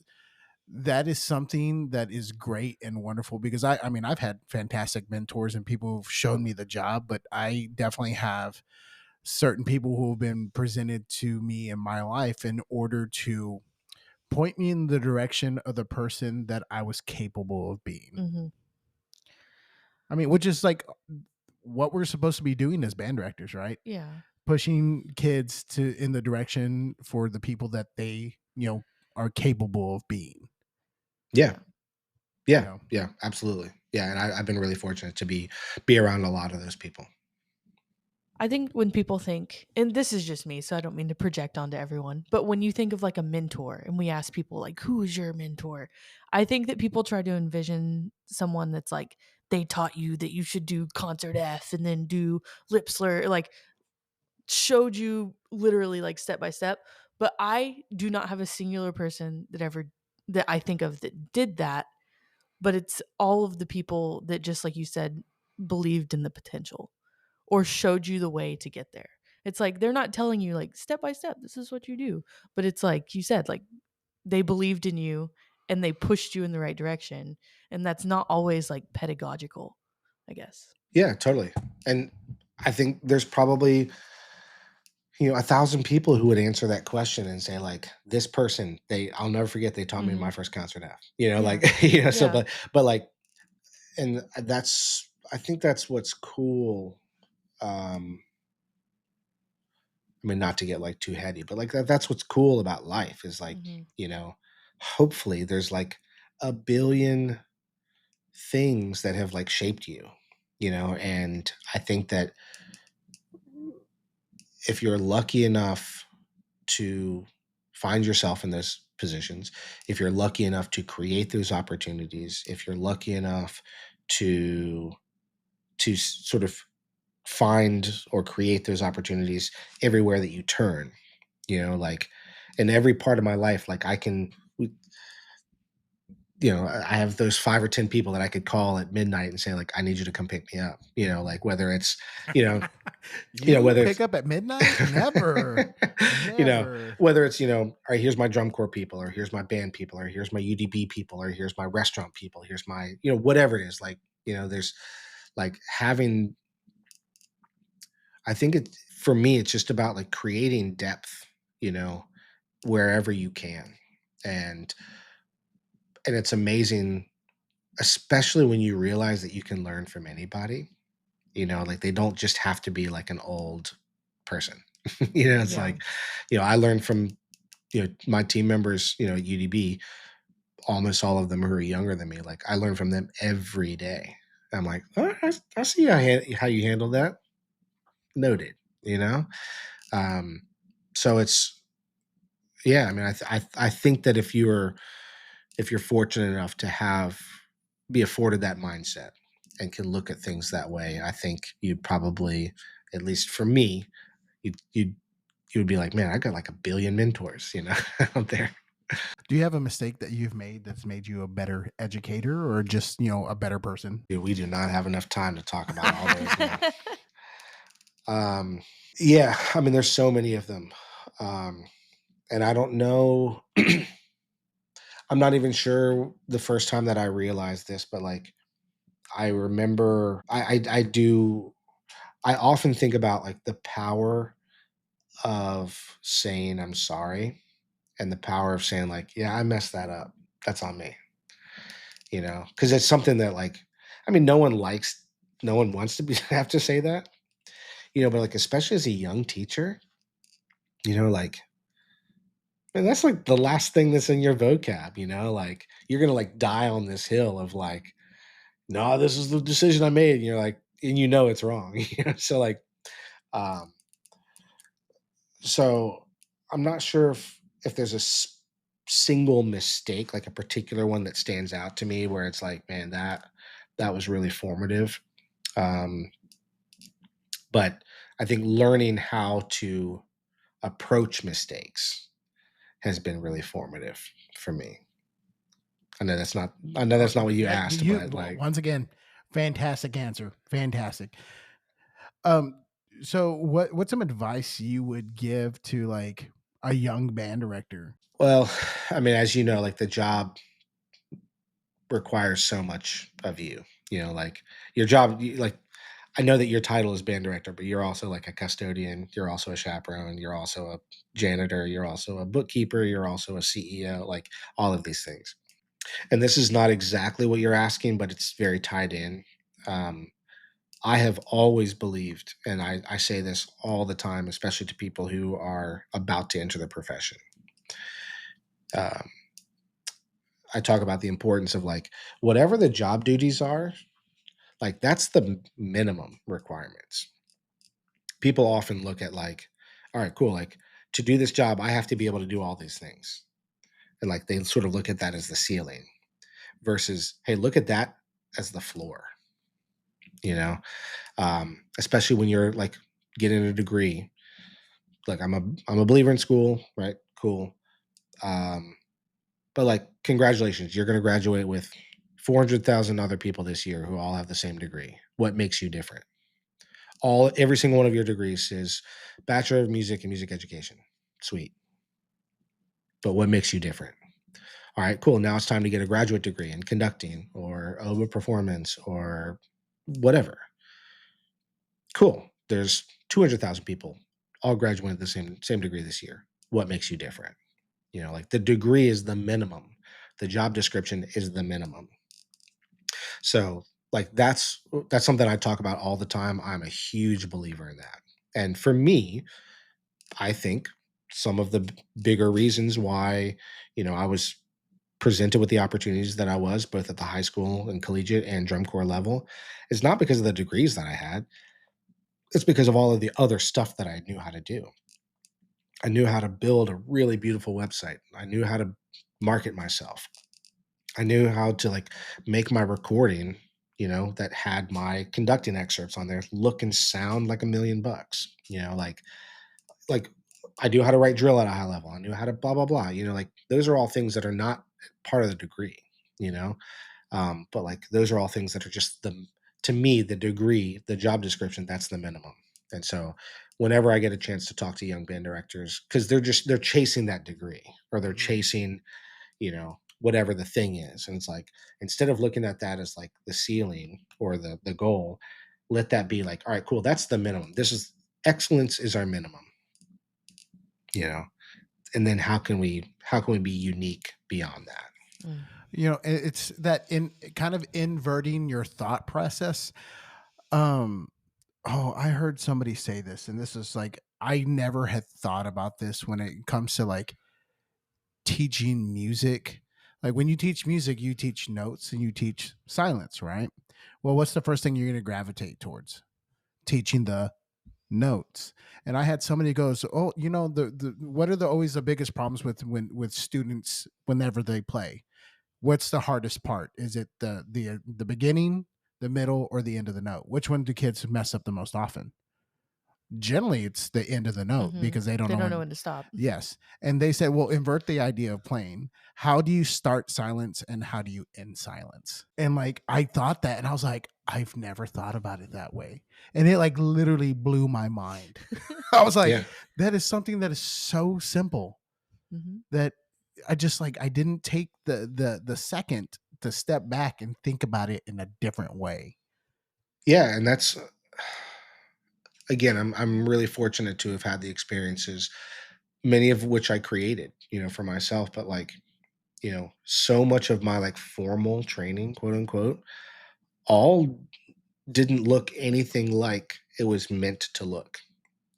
something that is great and wonderful, because I mean, I've had fantastic mentors and people who've shown me the job, but I definitely have certain people who have been presented to me in my life in order to point me in the direction of the person that I was capable of being. Mm-hmm. I mean, which is like what we're supposed to be doing as band directors, right? Yeah. Pushing kids in the direction for the people that they, are capable of being. yeah, You yeah, know. yeah, absolutely. Yeah. And I've been really fortunate to be around a lot of those people. I think when people think, and this is just me, so I don't mean to project onto everyone, but when you think of like a mentor and we ask people like, who is your mentor? I think that people try to envision someone that's like, they taught you that you should do concert F and then do lip slur, like showed you literally like step by step. But I do not have a singular person that I think of that did that, but it's all of the people that, just like you said, believed in the potential or showed you the way to get there. It's like they're not telling you like step by step, this is what you do. But it's like you said, like they believed in you and they pushed you in the right direction. And that's not always like pedagogical, I guess. Yeah, totally. And I think there's probably 1,000 people who would answer that question and say like, this person, I'll never forget, they taught me in Mm-hmm. my first concert F, Yeah. like, so, Yeah. but like, and I think that's what's cool. I mean, not to get like too heady, but like that's what's cool about life is like, Mm-hmm. hopefully there's like a billion things that have like shaped you, and I think that if you're lucky enough to find yourself in those positions, if you're lucky enough to create those opportunities, if you're lucky enough to sort of find or create those opportunities everywhere that you turn, like in every part of my life, like I have those 5 or 10 people that I could call at midnight and say like, I need you to come pick me up, like whether it's, you know, You whether pick it's, up at midnight? Never. Never. whether it's, all right, here's my drum corps people, or here's my band people, or here's my UDB people, or here's my restaurant people, here's my, whatever it is, like, there's like having, I think for me, it's just about like creating depth, wherever you can. And, it's amazing, especially when you realize that you can learn from anybody, like they don't just have to be like an old person. It's Yeah. like, I learned from, my team members, at UDB, almost all of them who are younger than me. Like I learn from them every day. I'm like, oh, I see how you handle that. Noted, Um, so it's, yeah, I mean, I think that if you're fortunate enough to be afforded that mindset and can look at things that way, I think you'd probably, at least for me, you would be like, man, I got like a billion mentors, out there. Do you have a mistake that you've made that's made you a better educator or just, a better person? Dude, we do not have enough time to talk about all those, man. Um, yeah, I mean, there's so many of them. Um, and I don't know. I'm not even sure the first time that I realized this, but like I remember I often think about like the power of saying I'm sorry and the power of saying like, yeah, I messed that up. That's on me. Because it's something that like, I mean, no one wants to be have to say that, but like especially as a young teacher, like and that's like the last thing that's in your vocab, like you're gonna like die on this hill of like, no, this is the decision I made. And you're like, and it's wrong. So like, um, so I'm not sure if there's single mistake, like a particular one that stands out to me where it's like, man, that was really formative. Um, but I think learning how to approach mistakes has been really formative for me. I know that's not what you Yeah, asked, you but like, once again, fantastic answer. Fantastic. Um, so what's some advice you would give to like a young band director? well, I mean, as you know, like the job requires so much of you. Like your job, like I know that your title is band director, but you're also like a custodian. You're also a chaperone. You're also a janitor. You're also a bookkeeper. You're also a CEO. Like all of these things. And this is not exactly what you're asking, but it's very tied in. Um, I have always believed, and I say this all the time, especially to people who are about to enter the profession. Um, I talk about the importance of like whatever the job duties are, like that's the minimum requirements. People often look at like, all right, cool, like to do this job, I have to be able to do all these things. And like they sort of look at that as the ceiling versus, hey, look at that as the floor, you know? Especially when you're like getting a degree. Like I'm a believer in school, right? Cool. Um, but like congratulations, you're gonna graduate with 400,000 other people this year who all have the same degree. What makes you different? Every single one of your degrees is Bachelor of Music and Music Education. Sweet. But what makes you different? All right, cool. Now it's time to get a graduate degree in conducting or oboe performance or whatever. Cool. There's 200,000 people all graduating with the same degree this year. What makes you different? Like the degree is the minimum. The job description is the minimum. So like that's something I talk about all the time. I'm a huge believer in that. And for me, I think some of the bigger reasons why, I was presented with the opportunities that I was both at the high school and collegiate and drum corps level is not because of the degrees that I had. It's because of all of the other stuff that I knew how to do. I knew how to build a really beautiful website. I knew how to market myself. I knew how to like make my recording, that had my conducting excerpts on there look and sound like $1,000,000. Like I knew how to write drill at a high level. I knew how to blah blah blah. Like those are all things that are not part of the degree. You know, but like those are all things that are just to me the degree, the job description. That's the minimum. And so, whenever I get a chance to talk to young band directors, because they're chasing that degree or they're Mhm. chasing whatever the thing is, and it's like instead of looking at that as like the ceiling or the goal, let that be like, all right, cool, that's the minimum. This is excellence is our minimum. You know, and then how can we be unique beyond that? Mm. It's that in kind of inverting your thought process. Um, oh, I heard somebody say this, and this is like I never had thought about this when it comes to like teaching music. Like when you teach music, you teach notes and you teach silence, right? Well, what's the first thing you're going to gravitate towards? Teaching the notes. And I had somebody goes, "Oh, the what are the always the biggest problems with students whenever they play? What's the hardest part? Is it the beginning, the middle, or the end of the note? Which one do kids mess up the most often?" generally it's the end of the note because they don't They know don't know when. when to stop. Yes. And they said, well, invert the idea of playing. How do you start silence and how do you end silence? And like, I thought that and I was like, I've never thought about it that way. And it like literally blew my mind. I was like, Yeah. that is something that is so simple Mhm. that I just like, I didn't take the second to step back and think about it in a different way. Yeah. And that's, again, I'm really fortunate to have had the experiences, many of which I created, for myself, but like, so much of my like formal training, quote unquote, all didn't look anything like it was meant to look.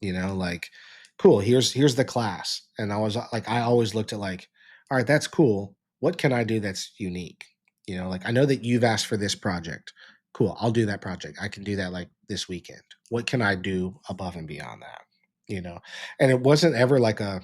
Like, cool, here's the class. And I was like, I always looked at like, all right, that's cool. What can I do that's unique? Like I know that you've asked for this project. Cool, I'll do that project. I can do that like this weekend. What can I do above and beyond that? You know, and it was never like I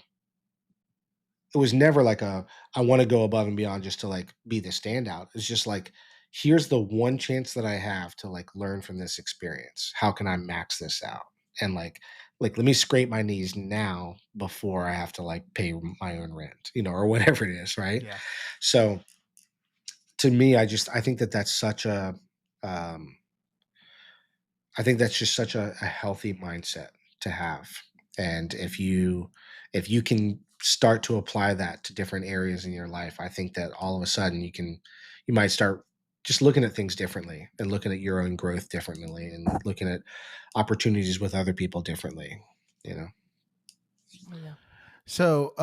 want to go above and beyond just to like be the standout. It's just like, here's the one chance that I have to like learn from this experience. How can I max this out? And like let me scrape my knees now before I have to like pay my own rent, or whatever it is, right? Yeah. So to me, I think that that's such a um I think that's just such a healthy mindset to have. And if you can start to apply that to different areas in your life, I think that all of a sudden you might start just looking at things differently and looking at your own growth differently and looking at opportunities with other people differently, you know. Oh yeah. So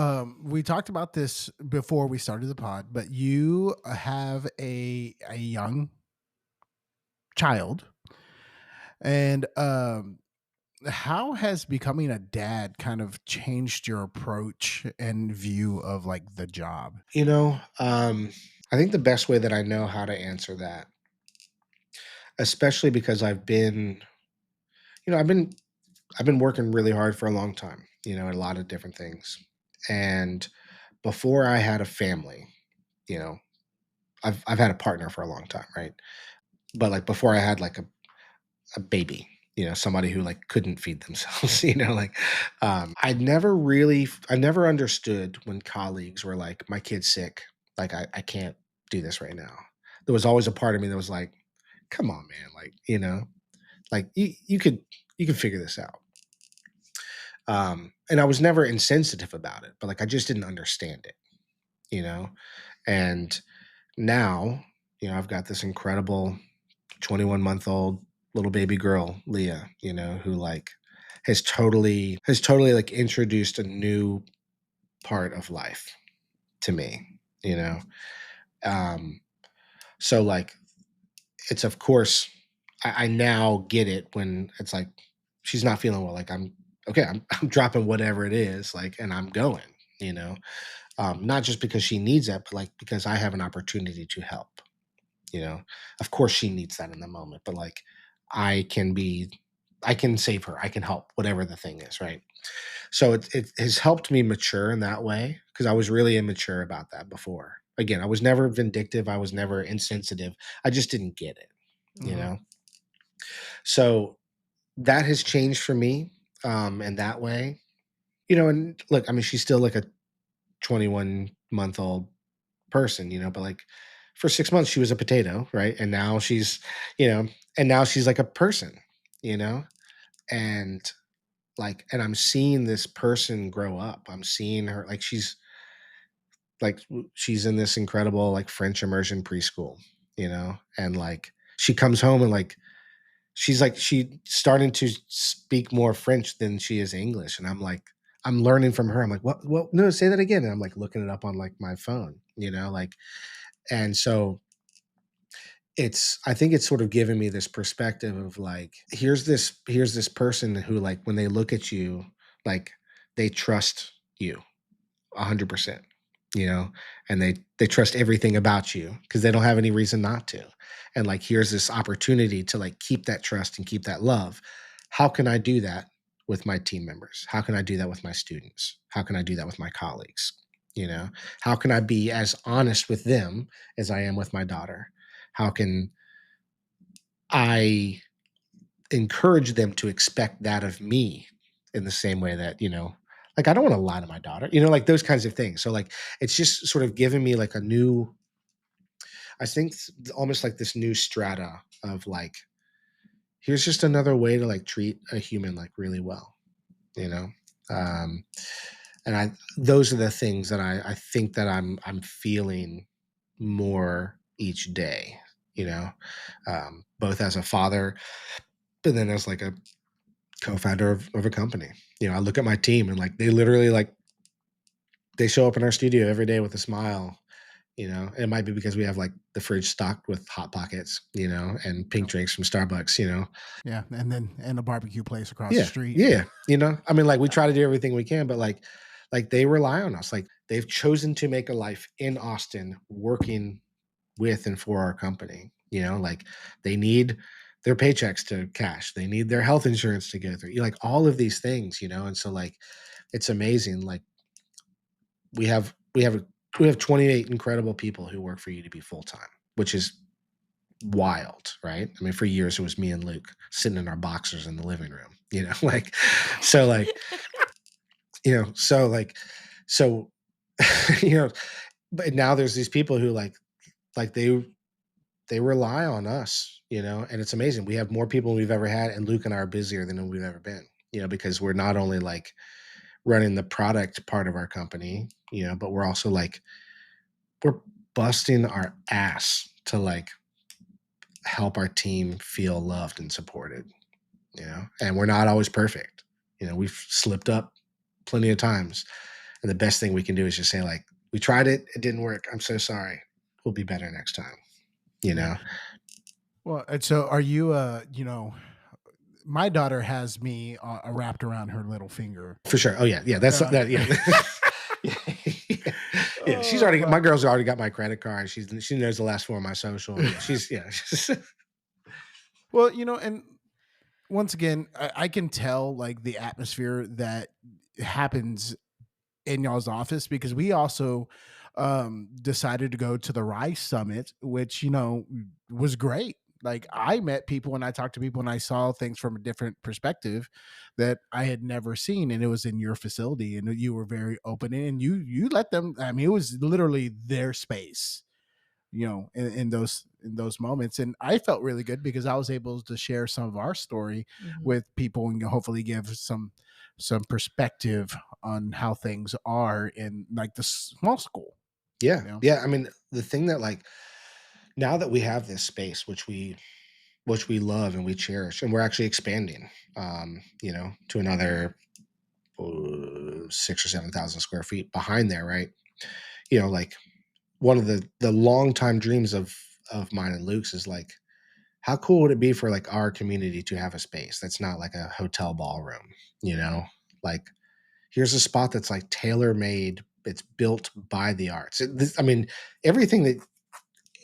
we talked about this before we started the pod, but you have a young child, and how has becoming a dad kind of changed your approach and view of like the job? I think the best way that I know how to answer that, especially because you know, I've been I've been working really hard for a long time, at a lot of different things. And before I had a family, you know, I've had a partner for a long time, right? But like before I had like a baby, somebody who like couldn't feed themselves, I never understood when colleagues were like, my kid's sick, like I can't do this right now. There was always a part of me that was like, come on, man, like, like you could figure this out. And I was never insensitive about it, but like I just didn't understand it, you know? And now, I've got this incredible 21-month-old little baby girl, Leah, who like has totally like introduced a new part of life to me, you know? Um, so like it's of course I now get it when it's like she's not feeling well. Like I'm okay, I'm dropping whatever it is, like, and I'm going, you know. Not just because she needs that, but like because I have an opportunity to help, you know. Of course she needs that in the moment, but like I can be I can save her, I can help, whatever the thing is, right? So it has helped me mature in that way because I was really immature about that before. Again, I was never vindictive, I was never insensitive. I just didn't get it, you Mhm. know. So that has changed for me in that way. And look, I mean, she's still like a 21-month-old person, but like for 6 months she was a potato, right? And now you know, and now she's like a person, you know, and and I'm seeing this person grow up. I'm seeing her like she's in this incredible like French immersion preschool, and like she comes home and like she starting to speak more French than she is English. And I'm like, I'm learning from her. I'm like, what? No, say that again. And I'm like looking it up on like my phone, like, and so I think it's sort of given me this perspective of like, here's this person who like, when they look at you, like they trust you 100%, and they trust everything about you because they don't have any reason not to. And like, here's this opportunity to like keep that trust and keep that love. How can I do that with my team members? How can I do that with my students? How can I do that with my colleagues? How can I be as honest with them as I am with my daughter? How can I encourage them to expect that of me in the same way that, like, I don't want to lie to my daughter, like those kinds of things. So like, it's just sort of giving me like a new, I think almost like this new strata of like, here's just another way to like treat a human like really well, you know? Um, and those are the things that I think that I'm feeling more each day, both as a father, but then as like a co-founder of a company. I look at my team and like they literally like they show up in our studio every day with a smile. It might be because we have like the fridge stocked with hot pockets, and pink Yep. drinks from Starbucks. Yeah, and a barbecue place across the Yeah, street. yeah. I mean, like we try to do everything we can, but like they rely on us. Like they've chosen to make a life in Austin, working with and for our company. Like they need their paychecks to cash. They need their health insurance to go through. Like all of these things. And so like it's amazing. Like we have we have we have 28 incredible people who work for you to be full time, which is wild, right? I mean, for years it was me and Luke sitting in our boxers in the living room, like so like, so like so you know, but now there's these people who like they rely on us, and it's amazing. We have more people than we've ever had, and Luke and I are busier than we've ever been, because we're not only like running the product part of our company, but we're also like we're busting our ass to like help our team feel loved and supported, and we're not always perfect. We've slipped up plenty of times. And the best thing we can do is just say, like, we tried it, it didn't work. I'm so sorry. We'll be better next time, you know? Well, and so are you? My daughter has me wrapped around her little finger. For sure. Oh yeah. Yeah. That's Uh, that. Yeah. Yeah. She's oh, already, but my girl's already got my credit card. She knows the last four of my social. Yeah. well, and once again, I can tell like the atmosphere that happens in y'all's office because we also decided to go to the Rice Summit, which was great. Like I met people and I talked to people and I saw things from a different perspective that I had never seen, and it was in your facility, and you were very open and you let them. I mean, it was literally their space, in those moments, and I felt really good because I was able to share some of our story Mhm. with people and hopefully give some perspective on how things are in like the small school. Yeah. you know Yeah. I mean, the thing that like, now that we have this space, which we love and we cherish, and we're actually expanding, to another 6 or 7,000 square feet behind there, right? Like one of the longtime dreams of mine and Luke's is like, how cool would it be for like our community to have a space that's not like a hotel ballroom, you know? Like here's a spot that's like tailor made. It's built by the arts. I mean, everything that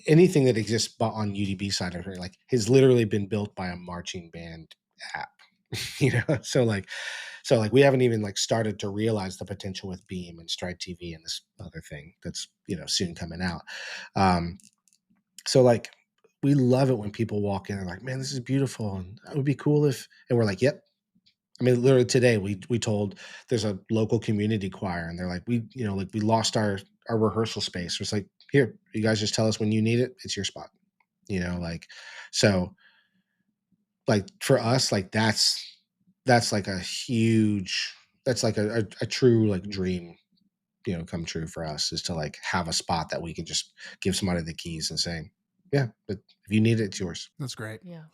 anything that exists on UDB side of her, like has literally been built by a marching band app. So like we haven't even like started to realize the potential with Beam and stridetv and this other thing that's soon coming out. So like we love it when people walk in and like, man, this is beautiful and it would be cool if, and we're like, yep. I mean, literally today we told there's a local community choir and they're like, we lost our rehearsal space. It's like, here, you guys just tell us when you need it. It's your spot, like, so like for us, like that's like a huge, that's like a true like dream, come true for us, is to like have a spot that we can just give somebody the keys and say, yeah, but if you need it, it's yours. That's great. Yeah.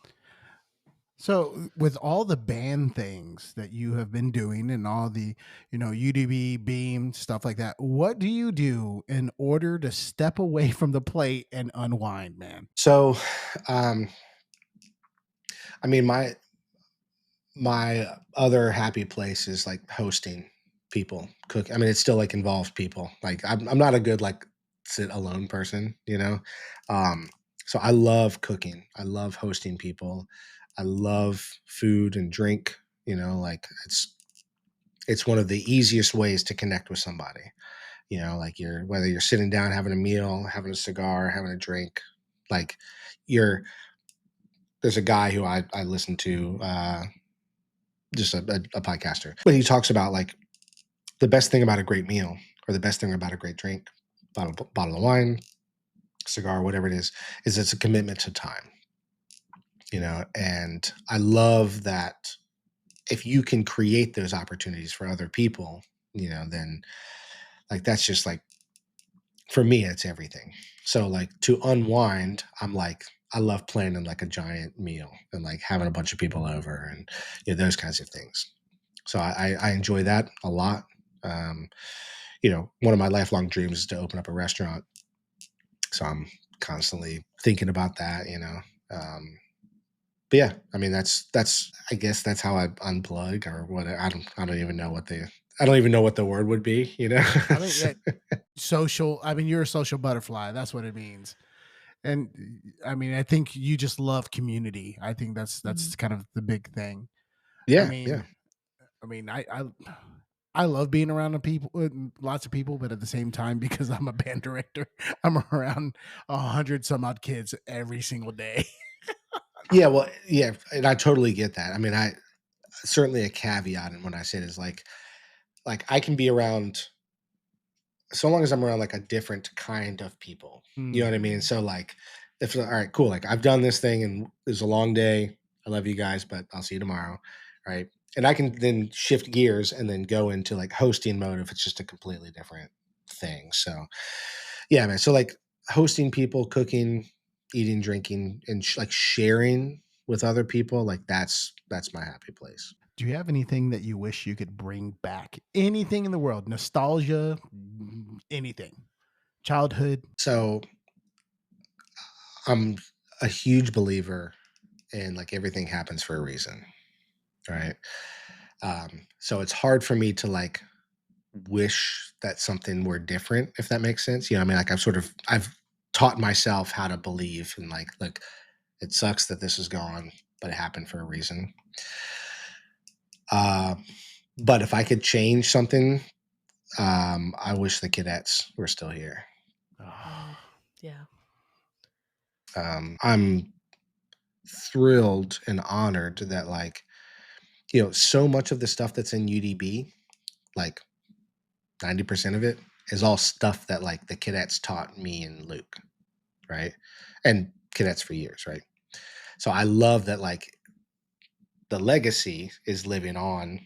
So with all the band things that you have been doing and all the UDB beam stuff like that, what do you do in order to step away from the plate and unwind, man? So, um, I mean, my other happy place is like hosting people, cook. I mean, it still like involves people. Like I'm not a good like sit alone person, Um, so I love cooking. I love hosting people. I love food and drink. Like it's one of the easiest ways to connect with somebody. Like whether you're sitting down having a meal, having a cigar, having a drink, like you're there's a guy who I listen to. just a podcaster, but he talks about like the best thing about a great meal or the best thing about a great drink, bottle of wine, cigar, whatever it is it's a commitment to time, and I love that if you can create those opportunities for other people, then like that's just like for me, it's everything. So like to unwind, I'm like I love planning like a giant meal and like having a bunch of people over and those kinds of things. So I enjoy that a lot. Um, one of my lifelong dreams is to open up a restaurant. So I'm constantly thinking about that. But yeah, I mean that's I guess that's how I unplug or what I don't even know I don't even know what the word would be. I mean, yeah, social. I mean, you're a social butterfly. That's what it means. And I mean, I think you just love community. I think that's Mhm. kind of the big thing. I Yeah, yeah. mean, I mean, I love being around lots of people, but at the same time, because I'm a band director, I'm around 100 some odd kids every single day. Yeah, well, yeah, and I totally get that. I mean, I certainly a caveat in what I said is like I can be around so long as I'm around like a different kind of people. You know Mm. what I mean? Mhm. So like if all right, cool. Like I've done this thing and it was a long day. I love you guys, but I'll see you tomorrow. Right. And I can then shift gears and then go into like hosting mode if it's just a completely different thing. So yeah, man. So like hosting people, cooking, eating, drinking, and like sharing with other people, like that's my happy place. Do you have anything that you wish you could bring back? Anything in the world? Nostalgia, anything. Childhood. So I'm a huge believer in like everything happens for a reason, right? So it's hard for me to like wish that something were different, if that makes sense. I mean, like I've taught myself how to believe and like, look, it sucks that this is gone, but it happened for a reason. Uh, but if I could change something, I wish the cadets were still here. Mm. Yeah. I'm thrilled and honored that like, so much of the stuff that's in UDB, like 90% of it is all stuff that like the cadets taught me and Luke, right? And cadets for years, right? So I love that like the legacy is living on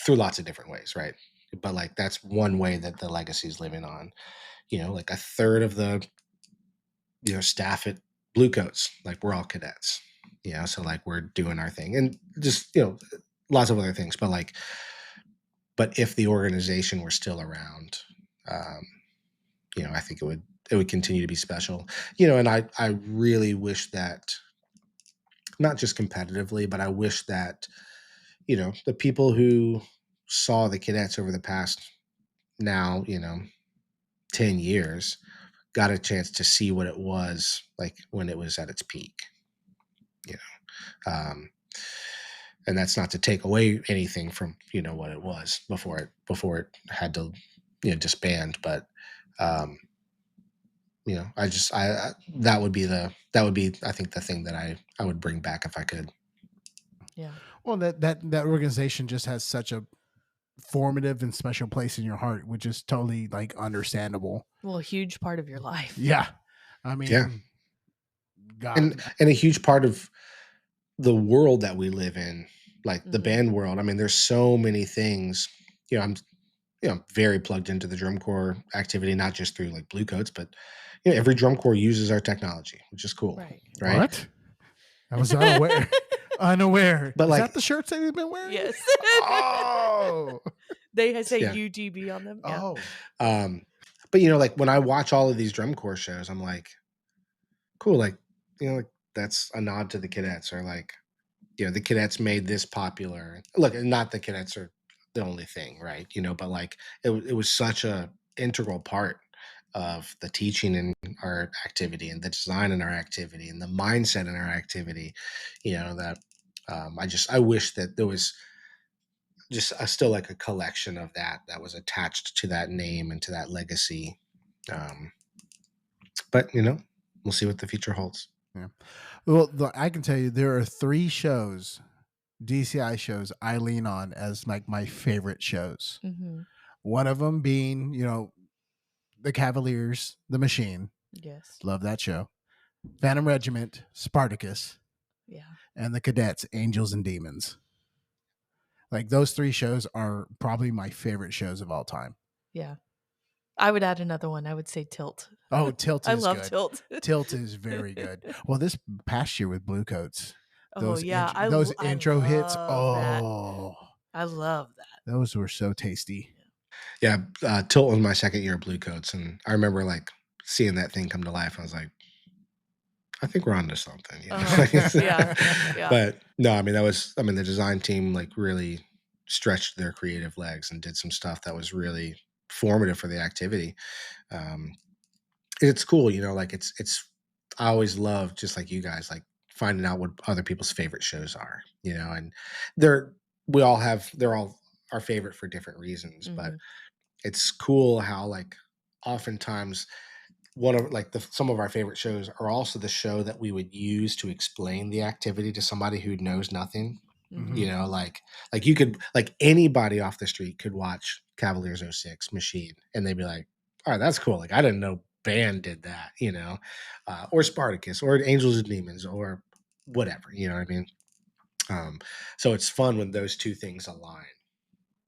through lots of different ways, right? But like that's one way that the legacy is living on. Like a third of the staff at Bluecoats, like we're all cadets. So like we're doing our thing and just lots of other things. But if the organization were still around, um, I think it would continue to be special. And I really wish that not just competitively, but I wish that the people who saw the cadets over the past now 10 years got a chance to see what it was like when it was at its peak. You um, and that's not to take away anything from what it was before it had to disband, but um, that would be I think the thing that I would bring back if I could. Yeah. Well, that organization just has such a formative and special place in your heart, which is totally like understandable. Well, a huge part of your life. Yeah. I Yeah, mean, God. and a huge part of the world that we live in, like the Mhm. band world. I mean, there's so many things. I'm very plugged into the drum corps activity, not just through like Blue Coats, but every drum corps uses our technology, which is cool, Right. right? What? I was unaware. Unaware. But Is like, that the shirts that they've been wearing? Yes. Oh. They say yeah. UDB on them. Yeah. Oh. Um, but like when I watch all of these drum corps shows, I'm like, cool, like like that's a nod to the cadets, or like the cadets made this popular. Look, not the cadets are the only thing, right? But like it was such a integral part of the teaching in our activity and the design in our activity and the mindset in our activity, that I wish that there was just still like a collection of that was attached to that name and to that legacy. Um, but we'll see what the future holds. Yeah. Well, I can tell you there are 3 shows DCI shows I lean on as like my favorite shows. Mm-hmm. One of them being, the Cavaliers, the Machine. Yes. Love that show. Phantom Regiment, Spartacus, Yeah. and the Cadets, Angels and Demons. Like those three shows are probably my favorite shows of all time. Yeah. I would add another one. I would say Tilt. Oh, Tilt I is love good. Tilt. Tilt is very good. Well, this past year with Bluecoats, Oh yeah, those I intro hits, love that. oh, I love that. those were so tasty. Yeah, Tilt was my second year of Bluecoats, and I remember like seeing that thing come to life. I was like, I think we're onto something. Yeah, yeah. But no, I mean the design team like really stretched their creative legs and did some stuff that was really formative for the activity. Um, it's cool, like it's I always love, just like you guys, like finding out what other people's favorite shows are, and they're they're all our favorite for different reasons, but Mm-hmm. it's cool how like oftentimes one of like some of our favorite shows are also the show that we would use to explain the activity to somebody who knows nothing. Mm-hmm. Like you could, like anybody off the street could watch Cavaliers '06 Machine and they'd be like, all right, that's cool. Like I didn't know band did that, or Spartacus or Angels and Demons or whatever, you know what I mean? So it's fun when those two things align.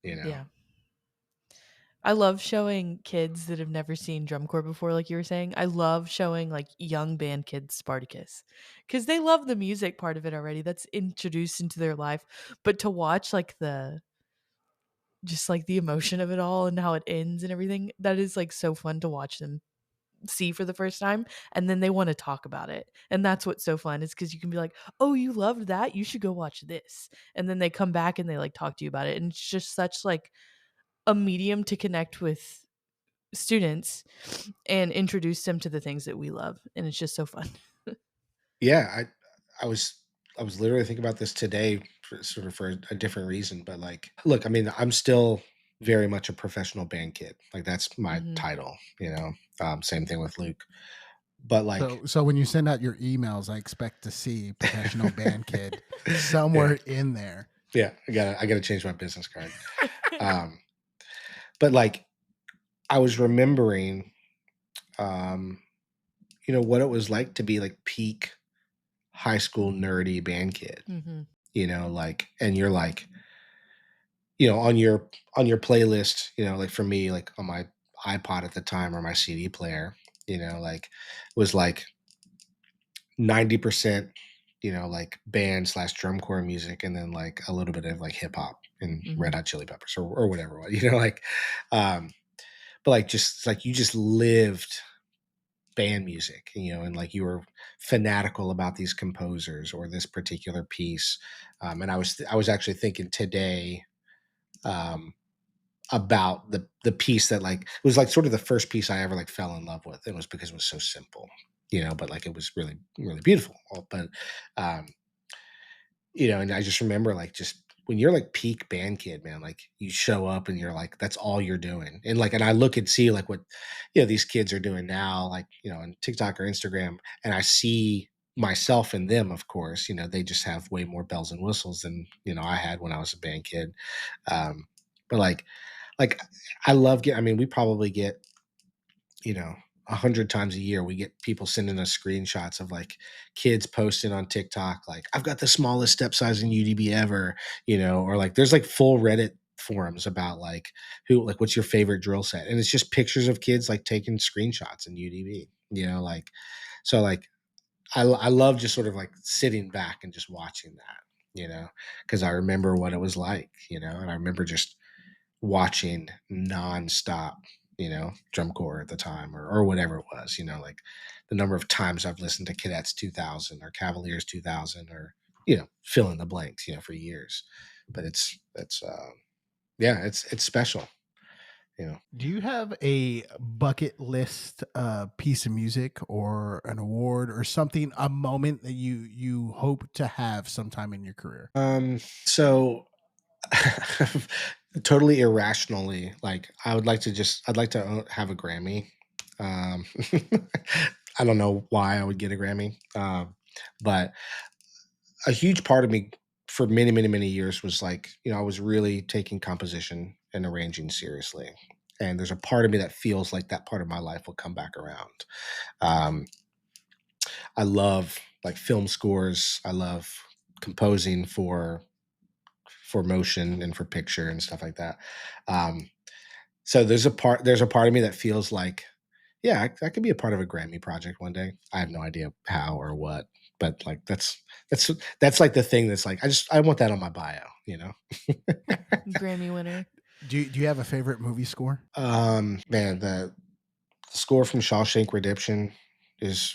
Yeah. I love showing kids that have never seen drum corps before, like you were saying. I love showing like young band kids Spartacus because they love the music part of it already. That's introduced into their life. But to watch like the emotion of it all and how it ends and everything, that is like so fun to watch them see for the first time. And then they want to talk about it. And that's what's so fun is because you can be like, oh, you loved that? You should go watch this. And then they come back and they like talk to you about it. And it's just such like a medium to connect with students and introduce them to the things that we love, and it's just so fun. Yeah, I was literally thinking about this today for a different reason, but like, look, I mean, I'm still very much a professional band kid. Like that's my Mhm. title. Same thing with Luke. But like, So when you send out your emails, I expect to see professional band kid somewhere in there. yeah, I gotta change my business card. Um, but like, I was remembering, um, what it was like to be like peak high school nerdy band kid. Mhm. Like, and you're like, on your playlist, like for me, like on my iPod at the time or my CD player, like was like 90%, like band slash drum corps music, and then like a little bit of like hip hop and Red Mhm. Hot Chili Peppers or whatever, like, um, but like just like you just lived band music, and like you were fanatical about these composers or this particular piece. And I was actually thinking today, um, about the piece that like was like sort of the first piece I ever like fell in love with. It was because it was so simple, but like it was really, really beautiful. But um, and I just remember like just when you're like peak band kid, man, like you show up and you're like, that's all you're doing. And I look and see like what, these kids are doing now, like, on TikTok or Instagram, and I see myself in them, of course. They just have way more bells and whistles than, I had when I was a band kid. But like I love I mean, we probably get, 100 times a year, we get people sending us screenshots of like kids posting on TikTok, like, I've got the smallest step size in UDB ever, or like there's like full Reddit forums about like what's your favorite drill set? And it's just pictures of kids like taking screenshots in UDB, like, so like I love just sort of like sitting back and just watching that, because I remember what it was like, and I remember just watching nonstop, drum corps at the time or whatever it was, like the number of times I've listened to Cadets 2000 or Cavaliers 2000 or, fill in the blanks, for years. But it's special, Do you have a bucket list piece of music or an award or something, a moment that you hope to have sometime in your career? So totally irrationally, like I'd like to have a Grammy. Um, I don't know why I would get a Grammy, but a huge part of me for many, many, many years was like, I was really taking composition and arranging seriously. And there's a part of me that feels like that part of my life will come back around. Um, I love like film scores. I love composing for motion and for picture and stuff like that. Um, so there's a part of me that feels like, yeah, I could be a part of a Grammy project one day. I have no idea how or what, but like that's like the thing that's like I want that on my bio, you know. Grammy winner. Do you have a favorite movie score? Man, the score from Shawshank Redemption is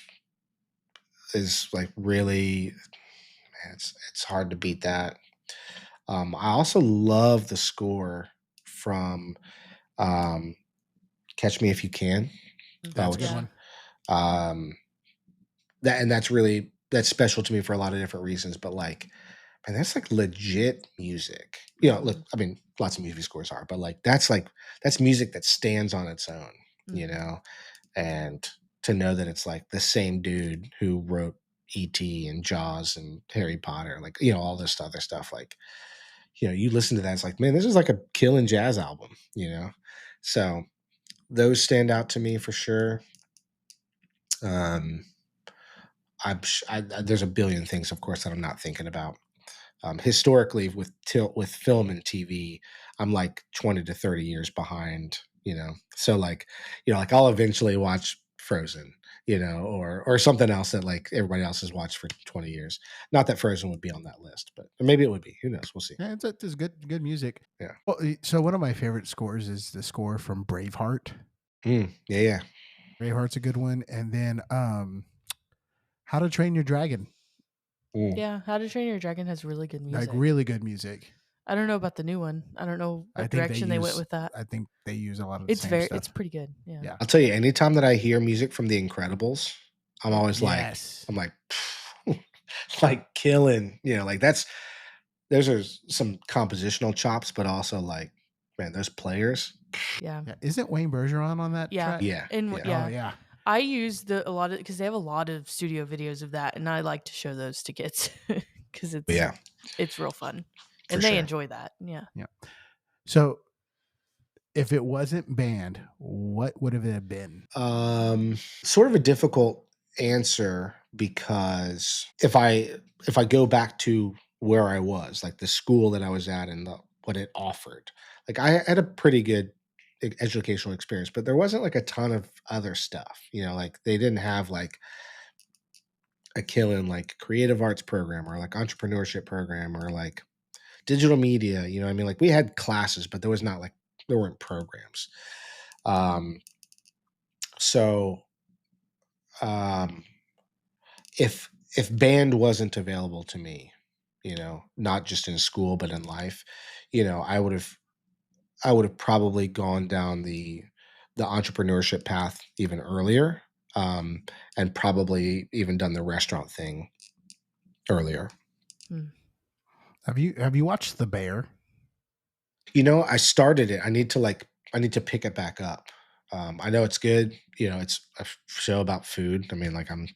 like really, man, it's hard to beat that. I also love the score from um, Catch Me If You Can, That's a good which Yeah. one. um, that's special to me for a lot of different reasons. But like, man, that's like legit music. Look, I mean, lots of movie scores are, but that's music that stands on its own. You Mhm. know, and to know that it's like the same dude who wrote E.T. and Jaws and Harry Potter, like all this other stuff, like you listen to that, it's like, man, this is like a killing jazz album. So those stand out to me for sure. Um, there's a billion things, of course, that I'm not thinking about. Historically, with film and TV, I'm like 20 to 30 years behind. So like I'll eventually watch Frozen, or something else that like everybody else has watched for 20 years. Not that Frozen would be on that list, but maybe it would be. Who knows? We'll see. Yeah, it's good music. Yeah. Well, so one of my favorite scores is the score from Braveheart. Yeah, yeah. Braveheart's a good one, and then How to Train Your Dragon, Mm. Yeah, How to Train Your Dragon has really good like music. really good music. I don't know about the new one. I don't know I what think direction they went with that. I think they use a lot of the same It's stuff. pretty good. Yeah. Yeah. I'll tell you, anytime that I hear music from The Incredibles, I'm always Yes. I'm like, like killing, like those are some compositional chops, but also like, man, those players, Yeah. Yeah. Isn't Wayne Bergeron on that Yeah. track? yeah, And yeah, yeah. Oh yeah. I use a lot of because they have a lot of studio videos of that, and I like to show those to kids because yeah, it's real fun, for and they sure. enjoy that. Yeah. Yeah. So if it wasn't banned, what would have it been? Sort of a difficult answer because if I go back to where I was, like the school that I was at and what it offered, like I had a pretty good educational experience, but there wasn't like a ton of other stuff. Like they didn't have like a killing like creative arts program or like entrepreneurship program or like digital media. I mean, like we had classes, but there weren't programs. Um, so um, if band wasn't available to me, not just in school but in life, I would have probably gone down the entrepreneurship path even earlier, um, and probably even done the restaurant thing earlier. Hmm. Have you watched The Bear? I started it. I need to pick it back up. I know it's good. It's a show about food. I mean, like I'm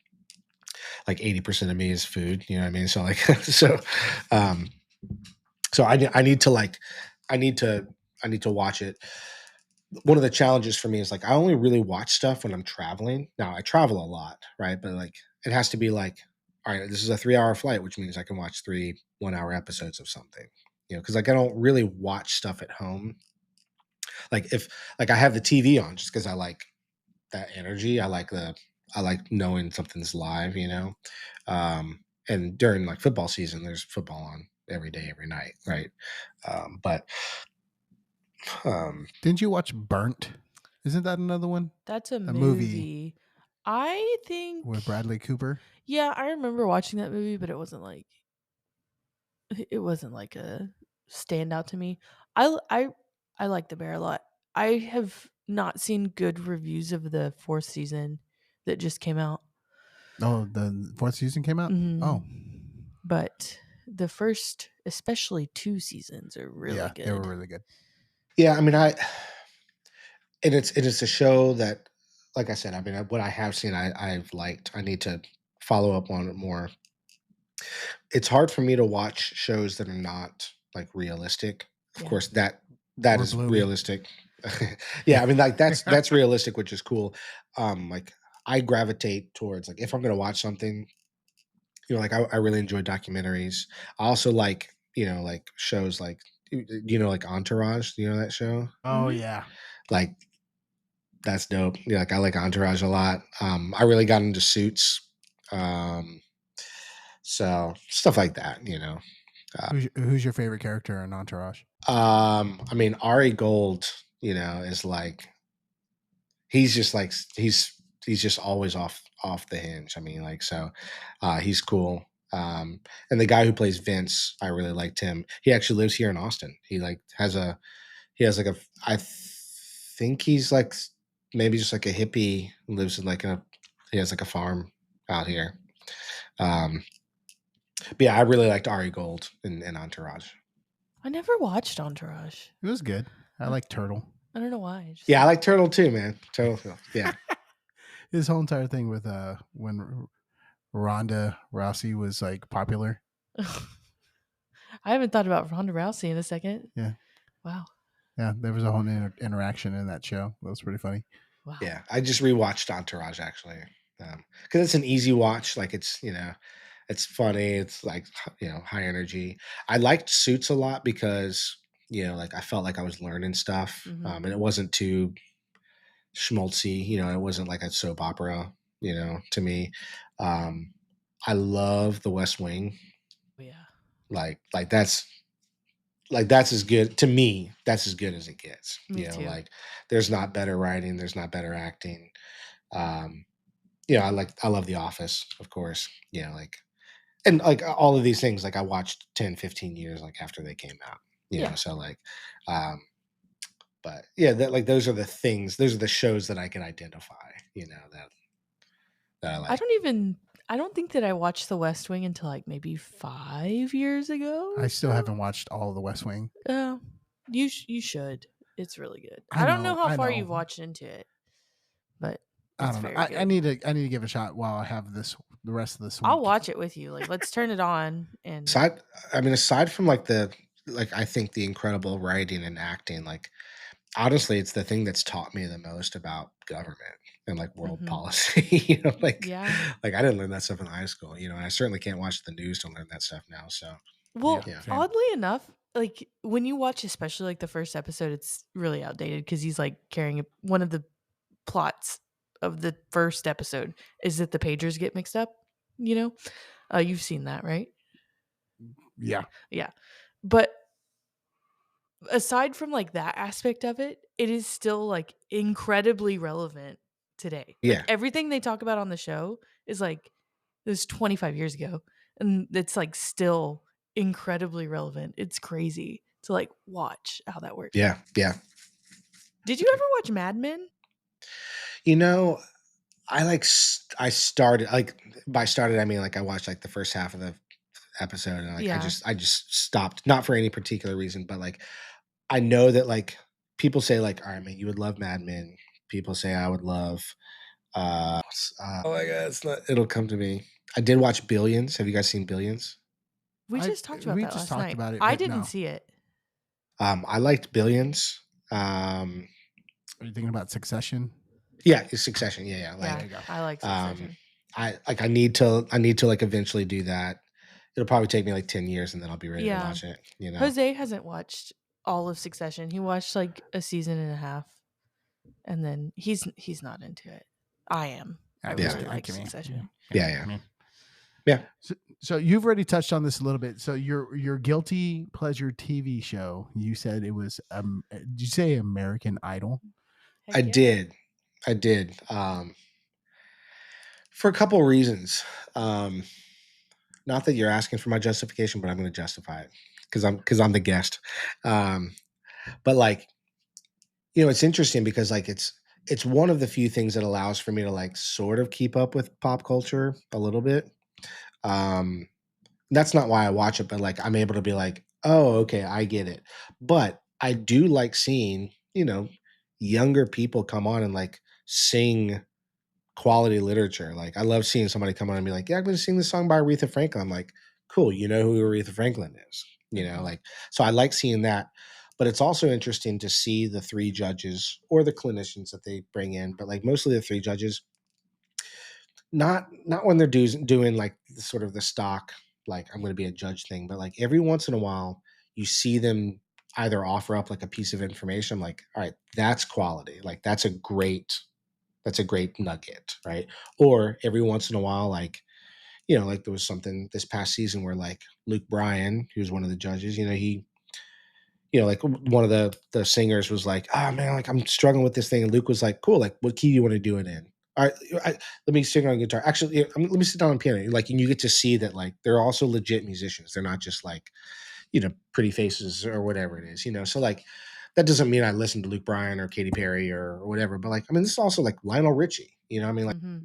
like 80% of me is food. You know what I mean? So like, um, so I need to like, I need to, I need to watch it. One of the challenges for me is like, I only really watch stuff when I'm traveling. Now I travel a lot, right? But like, it has to be like, all right, this is a 3-hour flight, which means I can watch 3 1-hour episodes of something, cause like I don't really watch stuff at home. Like if like I have the TV on just cause I like that energy. I like knowing something's live. And during like football season, there's football on every day, every night, right? But Didn't you watch Burnt? Isn't that another one? That's a movie movie. I think. with Bradley Cooper? Yeah, I remember watching that movie, but it wasn't like a standout to me. I like The Bear a lot. I have not seen good reviews of the fourth season that just came out. Oh, the fourth season came out? Mhm. Oh, But the first, especially 2 seasons, are really yeah, good. they were really good. yeah, I mean, it's a show that, like I said, I mean, what I have seen, I've liked. I need to follow up on it more. It's hard for me to watch shows that are not like realistic. Of Yeah. course, that Or is Bluey. realistic. Yeah, I mean, like that's realistic, which is cool. Like I gravitate towards like if I'm gonna watch something, like I really enjoy documentaries. I also like like shows like like Entourage. Do you know that show? Oh Mhm. yeah. Like that's dope. Yeah, like I like Entourage a lot. I really got into Suits. Um, so stuff like that. Uh, Who's your favorite character in Entourage? I mean, Ari Gold, is like he's just like he's just always off the hinge. I mean, like so, he's cool. And the guy who plays Vince, I really liked him. He actually lives here in Austin. He has like think he's like maybe just like a hippie who lives in like he has like a farm out here. Um, but yeah, I really liked Ari Gold in Entourage. I never watched Entourage. It was good. I Uh, like Turtle. I don't know why. I just Yeah, I like Turtle too, man. Turtle, yeah. His whole entire thing with when Ronda Rousey was like popular. I haven't thought about Ronda Rousey in a second. Yeah. Wow. Yeah, there was a whole interaction in that show. That was pretty funny. Wow. Yeah, I just rewatched Entourage actually, because it's an easy watch. Like it's funny. It's like high energy. I liked Suits a lot because like I felt like I was learning stuff, Mhm. and it wasn't too schmaltzy. It wasn't like a soap opera. To me, um, I love The West Wing. Oh, yeah. Like that's as good to me. That's as good as it gets. Me too. Like there's not better writing. There's not better acting. Um, I love The Office, of course. Like and like all of these things, like I watched 10, 15 years like after they came out. Yeah. So like, um, but yeah, that like those are the things. Those are the shows that I can identify. That I I like. don't think that I watched The West Wing until like maybe 5 years ago. I or still so. haven't watched all of The West Wing. You should. It's really good. I I don't know know, how I far know. you've watched into it, but I it's don't know. very I good. need to give it a shot while I have the rest of this week. I'll watch it with you. Like, let's turn it on and Aside from like I think the incredible writing and acting, like honestly, it's the thing that's taught me the most about government and like world Mhm. policy. Yeah. Like I didn't learn that stuff in high school. And I certainly can't watch the news to learn that stuff now. So Well, Yeah, yeah, same. oddly enough, like when you watch especially like the first episode, it's really outdated because he's like carrying one of the plots of the first episode is that the pagers get mixed up. You've seen that, right? Yeah. Yeah. But aside from like that aspect of it, it is still like incredibly relevant today. Like yeah, everything they talk about on the show is like this 25 years ago and it's like still incredibly relevant. It's crazy to like watch how that works. yeah, yeah. Did you ever watch Mad Men? You know, I started like by started I mean like I watched like the first half of the episode and like Yeah. I just stopped, not for any particular reason, but like I know that like people say like, all right, man, you would love Mad Men. People say I would love oh my god, it'll come to me. I did watch Billions. Have you guys seen Billions? We just talked about We that just last talked night. about it, I but didn't no. see it. I liked Billions. Um Are you thinking about Succession? yeah, it's Succession. Yeah, Yeah, there you go. I like um Succession. I need to like eventually do that. It'll probably take me like 10 years and then I'll be ready to Yeah. watch it. Jose hasn't watched all of Succession. He watched like a season and a half, and then he's not into it. I am. I Yeah, really like give me- Succession. Yeah. give me. Yeah. So you've already touched on this a little bit. So your guilty pleasure TV show, you said it was did you say American Idol? Heck I yeah. did. I did. For a couple reasons. Not that you're asking for my justification, but I'm going to justify it because I'm the guest. But like, it's interesting because like it's one of the few things that allows for me to like sort of keep up with pop culture a little bit. Um, that's not why I watch it, but like I'm able to be like, oh, okay, I get it. But I do like seeing, younger people come on and like sing quality literature. Like I love seeing somebody come on and be like, yeah, I'm going to sing this song by Aretha Franklin. I'm like, cool, you know who Aretha Franklin is, like, so I like seeing that. But it's also interesting to see the three judges or the clinicians that they bring in, but like mostly the three judges, not when they're doing like sort of the stock, like I'm going to be a judge thing, but like every once in a while you see them either offer up like a piece of information. I'm like, all right, that's quality. Like that's a great nugget, right? Or every once in a while, like, like there was something this past season where like Luke Bryan, who's one of the judges, he, like one of the singers was like, oh man, like I'm struggling with this thing. And Luke was like, cool, like what key do you want to do it in? All right, let me sing on guitar. Actually, let me sit down on piano. Like, and you get to see that like they're also legit musicians. They're not just like, pretty faces or whatever it is, So like that doesn't mean I listen to Luke Bryan or Katy Perry or whatever. But like, I mean, this is also like Lionel Richie. I mean, like Mm-hmm.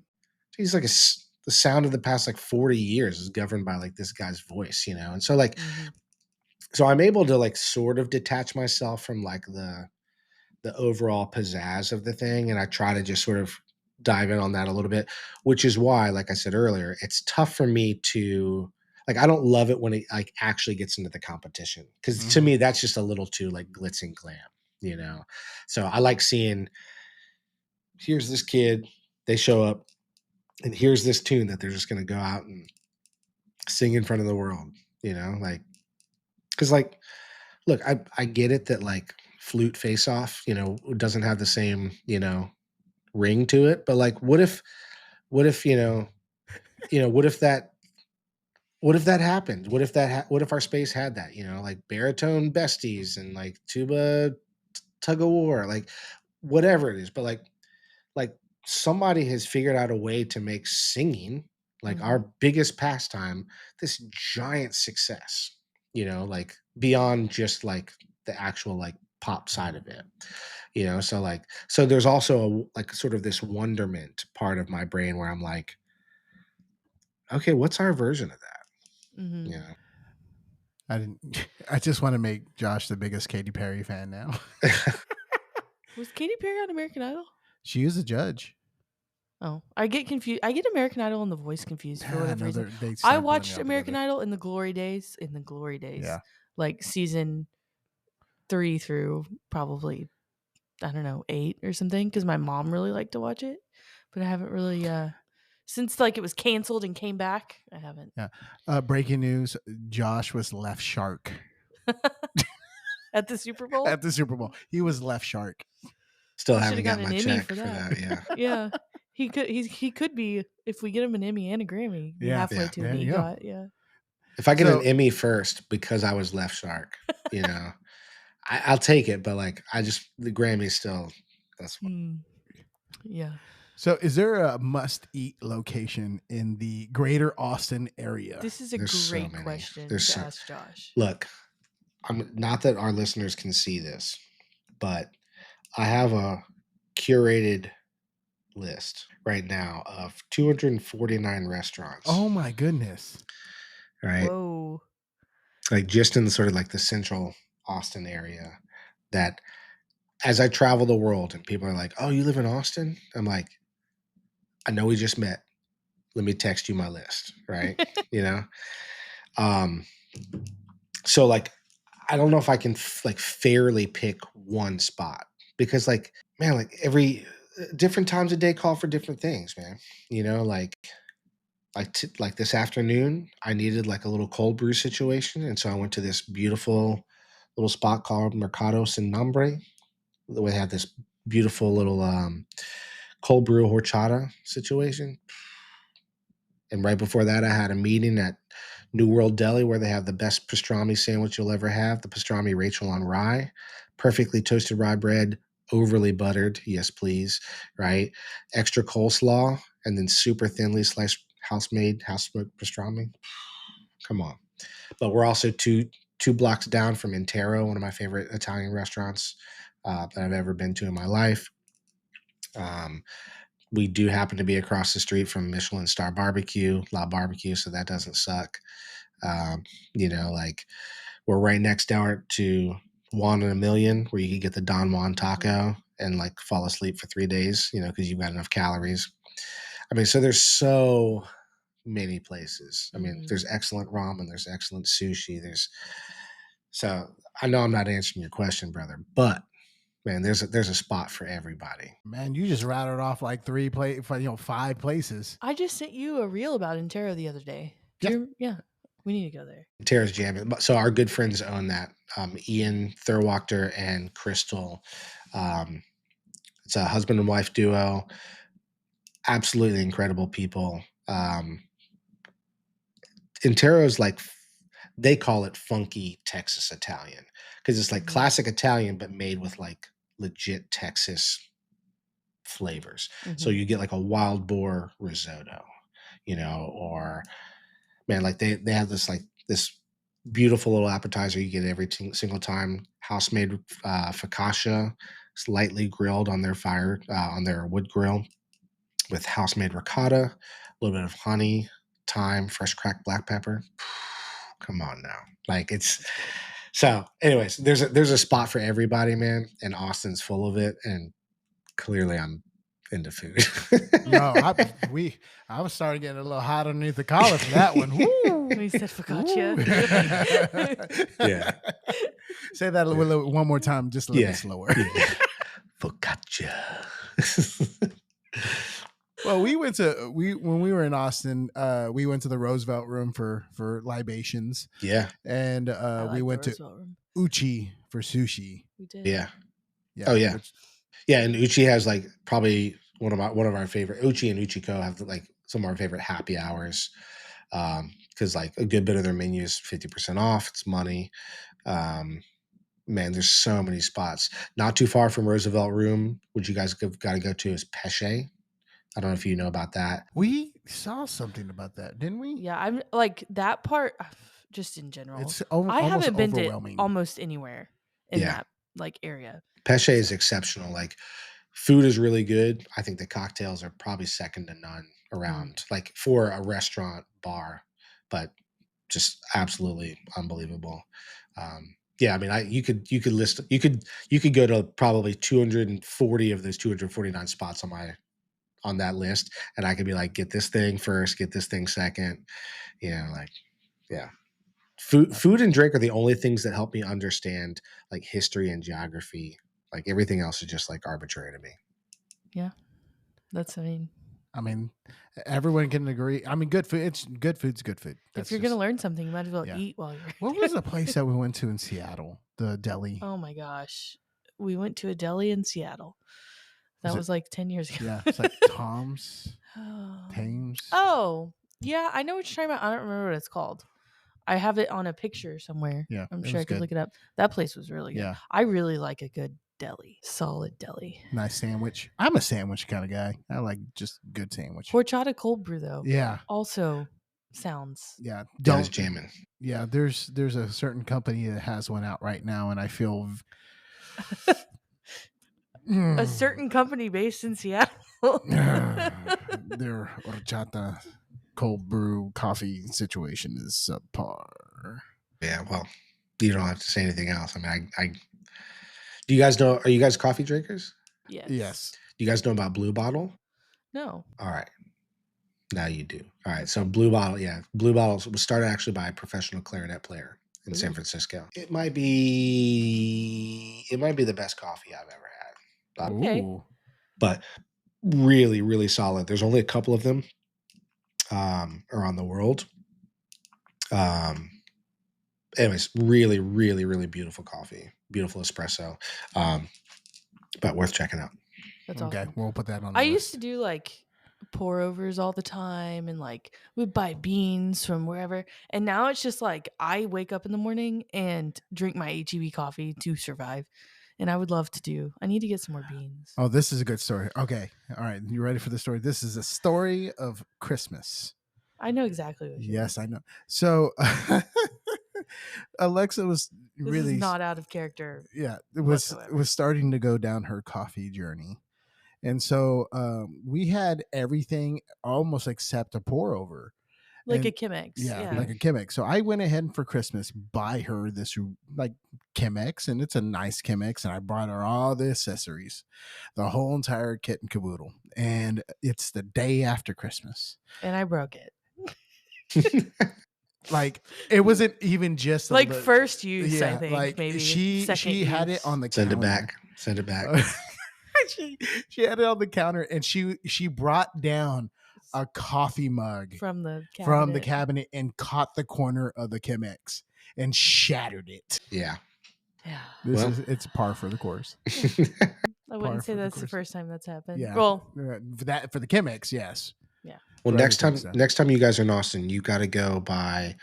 he's like the sound of the past like 40 years is governed by like this guy's voice, And so like, Mm-hmm. so I'm able to like sort of detach myself from like the overall pizzazz of the thing, and I try to just sort of dive in on that a little bit, which is why, like I said earlier, it's tough for me to like. I don't love it when it like actually gets into the competition because to Mhm. me that's just a little too like glitz and glam. So I like seeing here's this kid, they show up, and here's this tune that they're just going to go out and sing in front of the world. Like because like look, I get it that like flute face off, doesn't have the same, ring to it. But like what if, what if that happened? What if our space had that, like baritone besties and like tuba tug of war, like whatever it is. But like somebody has figured out a way to make singing like Mm-hmm. our biggest pastime this giant success, like beyond just like the actual like pop side of it, so like so there's also like sort of this wonderment part of my brain where I'm like, okay, what's our version of that, Mm-hmm. you know I didn't. I just want to make Josh the biggest Katy Perry fan now. Was Katy Perry on American Idol? She is a judge. Oh, I get confused. I get American Idol and The Voice confused for whatever No, reason. they I start blending watched all American together. Idol in the glory days. Yeah. Like season 3 through probably, I don't know, 8 or something, because my mom really liked to watch it. But I haven't really since like it was canceled and came back. I haven't. Yeah. Breaking news: Josh was left shark At the Super Bowl, at the Super Bowl. He was left shark. Still he should haven't have got gotten my an Emmy check for for that. that. Yeah. Yeah, he could be, if we get him an Emmy and a Grammy. Be Yeah. halfway Yeah. to There an you go. EGOT. Yeah. If I get an So Emmy first because I was left shark, you know I'll take it, but like I just the Grammy still that's Hmm. Yeah. So, is there a must-eat location in the greater Austin area? This is a there's so great many. question There's to so ask Josh. look, I'm not that our listeners can see this, but I have a curated list right now of 249 restaurants, Oh my goodness! right? Whoa. Like just in the sort of like the central Austin area that as I travel the world and people are like, "Oh, you live in Austin?" I'm like, "I know we just met. Let me text you my list," right? You know? Um so like I don't know if I can like fairly pick one spot because like man, like every different times of day call for different things, man. Like this afternoon, I needed like a little cold brew situation, and so I went to this beautiful little spot called Mercado Sin Nombre. We had this beautiful little cold brew horchata situation, and right before that, I had a meeting at New World Deli where they have the best pastrami sandwich you'll ever have, the pastrami Rachel on rye, perfectly toasted rye bread, overly buttered, yes please, right? Extra coleslaw, and then super thinly sliced house smoked pastrami. Come on. But we're also two blocks down from Intero, one of my favorite Italian restaurants that I've ever been to in my life. Um, we do happen to be across the street from Michelin Star Barbecue, La Barbecue, so that doesn't suck. Like we're right next door to Juan in a Million, where you can get the Don Juan taco and like fall asleep for 3 days, because you've got enough calories. I mean, so there's so many places. I mean, Mhm. there's excellent ramen, there's excellent sushi, so I know I'm not answering your question, brother, but man, there's a spot for everybody. Man, you just rattled off like 5 places. I just sent you a reel about Intero the other day. Yeah, we need to go there. Terrace Jam. So our good friends own that. Ian Thurwachter and Crystal. It's a husband and wife duo. Absolutely incredible people. Intero's like, they call it funky Texas Italian because it's like Mhm. classic Italian, but made with like legit Texas flavors. So Mhm. you get like a wild boar risotto, or man, like they have this beautiful little appetizer you get every single time. House made focaccia, lightly grilled on their fire on their wood grill with house made ricotta, a little bit of honey, thyme, fresh cracked black pepper. Come on now, like it's so. Anyways, there's a spot for everybody, man, and Austin's full of it, and clearly I'm into food. No, I was starting getting a little hot underneath the collar for that one. Woo! We said focaccia. Yeah. Say that one more time, just a little bit slower. Yeah. Focaccia. Well, when we were in Austin, we went to the Roosevelt Room for libations. Yeah. And we went to Uchi for sushi. We did. Yeah. Oh yeah. Yeah, and Uchi has like probably one of our favorite. Uchi and Uchiko have like some of our favorite happy hours, because like a good bit of their menu is 50% off. It's money. Man, there's so many spots. Not too far from Roosevelt Room, which you guys got to go to, is Pesce. I don't know if you know about that. We saw something about that, didn't we? Yeah, I'm like that part. Just in general, It's I haven't been to overwhelming. almost anywhere in that like area. Pesce is exceptional. Like food is really good. I think the cocktails are probably second to none around, like for a restaurant bar, but just absolutely unbelievable. Yeah, I mean, you could go to probably 240 of those 249 spots on that list, and I could be like, get this thing first, get this thing second. Like, yeah. Food and drink are the only things that help me understand like history and geography. Like everything else is just like arbitrary to me. Yeah, I mean, everyone can agree. I mean, good food. It's good food's good food. If you're gonna learn something, you might as well eat while you're. What was the place that we went to in Seattle? The deli. Oh my gosh, we went to a deli in Seattle. That was like 10 years ago. Yeah, it's like Tom's. Thames. Oh, yeah, I know what you're talking about. I don't remember what it's called. I have it on a picture somewhere. Yeah, I'm sure I could look it up. That place was really good. Yeah. I really like a good deli, solid deli. Nice sandwich. I'm a sandwich kind of guy. I like just good sandwich. Horchata cold brew though. Yeah. Also sounds. Yeah. Don't jamming. Yeah. There's a certain company that has one out right now, and I feel a certain company based in Seattle. their horchata cold brew coffee situation is subpar. Yeah, well, you don't have to say anything else. I mean, I do you guys know? Are you guys coffee drinkers? Yes. Do you guys know about Blue Bottle? No. All right. Now you do. All right. So Blue Bottle, Blue Bottle was started actually by a professional clarinet player in San Francisco. It might be the best coffee I've ever had. Okay. But really, really solid. There's only a couple of them around the world. Anyways, really, really, really beautiful coffee. Beautiful espresso. But worth checking out. That's okay. awesome. We'll put that on the I list. used to do like pour overs all the time, and like we'd buy beans from wherever. And now it's just like I wake up in the morning and drink my HEB coffee to survive. And I would love to I need to get some more beans. Oh, this is a good story. Okay. All right. You ready for the story? This is a story of Christmas. I know exactly what you're Yes, I know. So Alexa was This is not out of character. Yeah, it was starting to go down her coffee journey. And so we had everything almost except a pour over. Like a Chemex. Yeah, like a Chemex. So I went ahead and for Christmas buy her this like Chemex, and it's a nice Chemex, and I brought her all the accessories, the whole entire kit and caboodle. And it's the day after Christmas. And I broke it. Like it wasn't even just like first use, I yeah, think like maybe she second had use. it on the Send counter. it back. Send it back. She had it on the counter, and she brought down a coffee mug from the cabinet and caught the corner of the Chemex and shattered it. Yeah. Yeah. It's par for the course. I wouldn't say that's the first time that's happened. Yeah. Well, for the Chemex, yes. Yeah. Well, For next everything, time you guys are in Austin, you got to go by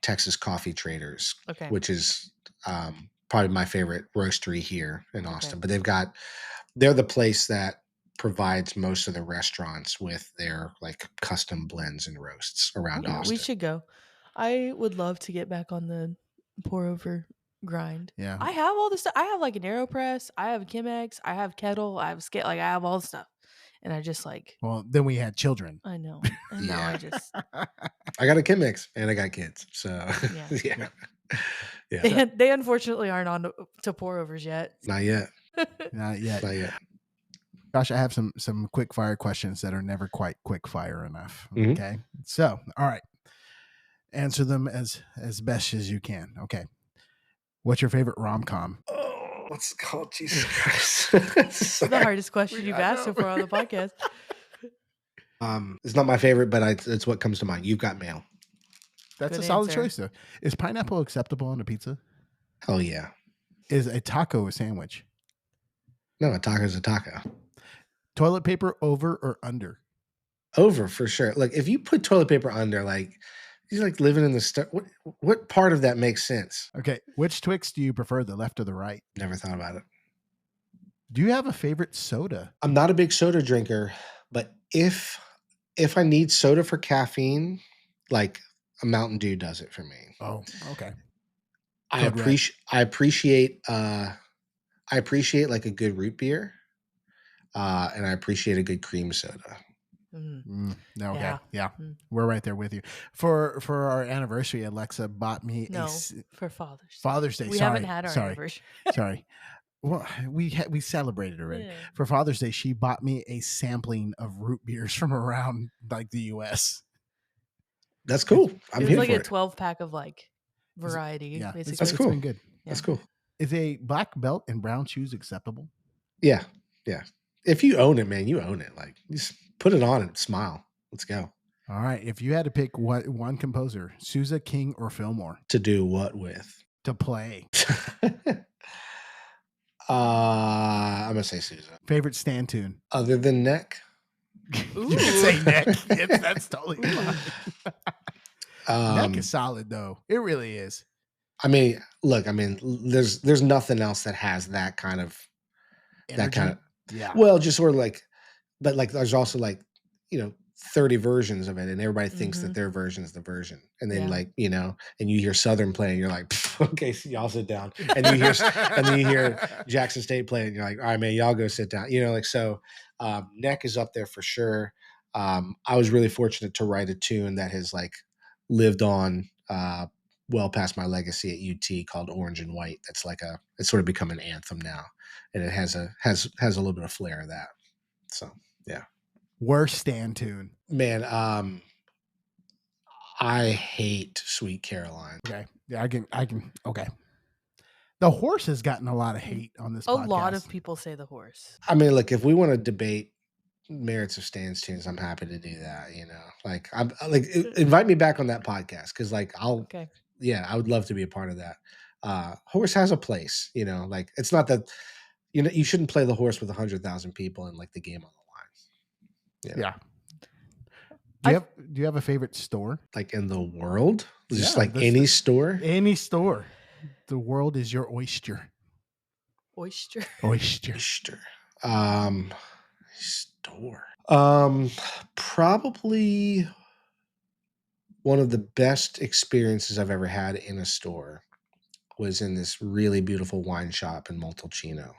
Texas Coffee Traders, Okay. which is probably my favorite roastery here in Austin. But they're the place that provides most of the restaurants with their like custom blends and roasts around Austin. We should go. I would love to get back on the pour over grind. Yeah. I have all the stuff. I have like an AeroPress. I have a Chemex. I have kettle. I have skate. Like I have all the stuff. And I just like. Well, then we had children. I know. And now I just. I got a Chemex and I got kids. So yeah. Yeah. They unfortunately aren't on to pour overs yet. Not yet. Not yet. Not yet. Gosh, I have some quick fire questions that are never quite quick fire enough. Mhm. Okay. So, all right. Answer them as best as you can. Okay. What's your favorite rom-com? Oh, what's it called? Jesus Christ. It's the hardest question you've asked so far on the podcast. It's not my favorite, but it's what comes to mind. You've Got Mail. That's Good a solid answer. choice, though. Is pineapple acceptable on a pizza? Hell yeah. Is a taco a sandwich? No, a taco's a taco. Toilet paper over or under? Over for sure. Like if you put toilet paper under, like you're like living in the what part of that makes sense? Okay. Which Twix do you prefer, the left or the right? Never thought about it. Do you have a favorite soda? I'm not a big soda drinker, but if I need soda for caffeine, like a Mountain Dew does it for me. Oh, okay. I appreciate like a good root beer. And I appreciate a good cream soda. Okay. Yeah. Yeah. We're right there with you. For our anniversary, Alexa bought me for Father's Day. We haven't had our anniversary. Sorry. Well, we celebrated already. Yeah. For Father's Day, she bought me a sampling of root beers from around like the US. That's cool. I'm It's here like for a 12-pack of like variety. Yeah, basically. That's cool. It's been good. Yeah. That's cool. Is a black belt and brown shoes acceptable? Yeah. Yeah. If you own it, man, you own it. Like just put it on and smile. Let's go. All right. If you had to pick one composer, Sousa, King, or Fillmore, To do what with? to play? I'm gonna say Sousa. Favorite stand tune? Other than Neck. You can say Neck. That's totally fine. Neck Um, is solid though. It really is. I mean, look, there's nothing else that has that kind of Energy. Yeah. well, just sort of like, but like there's also like, 30 versions of it, and everybody thinks that their version is the version, and then like and you hear Southern playing, you're like, okay, so y'all sit down, and then you hear Jackson State playing, and you're like, all right, man, y'all go sit down, like so. Neck is up there for sure. I was really fortunate to write a tune that has like lived on well past my legacy at UT called Orange and White. That's like it's sort of become an anthem now, and it has a little bit of flair of that. So yeah. Worst stand tune? Man, I hate Sweet Caroline. Okay. Yeah, I can. Okay. The Horse has gotten a lot of hate on this podcast. A lot of people say The Horse. I mean, look, if we want to debate merits of stands tunes, I'm happy to do that. Like I'm like invite me back on that podcast because like Okay. yeah, I would love to be a part of that. Horse has a place, like it's not that you shouldn't play the Horse with 100,000 people and like the game on the line. Yeah. Do you have a favorite store? Like in the world? Just Yeah, like any store? Any store. The world is your oyster. Oyster. Store. Probably one of the best experiences I've ever had in a store was in this really beautiful wine shop in Montalcino,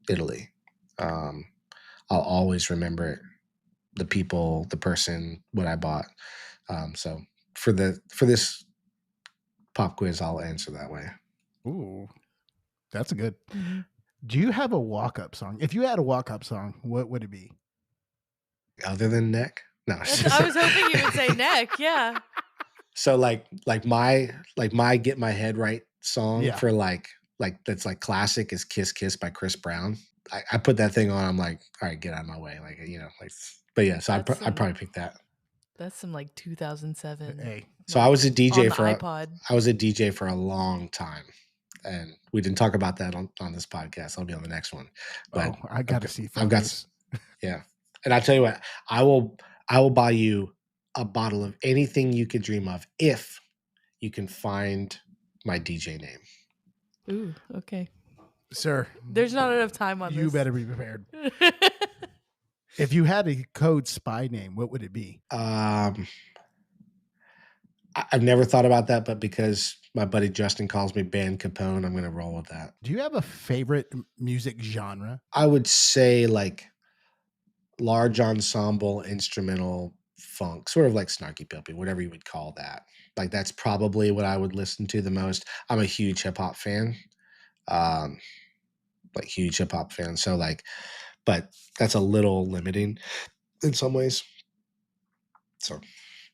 Italy. I'll always remember it. The people, the person, what I bought. So for this pop quiz, I'll answer that way. Ooh, that's a good. Mm-hmm. Do you have a walk-up song? If you had a walk-up song, what would it be? Other than Neck? No. I was hoping you would say Neck. Yeah. So my get my head right song Yeah. for that's like classic is Kiss Kiss by Chris Brown. I put that thing on, I'm like, all right, get out of my way. Like, like, but yeah, so That's I'd some probably pick that. that's some like 2007 Hey, So I like was a on DJ the iPod. I was a DJ for a long time. And we didn't talk about that on this podcast. I'll be on the next one. But oh, I got to see I've got photos. yeah. And I tell you what, I will buy you a bottle of anything you could dream of if you can find my DJ name. Ooh, okay. Sir, There's not enough time on you this. better be prepared. If you had a code spy name, what would it be? I've never thought about that, but because my buddy Justin calls me Band Capone, I'm going to roll with that. Do you have a favorite music genre? I would say like large ensemble instrumental funk, sort of like Snarky Puppy, whatever you would call that. Like that's probably what I would listen to the most. I'm a huge hip hop fan. Um, like huge hip hop fan. So like, but that's a little limiting in some ways. So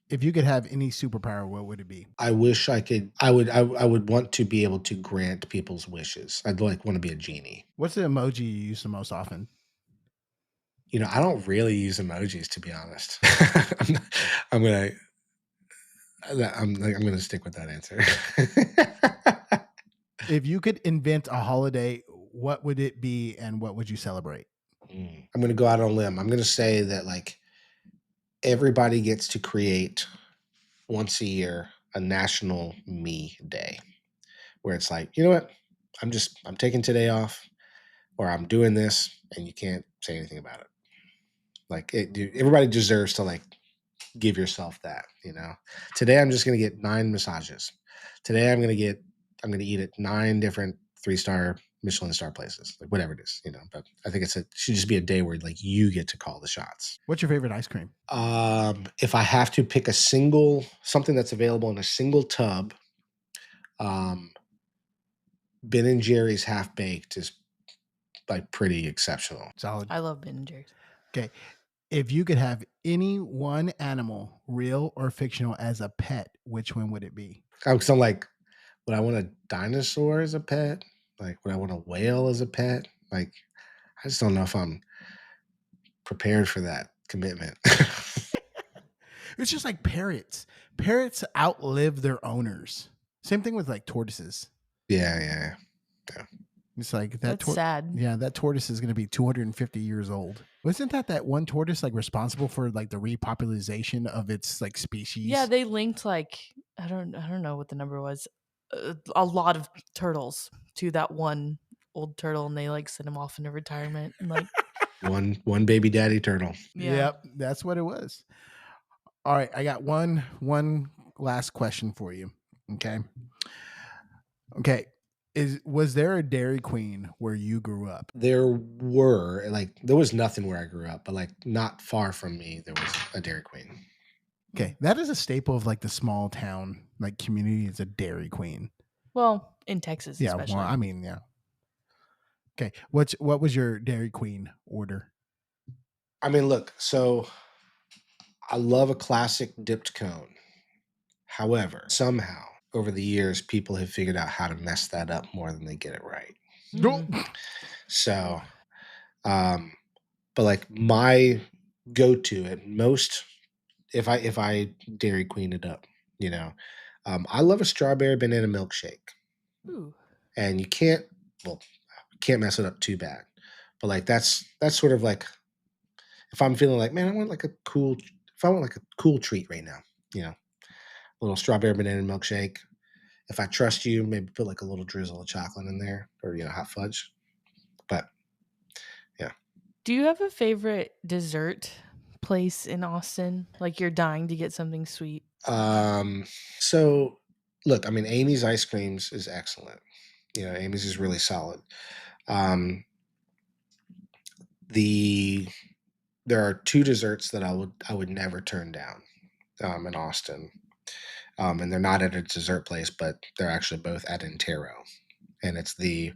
If you could have any superpower, what would it be? I wish I could. I would want to be able to grant people's wishes. I'd like want to be a genie. What's the emoji you use the most often? I don't really use emojis, to be honest. I'm gonna I'm gonna stick with that answer. If you could invent a holiday, what would it be and what would you celebrate? I'm gonna go out on a limb. I'm gonna say that like everybody gets to create once a year a national me day where it's like, you know what? I'm taking today off or I'm doing this and you can't say anything about it. Like everybody deserves to like give yourself that, Today I'm just going to get 9 massages. Today I'm going to eat at 9 different 3-star Michelin star places, like whatever it is, but I think should just be a day where like you get to call the shots. What's your favorite ice cream? If I have to pick something that's available in a single tub, Ben and Jerry's half baked is like pretty exceptional. Solid. I love Ben and Jerry's. Okay. If you could have any one animal, real or fictional, as a pet, which one would it be? So like, would I want a dinosaur as a pet? Like, would I want a whale as a pet? Like, I just don't know if I'm prepared for that commitment. It's just like parrots. Parrots outlive their owners. Same thing with like tortoises. Yeah. It's like That's sad. Yeah, that tortoise is going to be 250 years old. Wasn't that one tortoise like responsible for like the repopulation of its like species? Yeah, they linked like I don't know what the number was. A lot of turtles to that one old turtle, and they like sent him off into retirement. And like one baby daddy turtle. yeah. Yep, that's what it was. All right, I got one last question for you. Okay. Was there a Dairy Queen where you grew up? There was nothing where I grew up, but like not far from me, there was a Dairy Queen. Okay, that is a staple of like the small town like community. Is a Dairy Queen. Well, in Texas, Yeah, especially. well, I mean, yeah. Okay, what was your Dairy Queen order? I mean, look, so I love a classic dipped cone. However, somehow over the years, people have figured out how to mess that up more than they get it right. Mhm. So, but like my go-to at most, if I Dairy Queen it up, I love a strawberry banana milkshake, Ooh. and you can't mess it up too bad. But like that's sort of like if I'm feeling like, man, I want like a cool treat right now, a little strawberry banana milkshake. If I trust you, maybe put like a little drizzle of chocolate in there or, hot fudge. But yeah. Do you have a favorite dessert place in Austin? Like you're dying to get something sweet? So look, I mean, Amy's ice creams is excellent. Amy's is really solid. There are 2 desserts that I would never turn down in Austin. And they're not at a dessert place, but they're actually both at Intero. And it's the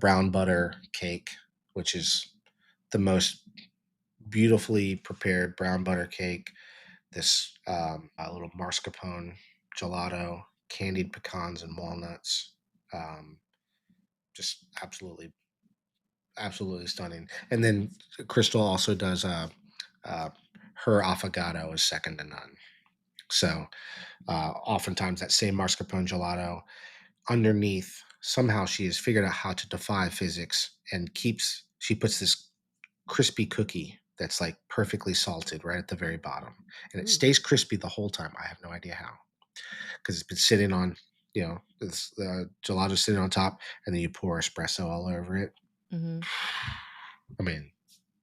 brown butter cake, which is the most beautifully prepared brown butter cake. This a little mascarpone gelato, candied pecans and walnuts. Um, just absolutely stunning. And then Crystal also does uh, her affogato is second to none. So oftentimes that same mascarpone gelato underneath, somehow she has figured out how to defy physics and she puts this crispy cookie that's like perfectly salted right at the very bottom, and it Ooh. stays crispy the whole time. I have no idea how, because it's been sitting on, this gelato sitting on top, and then you pour espresso all over it. Mm-hmm. I mean,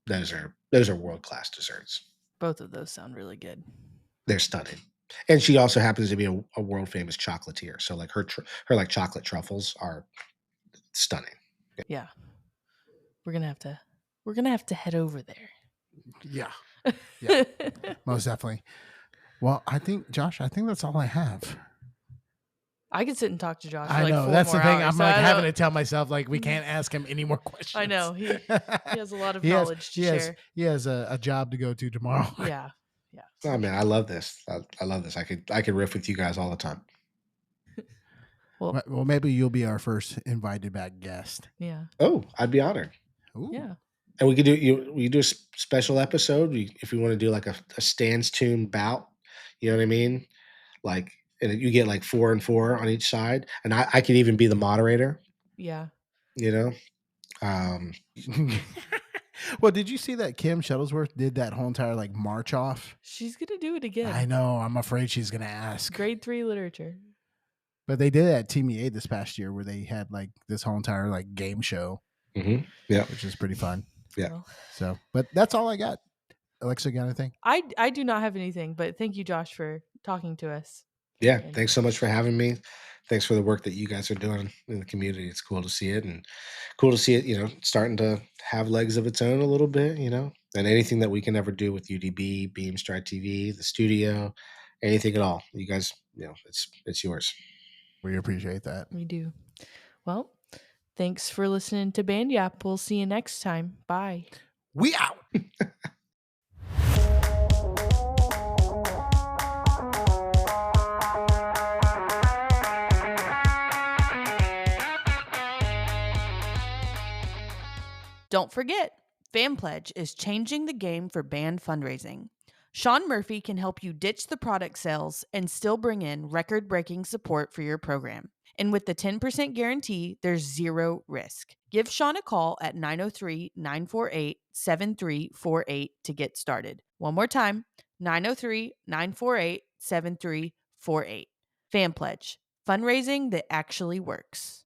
those are world class desserts. Both of those sound really good. They're stunning. And she also happens to be a world famous chocolatier. So like her like chocolate truffles are stunning. Yeah. We're gonna have to head over there. Yeah. Yeah. Most definitely. Well, I think, Josh, that's all I have. I could sit and talk to Josh for I like know. 4 That's the more thing. hours, I'm so like I having don't- to tell myself, like, we can't ask him any more questions. I know. He has a lot of He has- knowledge to he has- share. He has a job to go to tomorrow. Yeah. Yeah. Oh man, I love this. I love this. I could riff with you guys all the time. Well, Well, maybe you'll be our first invited back guest. yeah. Oh, I'd be honored. Ooh. Yeah. And we do a special episode if you want to do like a stands tune bout. You know what I mean? Like, and you get like 4 and 4 on each side, and I could even be the moderator. Yeah. You know, um, Well, did you see that Kim Shuttlesworth did that whole entire like march off? She's gonna do it again. I know. I'm afraid she's gonna ask. Grade 3 literature. But they did it at Team EA this past year, where they had like this whole entire like game show, yeah, which is pretty fun. Yeah. Well, So, but that's all I got. Alexa, got anything? I do not have anything, but thank you, Josh, for talking to us. yeah. And- Thanks so much for having me. Thanks for the work that you guys are doing in the community. It's cool to see it, and cool to see it, starting to have legs of its own a little bit, and anything that we can ever do with UDB, Beam, stridetv, the studio, anything at all. You guys, it's yours. We appreciate that. We do. Well, thanks for listening to Band Yap. We'll see you next time. Bye. We out. Don't forget, Fan Pledge is changing the game for band fundraising. Sean Murphy can help you ditch the product sales and still bring in record-breaking support for your program. And with the 10% guarantee, there's zero risk. Give Sean a call at 903-948-7348 to get started. One more time, 903-948-7348. Fan Pledge, fundraising that actually works.